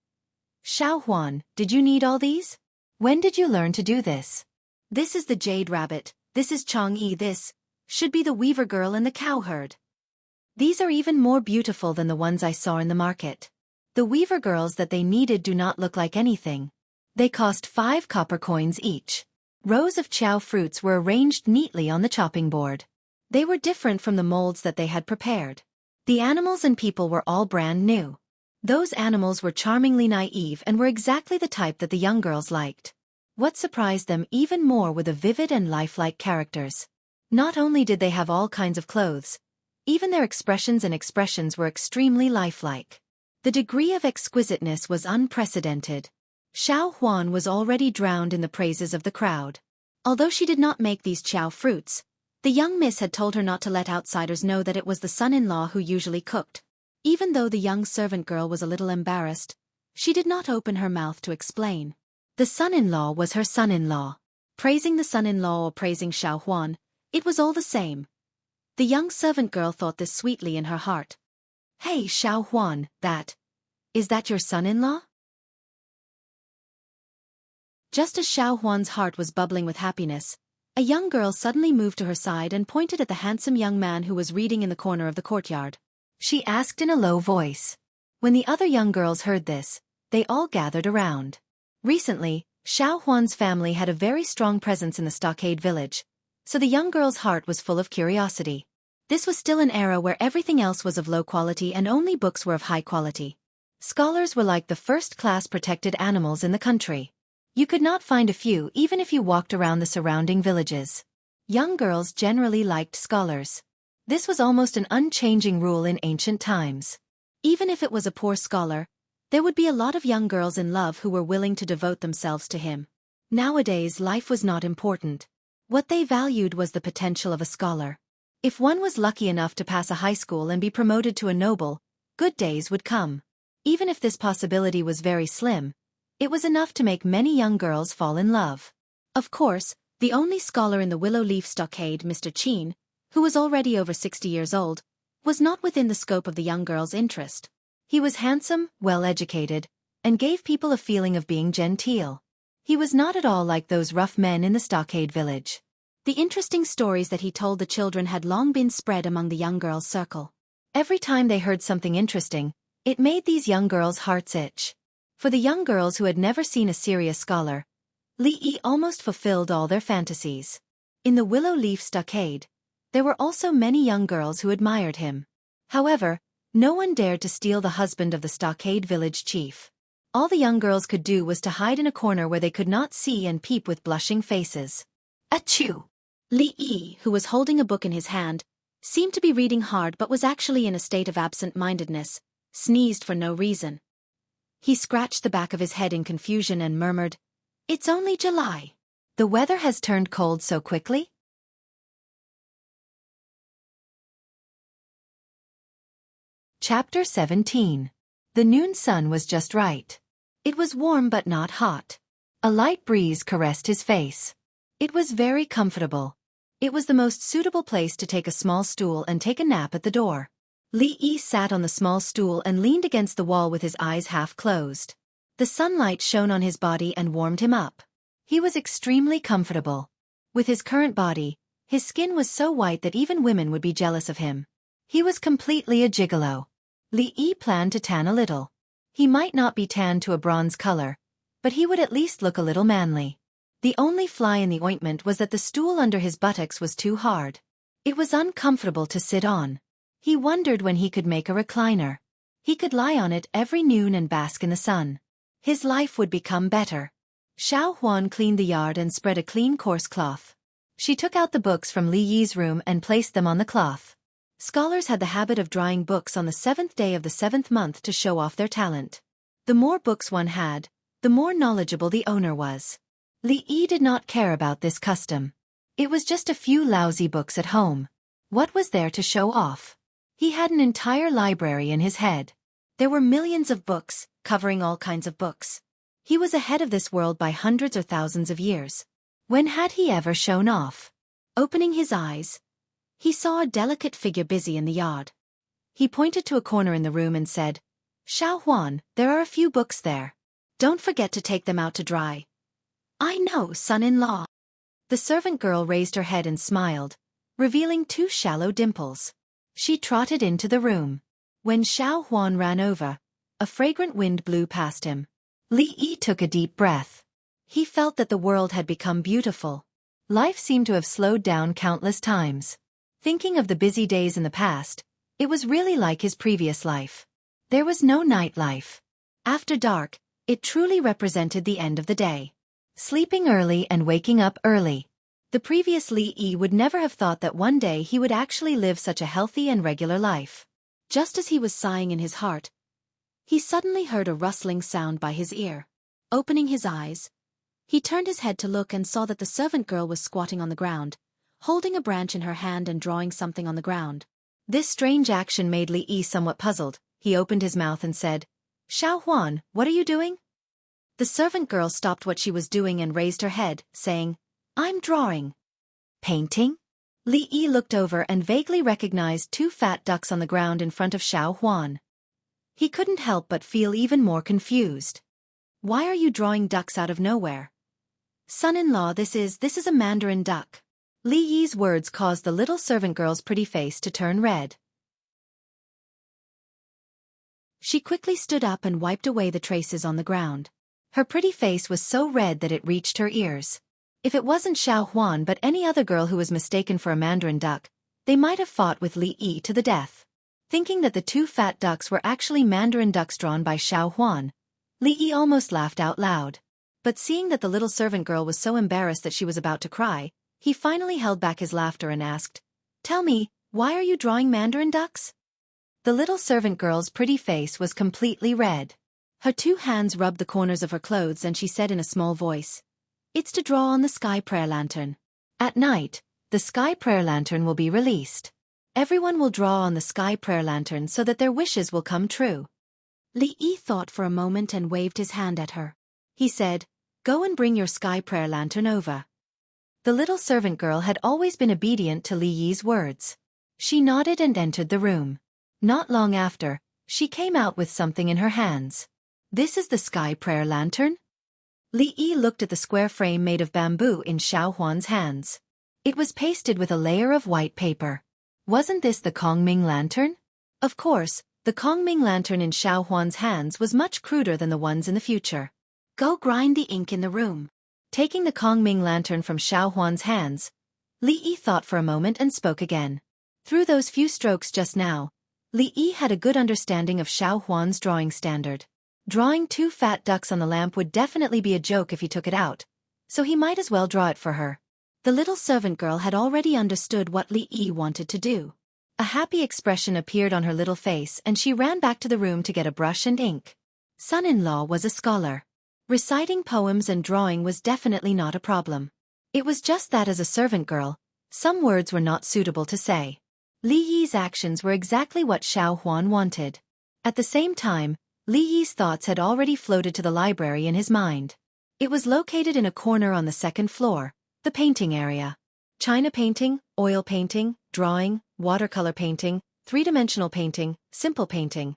"Xiaohuan, did you knead all these? When did you learn to do this?" "This is the jade rabbit, this is Chang'e, this should be the weaver girl and the cowherd. These are even more beautiful than the ones I saw in the market. The weaver girls that they kneaded do not look like anything. They cost 5 copper coins each." Rows of qiao fruits were arranged neatly on the chopping board. They were different from the molds that they had prepared. The animals and people were all brand new. Those animals were charmingly naive and were exactly the type that the young girls liked. What surprised them even more were the vivid and lifelike characters. Not only did they have all kinds of clothes, even their expressions were extremely lifelike. The degree of exquisiteness was unprecedented. Xiaohuan was already drowned in the praises of the crowd. Although she did not make these qiao fruits, the young miss had told her not to let outsiders know that it was the son-in-law who usually cooked. Even though the young servant girl was a little embarrassed, she did not open her mouth to explain. The son-in-law was her son-in-law. Praising the son-in-law or praising Xiaohuan, it was all the same. The young servant girl thought this sweetly in her heart. "Hey Xiaohuan, is that your son-in-law?" Just as Xiaohuan's heart was bubbling with happiness, a young girl suddenly moved to her side and pointed at the handsome young man who was reading in the corner of the courtyard. She asked in a low voice. When the other young girls heard this, they all gathered around. Recently, Xiaohuan's family had a very strong presence in the stockade village, so the young girl's heart was full of curiosity. This was still an era where everything else was of low quality and only books were of high quality. Scholars were like the first-class protected animals in the country. You could not find a few even if you walked around the surrounding villages. Young girls generally liked scholars. This was almost an unchanging rule in ancient times. Even if it was a poor scholar, there would be a lot of young girls in love who were willing to devote themselves to him. Nowadays, life was not important. What they valued was the potential of a scholar. If one was lucky enough to pass a high school and be promoted to a noble, good days would come. Even if this possibility was very slim, it was enough to make many young girls fall in love. Of course, the only scholar in the Willow Leaf Stockade, Mr. Chin, who was already over 60 years old, was not within the scope of the young girl's interest. He was handsome, well-educated, and gave people a feeling of being genteel. He was not at all like those rough men in the stockade village. The interesting stories that he told the children had long been spread among the young girls' circle. Every time they heard something interesting, it made these young girls' hearts itch. For the young girls who had never seen a serious scholar, Li Yi almost fulfilled all their fantasies. In the Willow Leaf Stockade, there were also many young girls who admired him. However, no one dared to steal the husband of the stockade village chief. All the young girls could do was to hide in a corner where they could not see and peep with blushing faces. Achoo! Li Yi, who was holding a book in his hand, seemed to be reading hard but was actually in a state of absent-mindedness, sneezed for no reason. He scratched the back of his head in confusion and murmured, "It's only July. The weather has turned cold so quickly?" Chapter 17. The noon sun was just right. It was warm but not hot. A light breeze caressed his face. It was very comfortable. It was the most suitable place to take a small stool and take a nap at the door. Li Yi sat on the small stool and leaned against the wall with his eyes half closed. The sunlight shone on his body and warmed him up. He was extremely comfortable. With his current body, his skin was so white that even women would be jealous of him. He was completely a gigolo. Li Yi planned to tan a little. He might not be tanned to a bronze color, but he would at least look a little manly. The only fly in the ointment was that the stool under his buttocks was too hard. It was uncomfortable to sit on. He wondered when he could make a recliner. He could lie on it every noon and bask in the sun. His life would become better. Xiaofan cleaned the yard and spread a clean coarse cloth. She took out the books from Li Yi's room and placed them on the cloth. Scholars had the habit of drying books on the 7th day of the 7th month to show off their talent. The more books one had, the more knowledgeable the owner was. Li Yi did not care about this custom. It was just a few lousy books at home. What was there to show off? He had an entire library in his head. There were millions of books, covering all kinds of books. He was ahead of this world by hundreds or thousands of years. When had he ever shown off? Opening his eyes, he saw a delicate figure busy in the yard. He pointed to a corner in the room and said, "Xiaofan, there are a few books there. Don't forget to take them out to dry." "I know, son-in-law." The servant girl raised her head and smiled, revealing 2 shallow dimples. She trotted into the room. When Xiaofan ran over, a fragrant wind blew past him. Li Yi took a deep breath. He felt that the world had become beautiful. Life seemed to have slowed down countless times. Thinking of the busy days in the past, it was really like his previous life. There was no nightlife. After dark, it truly represented the end of the day. Sleeping early and waking up early. The previous Li Yi would never have thought that one day he would actually live such a healthy and regular life. Just as he was sighing in his heart, he suddenly heard a rustling sound by his ear. Opening his eyes, he turned his head to look and saw that the servant girl was squatting on the ground, holding a branch in her hand and drawing something on the ground. This strange action made Li Yi somewhat puzzled. He opened his mouth and said, "Xiaofan, what are you doing?" The servant girl stopped what she was doing and raised her head, saying, "I'm drawing." "Painting?" Li Yi looked over and vaguely recognized 2 fat ducks on the ground in front of Xiaofan. He couldn't help but feel even more confused. "Why are you drawing ducks out of nowhere?" "Son-in-law, this is a mandarin duck." Li Yi's words caused the little servant girl's pretty face to turn red. She quickly stood up and wiped away the traces on the ground. Her pretty face was so red that it reached her ears. If it wasn't Xiaofan but any other girl who was mistaken for a mandarin duck, they might have fought with Li Yi to the death. Thinking that the 2 fat ducks were actually mandarin ducks drawn by Xiaofan, Li Yi almost laughed out loud. But seeing that the little servant girl was so embarrassed that she was about to cry, he finally held back his laughter and asked, "Tell me, Why are you drawing mandarin ducks? The little servant girl's pretty face was completely red. Her two hands rubbed the corners of her clothes and she said in a small voice, "It's to draw on the sky prayer lantern. At night, the sky prayer lantern will be released. Everyone will draw on the sky prayer lantern so that their wishes will come true." Li Yi thought for a moment and waved his hand at her. He said, "Go and bring your sky prayer lantern over." The little servant girl had always been obedient to Li Yi's words. She nodded and entered the room. Not long after, she came out with something in her hands. "This is the sky prayer lantern?" Li Yi looked at the square frame made of bamboo in Xiaofan's hands. It was pasted with a layer of white paper. Wasn't this the Kongming lantern? Of course, the Kongming lantern in Xiaofan's hands was much cruder than the ones in the future. "Go grind the ink in the room." Taking the Kongming lantern from Xiaofan's hands, Li Yi thought for a moment and spoke again. Through those few strokes just now, Li Yi had a good understanding of Xiaofan's drawing standard. Drawing two fat ducks on the lamp would definitely be a joke if he took it out, so he might as well draw it for her. The little servant girl had already understood what Li Yi wanted to do. A happy expression appeared on her little face and she ran back to the room to get a brush and ink. Son-in-law was a scholar. Reciting poems and drawing was definitely not a problem. It was just that as a servant girl, some words were not suitable to say. Li Yi's actions were exactly what Xiaohuan wanted. At the same time, Li Yi's thoughts had already floated to the library in his mind. It was located in a corner on the second floor, the painting area. China painting, oil painting, drawing, watercolor painting, three-dimensional painting, simple painting.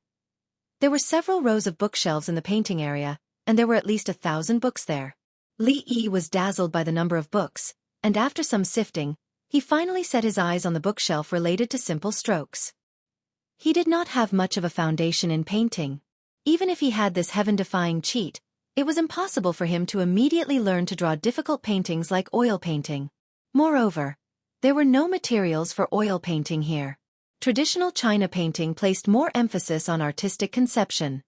There were several rows of bookshelves in the painting area, and there were at least 1,000 books there. Li Yi was dazzled by the number of books, and after some sifting, he finally set his eyes on the bookshelf related to simple strokes. He did not have much of a foundation in painting. Even if he had this heaven-defying cheat, it was impossible for him to immediately learn to draw difficult paintings like oil painting. Moreover, there were no materials for oil painting here. Traditional China painting placed more emphasis on artistic conception.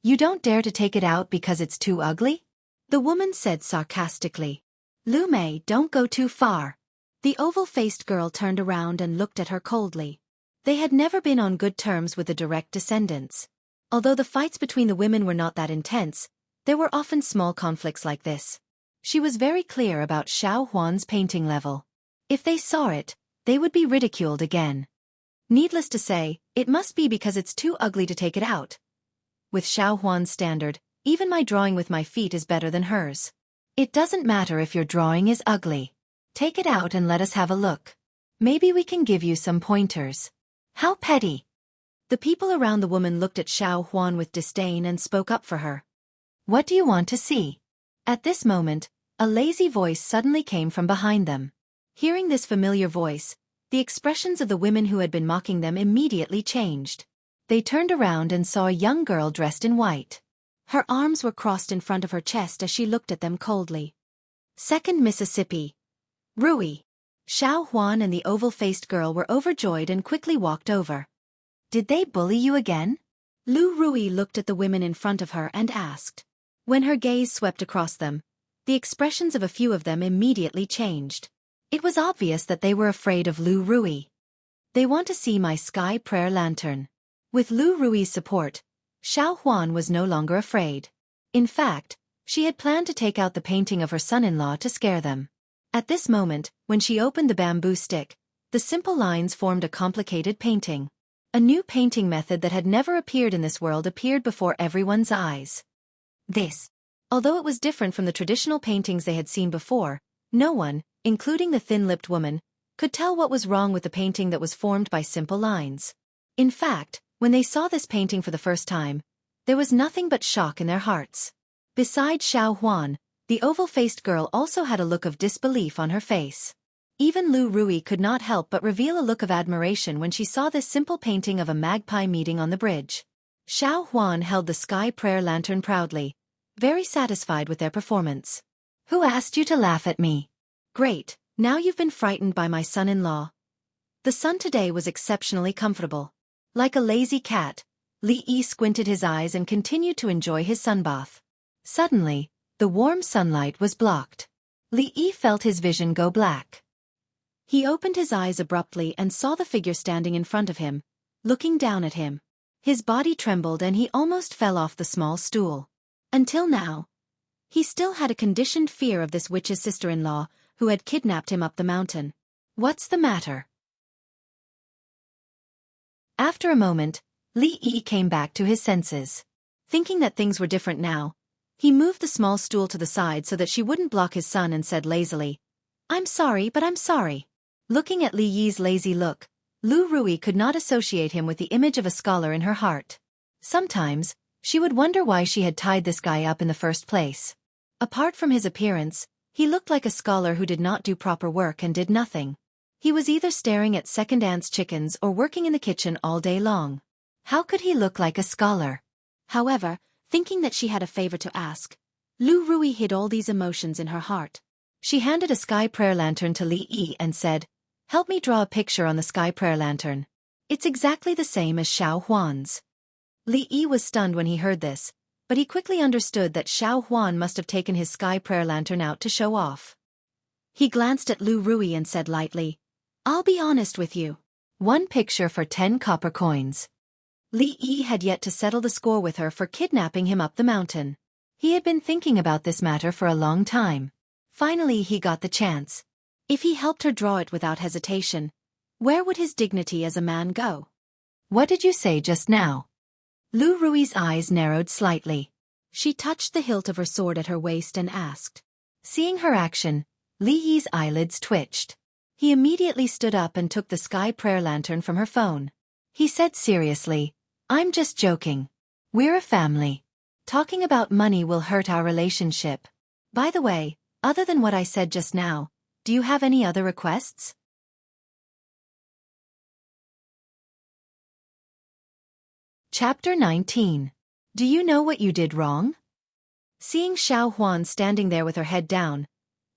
"You don't dare to take it out because it's too ugly?" the woman said sarcastically. "Lu Mei, don't go too far." The oval-faced girl turned around and looked at her coldly. They had never been on good terms with the direct descendants. Although the fights between the women were not that intense, there were often small conflicts like this. She was very clear about Xiao Huan's painting level. If they saw it, they would be ridiculed again. Needless to say, it must be because it's too ugly to take it out. With Xiao Huan's standard, even my drawing with my feet is better than hers. It doesn't matter if your drawing is ugly. Take it out and let us have a look. Maybe we can give you some pointers. How petty. The people around the woman looked at Xiao Huan with disdain and spoke up for her. "What do you want to see?" At this moment, a lazy voice suddenly came from behind them. Hearing this familiar voice, the expressions of the women who had been mocking them immediately changed. They turned around and saw a young girl dressed in white. Her arms were crossed in front of her chest as she looked at them coldly. "Second Mississippi. Rui." Xiao Huan and the oval-faced girl were overjoyed and quickly walked over. "Did they bully you again?" Lu Rui looked at the women in front of her and asked. When her gaze swept across them, the expressions of a few of them immediately changed. It was obvious that they were afraid of Lu Rui. "They want to see my sky prayer lantern." With Lu Rui's support, Xiao Huan was no longer afraid. In fact, she had planned to take out the painting of her son-in-law to scare them. At this moment, when she opened the bamboo stick, the simple lines formed a complicated painting. A new painting method that had never appeared in this world appeared before everyone's eyes. This, although it was different from the traditional paintings they had seen before, no one, including the thin-lipped woman, could tell what was wrong with the painting that was formed by simple lines. In fact, when they saw this painting for the first time, there was nothing but shock in their hearts. Besides Xiao Huan, the oval-faced girl also had a look of disbelief on her face. Even Lu Rui could not help but reveal a look of admiration when she saw this simple painting of a magpie meeting on the bridge. Xiao Huan held the sky prayer lantern proudly, very satisfied with their performance. "Who asked you to laugh at me?" "Great, now you've been frightened by my son-in-law." The sun today was exceptionally comfortable. Like a lazy cat, Li Yi squinted his eyes and continued to enjoy his sunbath. Suddenly, the warm sunlight was blocked. Li Yi felt his vision go black. He opened his eyes abruptly and saw the figure standing in front of him, looking down at him. His body trembled and he almost fell off the small stool. Until now, he still had a conditioned fear of this witch's sister-in-law, who had kidnapped him up the mountain. What's the matter? After a moment, Li Yi came back to his senses. Thinking that things were different now, he moved the small stool to the side so that she wouldn't block his sun and said lazily, "I'm sorry, but I'm sorry." Looking at Li Yi's lazy look, Lu Rui could not associate him with the image of a scholar in her heart. Sometimes, she would wonder why she had tied this guy up in the first place. Apart from his appearance, he looked like a scholar who did not do proper work and did nothing. He was either staring at second aunt's chickens or working in the kitchen all day long. How could he look like a scholar? However, thinking that she had a favor to ask, Lu Rui hid all these emotions in her heart. She handed a sky prayer lantern to Li Yi and said, "Help me draw a picture on the sky prayer lantern. It's exactly the same as Xiaofan's." Li Yi was stunned when he heard this, but he quickly understood that Xiaofan must have taken his sky prayer lantern out to show off. He glanced at Lu Rui and said lightly, "I'll be honest with you. 1 picture for 10 copper coins." Li Yi had yet to settle the score with her for kidnapping him up the mountain. He had been thinking about this matter for a long time. Finally he got the chance. If he helped her draw it without hesitation, where would his dignity as a man go? "What did you say just now?" Lu Rui's eyes narrowed slightly. She touched the hilt of her sword at her waist and asked. Seeing her action, Li Yi's eyelids twitched. He immediately stood up and took the sky prayer lantern from her phone. He said seriously, "I'm just joking. We're a family. Talking about money will hurt our relationship. By the way, other than what I said just now, do you have any other requests?" Chapter 19. Do you know what you did wrong? Seeing Xiaohuan standing there with her head down,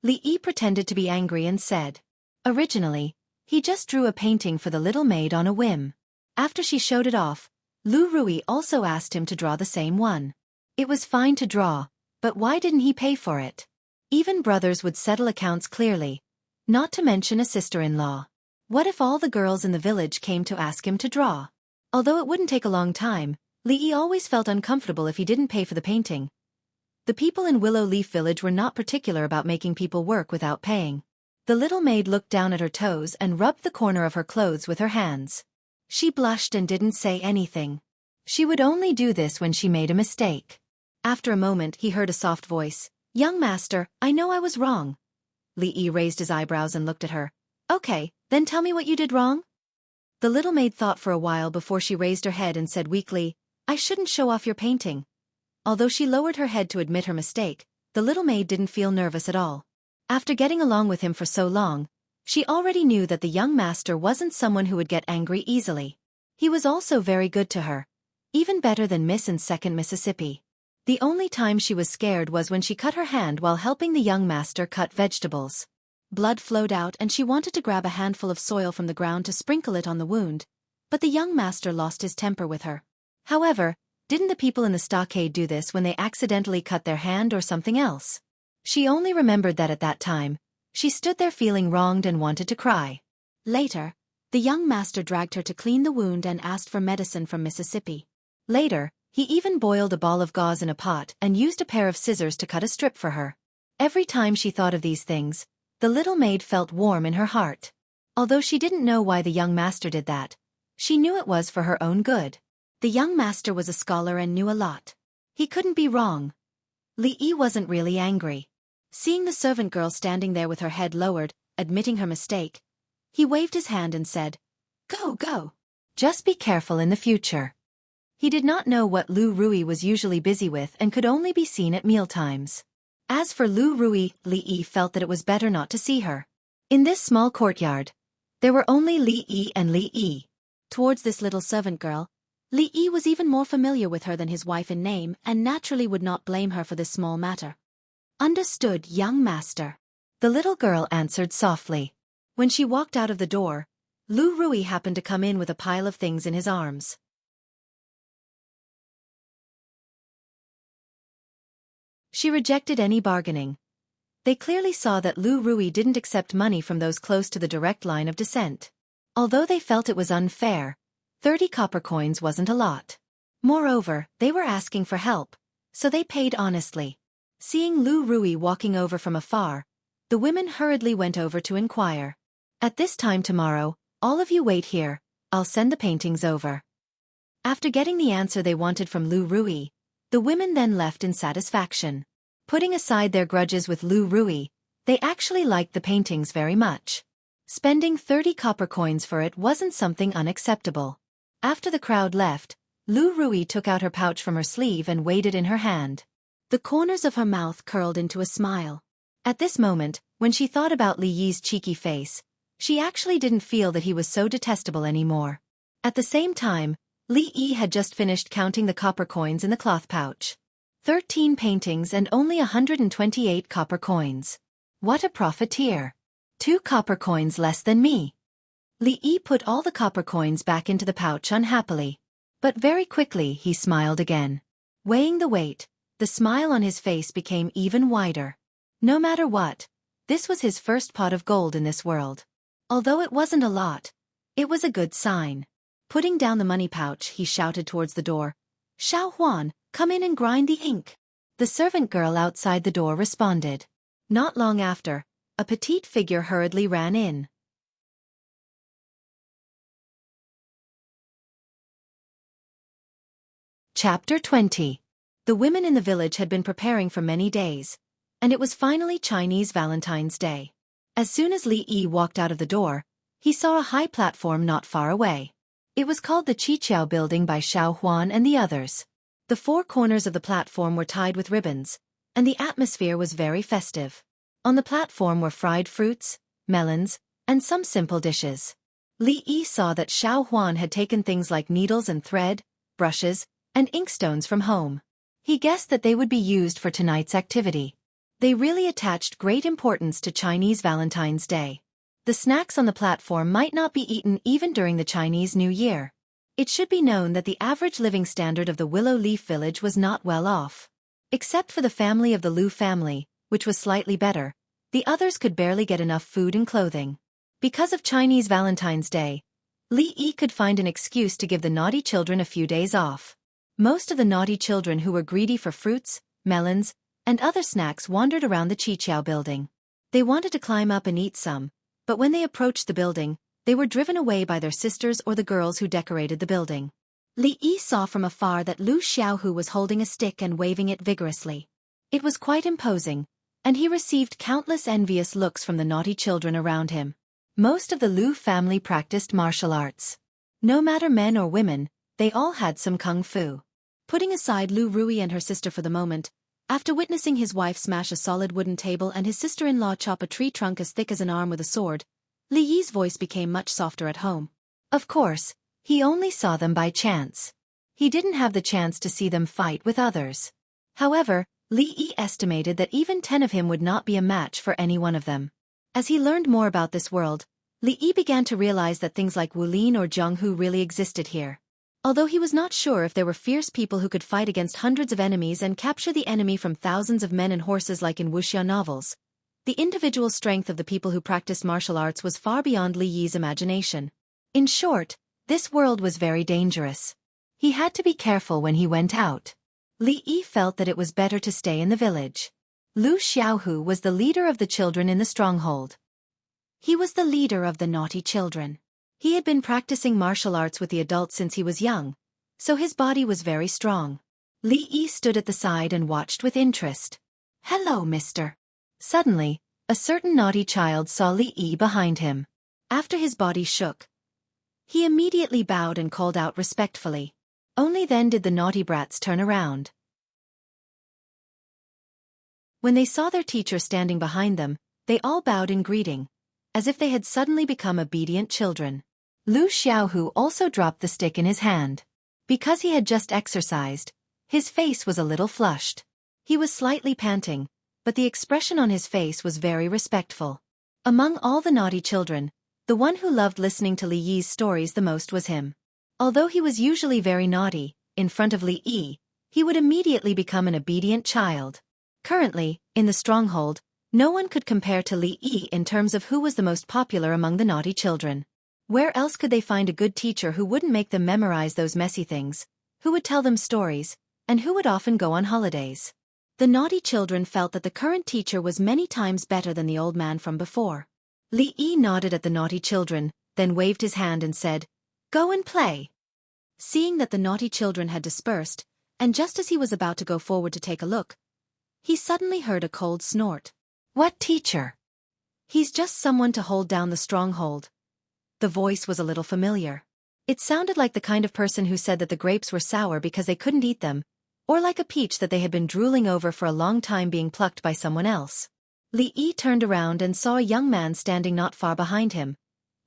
Li Yi pretended to be angry and said, "Originally, he just drew a painting for the little maid on a whim. After she showed it off, Lu Rui also asked him to draw the same one. It was fine to draw, but why didn't he pay for it? Even brothers would settle accounts clearly, not to mention a sister-in-law. What if all the girls in the village came to ask him to draw? Although it wouldn't take a long time, Li Yi always felt uncomfortable if he didn't pay for the painting. The people in Willow Leaf Village were not particular about making people work without paying. The little maid looked down at her toes and rubbed the corner of her clothes with her hands. She blushed and didn't say anything. She would only do this when she made a mistake. After a moment he heard a soft voice, "Young master, I know I was wrong." Li Yi raised his eyebrows and looked at her. "Okay, then tell me what you did wrong?" The little maid thought for a while before she raised her head and said weakly, "I shouldn't show off your painting." Although she lowered her head to admit her mistake, the little maid didn't feel nervous at all. After getting along with him for so long, she already knew that the young master wasn't someone who would get angry easily. He was also very good to her, even better than Miss and Second Mississippi. The only time she was scared was when she cut her hand while helping the young master cut vegetables. Blood flowed out and she wanted to grab a handful of soil from the ground to sprinkle it on the wound, but the young master lost his temper with her. However, didn't the people in the stockade do this when they accidentally cut their hand or something else? She only remembered that at that time, she stood there feeling wronged and wanted to cry. Later, the young master dragged her to clean the wound and asked for medicine from Mississippi. Later, he even boiled a ball of gauze in a pot and used a pair of scissors to cut a strip for her. Every time she thought of these things, the little maid felt warm in her heart. Although she didn't know why the young master did that, she knew it was for her own good. The young master was a scholar and knew a lot. He couldn't be wrong. Li Yi wasn't really angry. Seeing the servant girl standing there with her head lowered, admitting her mistake, he waved his hand and said, "Go, go. Just be careful in the future." He did not know what Lu Rui was usually busy with and could only be seen at mealtimes. As for Lu Rui, Li Yi felt that it was better not to see her. In this small courtyard, there were only Li Yi and Li Yi. Towards this little servant girl, Li Yi was even more familiar with her than his wife in name and naturally would not blame her for this small matter. "Understood, young master," the little girl answered softly. When she walked out of the door, Lu Rui happened to come in with a pile of things in his arms. She rejected any bargaining. They clearly saw that Lu Rui didn't accept money from those close to the direct line of descent. Although they felt it was unfair, 30 copper coins wasn't a lot. Moreover, they were asking for help, so they paid honestly. Seeing Lu Rui walking over from afar, the women hurriedly went over to inquire. At this time tomorrow, all of you wait here, I'll send the paintings over. After getting the answer they wanted from Lu Rui, the women then left in satisfaction. Putting aside their grudges with Lu Rui, they actually liked the paintings very much. Spending 30 copper coins for it wasn't something unacceptable. After the crowd left, Lu Rui took out her pouch from her sleeve and weighed it in her hand. The corners of her mouth curled into a smile. At this moment, when she thought about Li Yi's cheeky face, she actually didn't feel that he was so detestable anymore. At the same time, Li Yi had just finished counting the copper coins in the cloth pouch. 13 paintings and only 128 copper coins. What a profiteer. 2 copper coins less than me. Li Yi put all the copper coins back into the pouch unhappily. But very quickly he smiled again. Weighing the weight, the smile on his face became even wider. No matter what, this was his first pot of gold in this world. Although it wasn't a lot, it was a good sign. Putting down the money pouch, he shouted towards the door, "Xiaofan, come in and grind the ink." The servant girl outside the door responded. Not long after, a petite figure hurriedly ran in. Chapter 20. The women in the village had been preparing for many days, and it was finally Chinese Valentine's Day. As soon as Li Yi walked out of the door, he saw a high platform not far away. It was called the Qiqiao building by Xiaofan and the others. The 4 corners of the platform were tied with ribbons, and the atmosphere was very festive. On the platform were fried fruits, melons, and some simple dishes. Li Yi saw that Xiaofan had taken things like needles and thread, brushes, and inkstones from home. He guessed that they would be used for tonight's activity. They really attached great importance to Chinese Valentine's Day. The snacks on the platform might not be eaten even during the Chinese New Year. It should be known that the average living standard of the Willow Leaf village was not well off. Except for the family of the Lu family, which was slightly better, the others could barely get enough food and clothing. Because of Chinese Valentine's Day, Li Yi could find an excuse to give the naughty children a few days off. Most of the naughty children who were greedy for fruits, melons, and other snacks wandered around the Qiqiao building. They wanted to climb up and eat some, but when they approached the building, they were driven away by their sisters or the girls who decorated the building. Li Yi saw from afar that Lu Xiaohu was holding a stick and waving it vigorously. It was quite imposing, and he received countless envious looks from the naughty children around him. Most of the Lu family practiced martial arts. No matter men or women, they all had some kung fu. Putting aside Lu Rui and her sister for the moment, after witnessing his wife smash a solid wooden table and his sister-in-law chop a tree trunk as thick as an arm with a sword, Li Yi's voice became much softer at home. Of course, he only saw them by chance. He didn't have the chance to see them fight with others. However, Li Yi estimated that even 10 of him would not be a match for any one of them. As he learned more about this world, Li Yi began to realize that things like Wulin or Zhonghu really existed here. Although he was not sure if there were fierce people who could fight against hundreds of enemies and capture the enemy from thousands of men and horses like in Wuxia novels, the individual strength of the people who practiced martial arts was far beyond Li Yi's imagination. In short, this world was very dangerous. He had to be careful when he went out. Li Yi felt that it was better to stay in the village. Lu Xiaohu was the leader of the children in the stronghold. He was the leader of the naughty children. He had been practicing martial arts with the adults since he was young, so his body was very strong. Li Yi stood at the side and watched with interest. "Hello, mister." Suddenly, a certain naughty child saw Li Yi behind him. After his body shook, he immediately bowed and called out respectfully. Only then did the naughty brats turn around. When they saw their teacher standing behind them, they all bowed in greeting, as if they had suddenly become obedient children. Lu Xiaohu also dropped the stick in his hand. Because he had just exercised, his face was a little flushed. He was slightly panting, but the expression on his face was very respectful. Among all the naughty children, the one who loved listening to Li Yi's stories the most was him. Although he was usually very naughty, in front of Li Yi, he would immediately become an obedient child. Currently, in the stronghold, no one could compare to Li Yi in terms of who was the most popular among the naughty children. Where else could they find a good teacher who wouldn't make them memorize those messy things, who would tell them stories, and who would often go on holidays? The naughty children felt that the current teacher was many times better than the old man from before. Li Yi nodded at the naughty children, then waved his hand and said, "Go and play." Seeing that the naughty children had dispersed, and just as he was about to go forward to take a look, he suddenly heard a cold snort. "What teacher?" "He's just someone to hold down the stronghold." The voice was a little familiar. It sounded like the kind of person who said that the grapes were sour because they couldn't eat them, or like a peach that they had been drooling over for a long time being plucked by someone else. Li Yi turned around and saw a young man standing not far behind him,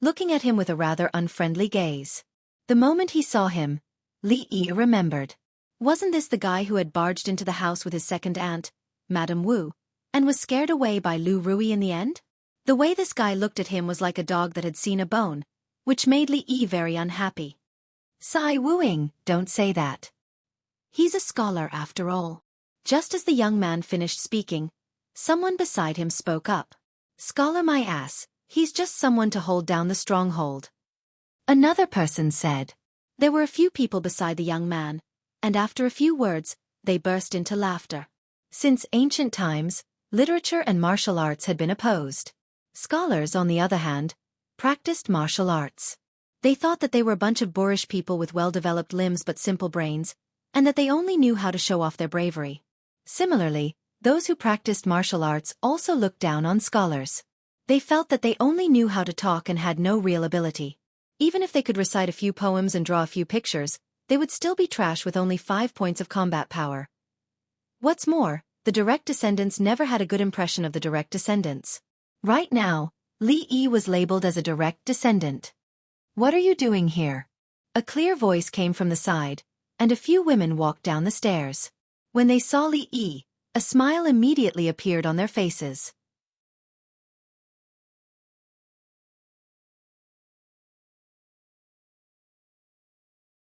looking at him with a rather unfriendly gaze. The moment he saw him, Li Yi remembered. Wasn't this the guy who had barged into the house with his second aunt, Madame Wu, and was scared away by Lu Rui in the end? The way this guy looked at him was like a dog that had seen a bone, which made Li Yi very unhappy. "Sai Wuing, don't say that. He's a scholar after all." Just as the young man finished speaking, someone beside him spoke up. "Scholar my ass, he's just someone to hold down the stronghold." Another person said. There were a few people beside the young man, and after a few words, they burst into laughter. Since ancient times, literature and martial arts had been opposed. Scholars, on the other hand, practiced martial arts. They thought that they were a bunch of boorish people with well-developed limbs but simple brains, and that they only knew how to show off their bravery. Similarly, those who practiced martial arts also looked down on scholars. They felt that they only knew how to talk and had no real ability. Even if they could recite a few poems and draw a few pictures, they would still be trash with only 5 points of combat power. What's more, the direct descendants never had a good impression of the direct descendants. Right now, Li Yi was labeled as a direct descendant. "What are you doing here?" A clear voice came from the side, and a few women walked down the stairs. When they saw Li Yi, a smile immediately appeared on their faces.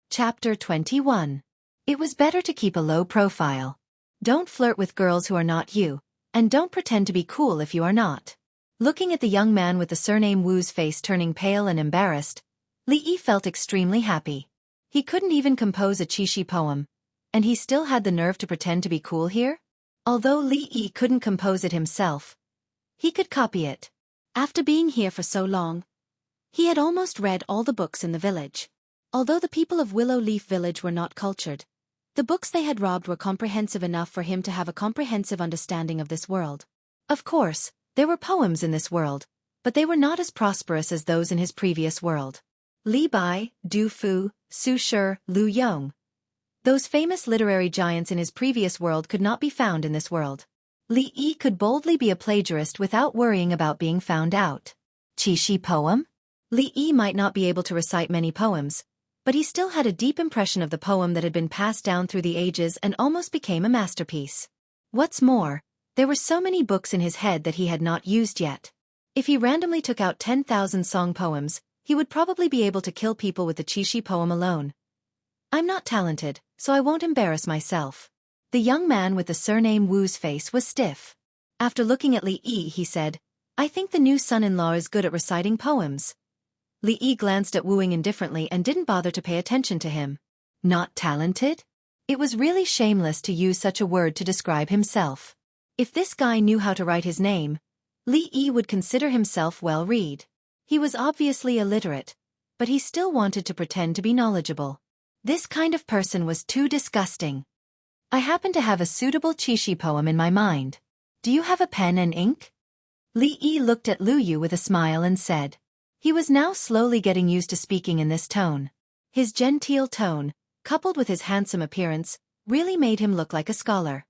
Chapter 21. It was better to keep a low profile. Don't flirt with girls who are not you, and don't pretend to be cool if you are not. Looking at the young man with the surname Wu's face turning pale and embarrassed, Li Yi felt extremely happy. He couldn't even compose a qixi poem, and he still had the nerve to pretend to be cool here? Although Li Yi couldn't compose it himself, he could copy it. After being here for so long, he had almost read all the books in the village. Although the people of Willow Leaf Village were not cultured, the books they had robbed were comprehensive enough for him to have a comprehensive understanding of this world. Of course, there were poems in this world, but they were not as prosperous as those in his previous world. Li Bai, Du Fu, Su Shi, Lu Yong. Those famous literary giants in his previous world could not be found in this world. Li Yi could boldly be a plagiarist without worrying about being found out. Qixi poem? Li Yi might not be able to recite many poems, but he still had a deep impression of the poem that had been passed down through the ages and almost became a masterpiece. What's more, there were so many books in his head that he had not used yet. If he randomly took out 10,000 song poems, he would probably be able to kill people with the qixi poem alone. "I'm not talented, so I won't embarrass myself." The young man with the surname Wu's face was stiff. After looking at Li Yi, he said, "I think the new son-in-law is good at reciting poems." Li Yi glanced at Wuing indifferently and didn't bother to pay attention to him. Not talented? It was really shameless to use such a word to describe himself. If this guy knew how to write his name, Li Yi would consider himself well-read. He was obviously illiterate, but he still wanted to pretend to be knowledgeable. This kind of person was too disgusting. "I happen to have a suitable qixi poem in my mind. Do you have a pen and ink?" Li Yi looked at Lu Yu with a smile and said. He was now slowly getting used to speaking in this tone. His genteel tone, coupled with his handsome appearance, really made him look like a scholar.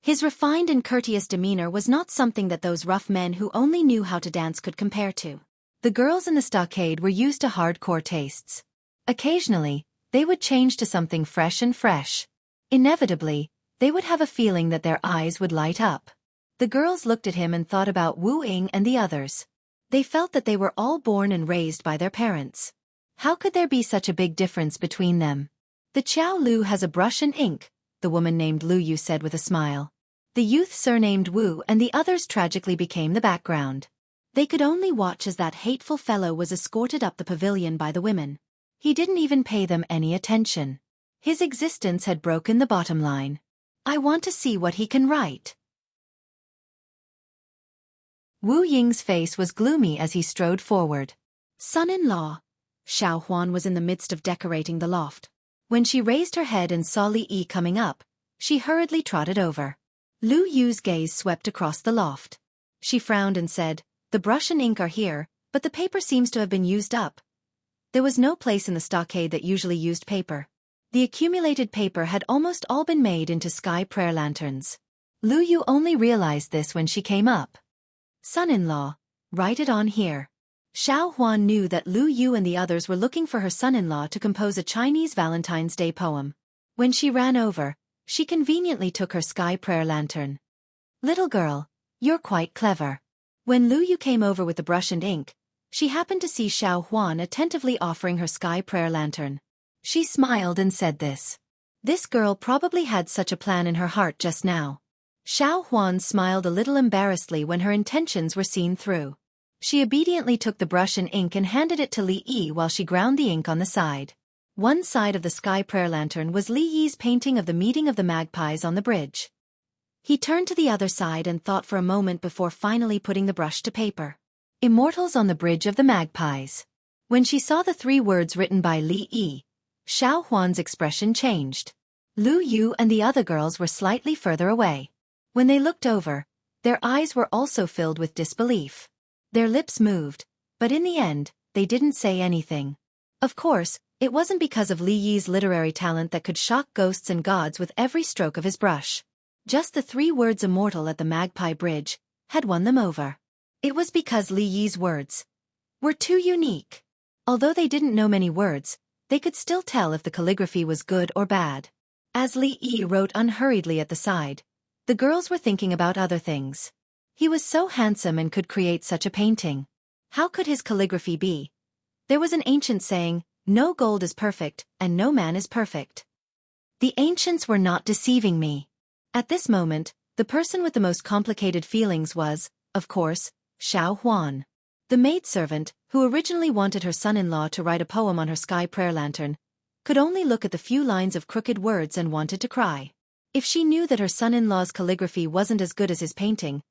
His refined and courteous demeanor was not something that those rough men who only knew how to dance could compare to. The girls in the stockade were used to hardcore tastes. Occasionally, they would change to something fresh. Inevitably, they would have a feeling that their eyes would light up. The girls looked at him and thought about Wu Ying and the others. They felt that they were all born and raised by their parents. How could there be such a big difference between them? "The Qiao Lu has a brush and ink," the woman named Lu Yu said with a smile. The youth surnamed Wu and the others tragically became the background. They could only watch as that hateful fellow was escorted up the pavilion by the women. He didn't even pay them any attention. His existence had broken the bottom line. I want to see what he can write. Wu Ying's face was gloomy as he strode forward. Son-in-law. Xiaofan was in the midst of decorating the loft. When she raised her head and saw Li Yi coming up, she hurriedly trotted over. Lu Yu's gaze swept across the loft. She frowned and said, "The brush and ink are here, but the paper seems to have been used up." There was no place in the stockade that usually used paper. The accumulated paper had almost all been made into sky prayer lanterns. Lu Yu only realized this when she came up. Son-in-law, write it on here. Xiaofan knew that Lu Yu and the others were looking for her son-in-law to compose a Chinese Valentine's Day poem. When she ran over, she conveniently took her sky prayer lantern. Little girl, you're quite clever. When Lu Yu came over with the brush and ink, she happened to see Xiaofan attentively offering her sky prayer lantern. She smiled and said this. This girl probably had such a plan in her heart just now. Xiaofan smiled a little embarrassedly when her intentions were seen through. She obediently took the brush and ink and handed it to Li Yi while she ground the ink on the side. One side of the sky prayer lantern was Li Yi's painting of the meeting of the magpies on the bridge. He turned to the other side and thought for a moment before finally putting the brush to paper. Immortals on the bridge of the magpies. When she saw the 3 words written by Li Yi, Xiaofan's expression changed. Lu Yu and the other girls were slightly further away. When they looked over, their eyes were also filled with disbelief. Their lips moved, but in the end, they didn't say anything. Of course, it wasn't because of Li Yi's literary talent that could shock ghosts and gods with every stroke of his brush. Just the 3 words immortal at the Magpie Bridge had won them over. It was because Li Yi's words were too unique. Although they didn't know many words, they could still tell if the calligraphy was good or bad. As Li Yi wrote unhurriedly at the side, the girls were thinking about other things. He was so handsome and could create such a painting. How could his calligraphy be? There was an ancient saying, "No gold is perfect, and no man is perfect." The ancients were not deceiving me. At this moment, the person with the most complicated feelings was, of course, Xiaofan. The maidservant, who originally wanted her son-in-law to write a poem on her sky prayer lantern, could only look at the few lines of crooked words and wanted to cry. If she knew that her son-in-law's calligraphy wasn't as good as his painting,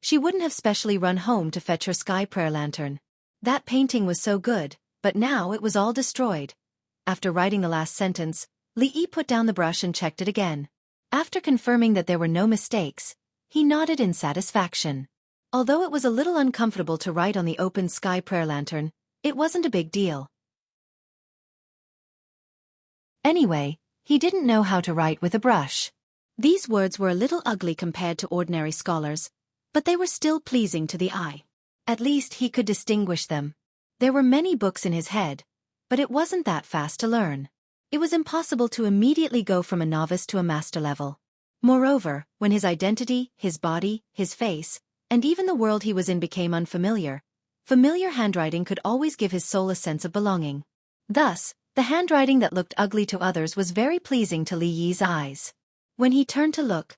she wouldn't have specially run home to fetch her sky prayer lantern. That painting was so good, but now it was all destroyed. After writing the last sentence, Li Yi put down the brush and checked it again. After confirming that there were no mistakes, he nodded in satisfaction. Although it was a little uncomfortable to write on the open sky prayer lantern, it wasn't a big deal. Anyway, he didn't know how to write with a brush. These words were a little ugly compared to ordinary scholars, but they were still pleasing to the eye. At least he could distinguish them. There were many books in his head, but it wasn't that fast to learn. It was impossible to immediately go from a novice to a master level. Moreover, when his identity, his body, his face, and even the world he was in became unfamiliar, familiar handwriting could always give his soul a sense of belonging. Thus, the handwriting that looked ugly to others was very pleasing to Li Yi's eyes. When he turned to look,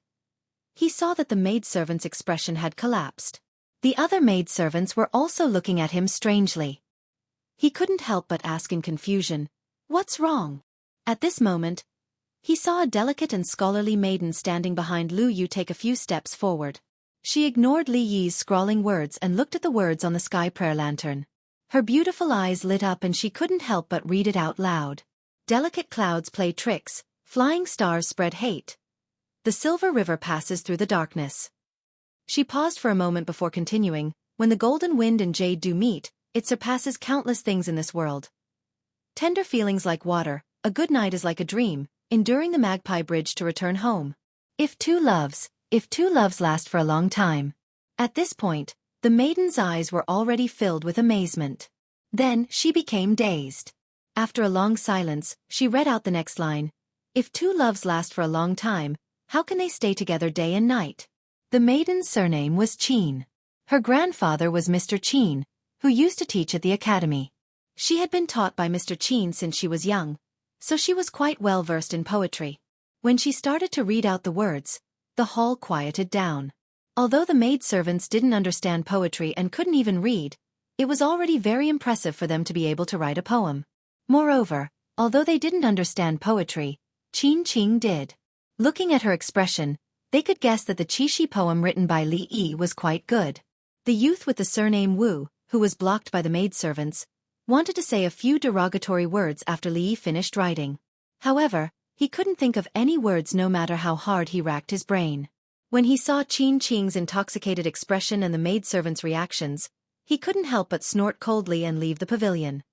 he saw that the maidservant's expression had collapsed. The other maidservants were also looking at him strangely. He couldn't help but ask in confusion, "What's wrong?" At this moment, he saw a delicate and scholarly maiden standing behind Lu Yu take a few steps forward. She ignored Li Yi's scrawling words and looked at the words on the sky prayer lantern. Her beautiful eyes lit up and she couldn't help but read it out loud. Delicate clouds play tricks, flying stars spread hate. The silver river passes through the darkness. She paused for a moment before continuing, "When the golden wind and jade do meet, it surpasses countless things in this world. Tender feelings like water, a good night is like a dream, enduring the Magpie Bridge to return home. If two loves last for a long time." At this point, the maiden's eyes were already filled with amazement. Then she became dazed. After a long silence, she read out the next line. "If 2 loves last for a long time, how can they stay together day and night?" The maiden's surname was Qin. Her grandfather was Mr. Qin, who used to teach at the academy. She had been taught by Mr. Qin since she was young, so she was quite well versed in poetry. When she started to read out the words, the hall quieted down. Although the maidservants didn't understand poetry and couldn't even read, it was already very impressive for them to be able to write a poem. Moreover, although they didn't understand poetry, Qin Qing did. Looking at her expression, they could guess that the Qixi poem written by Li Yi was quite good. The youth with the surname Wu, who was blocked by the maidservants, wanted to say a few derogatory words after Li Yi finished writing. However, he couldn't think of any words no matter how hard he racked his brain. When he saw Qin Qing's intoxicated expression and the maidservants' reactions, he couldn't help but snort coldly and leave the pavilion.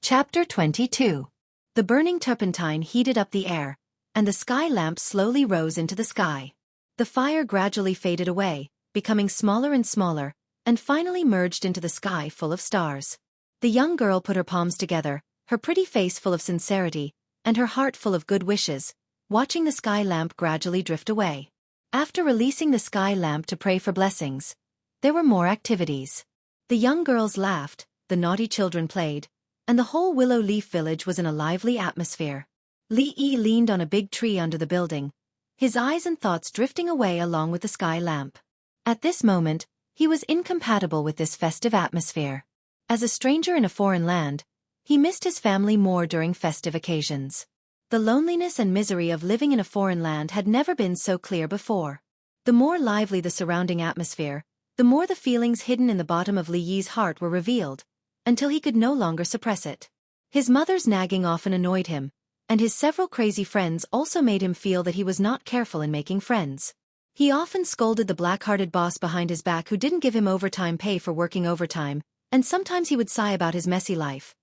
Chapter 22. The burning turpentine heated up the air, and the sky lamp slowly rose into the sky. The fire gradually faded away, becoming smaller and smaller, and finally merged into the sky full of stars. The young girl put her palms together, her pretty face full of sincerity, and her heart full of good wishes, watching the sky lamp gradually drift away. After releasing the sky lamp to pray for blessings, there were more activities. The young girls laughed, the naughty children played, and the whole willow leaf village was in a lively atmosphere. Li Yi leaned on a big tree under the building, his eyes and thoughts drifting away along with the sky lamp. At this moment, he was incompatible with this festive atmosphere. As a stranger in a foreign land, he missed his family more during festive occasions. The loneliness and misery of living in a foreign land had never been so clear before. The more lively the surrounding atmosphere, the more the feelings hidden in the bottom of Li Yi's heart were revealed, until he could no longer suppress it. His mother's nagging often annoyed him, and his several crazy friends also made him feel that he was not careful in making friends. He often scolded the black-hearted boss behind his back who didn't give him overtime pay for working overtime, and sometimes he would sigh about his messy life.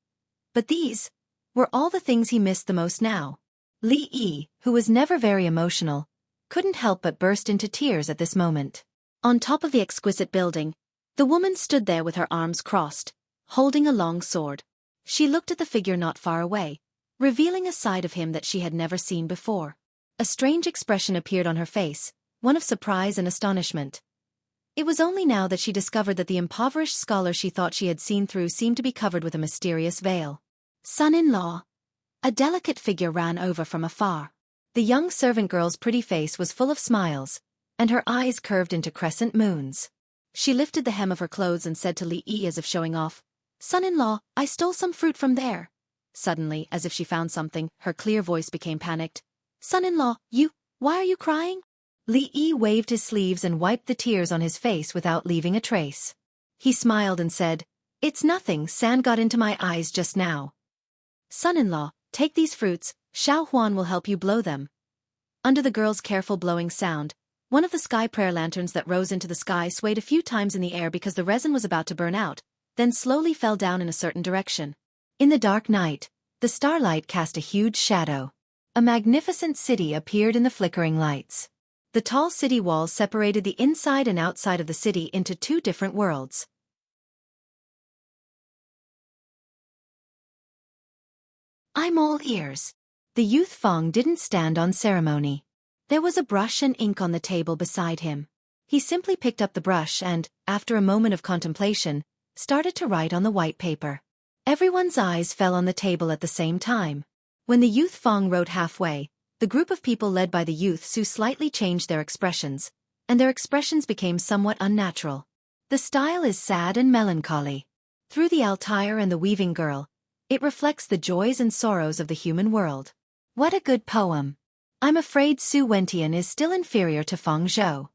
But these were all the things he missed the most now. Li Yi, who was never very emotional, couldn't help but burst into tears at this moment. On top of the exquisite building, the woman stood there with her arms crossed, holding a long sword. She looked at the figure not far away, revealing a side of him that she had never seen before. A strange expression appeared on her face, one of surprise and astonishment. It was only now that she discovered that the impoverished scholar she thought she had seen through seemed to be covered with a mysterious veil. Son-in-law. A delicate figure ran over from afar. The young servant girl's pretty face was full of smiles, and her eyes curved into crescent moons. She lifted the hem of her clothes and said to Li Yi as if showing off, "Son-in-law, I stole some fruit from there." Suddenly, as if she found something, her clear voice became panicked. "Son-in-law, why are you crying?" Li Yi waved his sleeves and wiped the tears on his face without leaving a trace. He smiled and said, "It's nothing, sand got into my eyes just now." "Son-in-law, take these fruits, Xiaofan will help you blow them." Under the girl's careful blowing sound, one of the sky prayer lanterns that rose into the sky swayed a few times in the air because the resin was about to burn out, then slowly fell down in a certain direction. In the dark night, the starlight cast a huge shadow. A magnificent city appeared in the flickering lights. The tall city walls separated the inside and outside of the city into two different worlds. "I'm all ears." The youth Feng didn't stand on ceremony. There was a brush and ink on the table beside him. He simply picked up the brush and, after a moment of contemplation, started to write on the white paper. Everyone's eyes fell on the table at the same time. When the youth Feng wrote halfway, the group of people led by the youth Su slightly changed their expressions, and their expressions became somewhat unnatural. The style is sad and melancholy. Through the altar and the weaving girl, it reflects the joys and sorrows of the human world. What a good poem. I'm afraid Su Wentian is still inferior to Feng Zhou.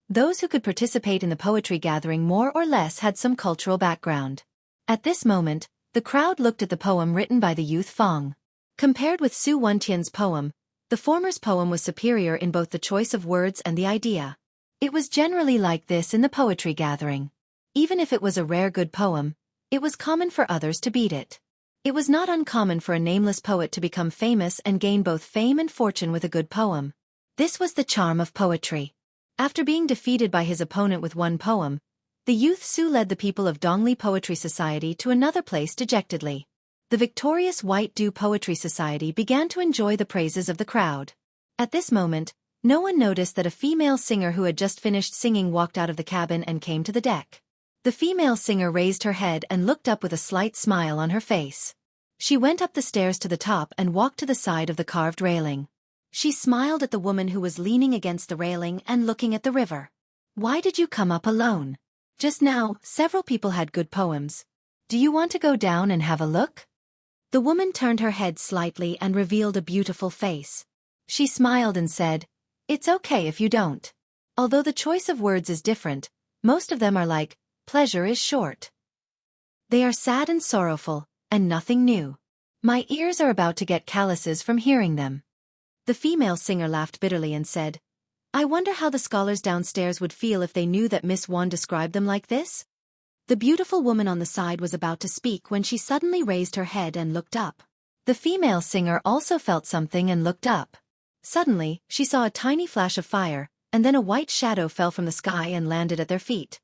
Those who could participate in the poetry gathering more or less had some cultural background. At this moment, the crowd looked at the poem written by the youth Feng. Compared with Su Wentian's poem, the former's poem was superior in both the choice of words and the idea. It was generally like this in the poetry gathering. Even if it was a rare good poem, it was common for others to beat it. It was not uncommon for a nameless poet to become famous and gain both fame and fortune with a good poem. This was the charm of poetry. After being defeated by his opponent with one poem, the youth Su led the people of Dongli Poetry Society to another place dejectedly. The victorious White Dew Poetry Society began to enjoy the praises of the crowd. At this moment, no one noticed that a female singer who had just finished singing walked out of the cabin and came to the deck. The female singer raised her head and looked up with a slight smile on her face. She went up the stairs to the top and walked to the side of the carved railing. She smiled at the woman who was leaning against the railing and looking at the river. Why did you come up alone? Just now, several people had good poems. Do you want to go down and have a look? The woman turned her head slightly and revealed a beautiful face. She smiled and said, "It's okay if you don't." Although the choice of words is different, most of them are like, pleasure is short. They are sad and sorrowful, and nothing new. My ears are about to get calluses from hearing them. The female singer laughed bitterly and said, I wonder how the scholars downstairs would feel if they knew that Miss Wan described them like this? The beautiful woman on the side was about to speak when she suddenly raised her head and looked up. The female singer also felt something and looked up. Suddenly, she saw a tiny flash of fire, and then a white shadow fell from the sky and landed at their feet.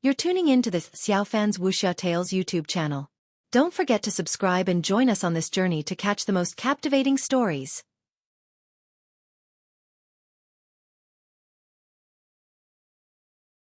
You're tuning in to the Xiaofan's Wuxia Tales YouTube channel. Don't forget to subscribe and join us on this journey to catch the most captivating stories.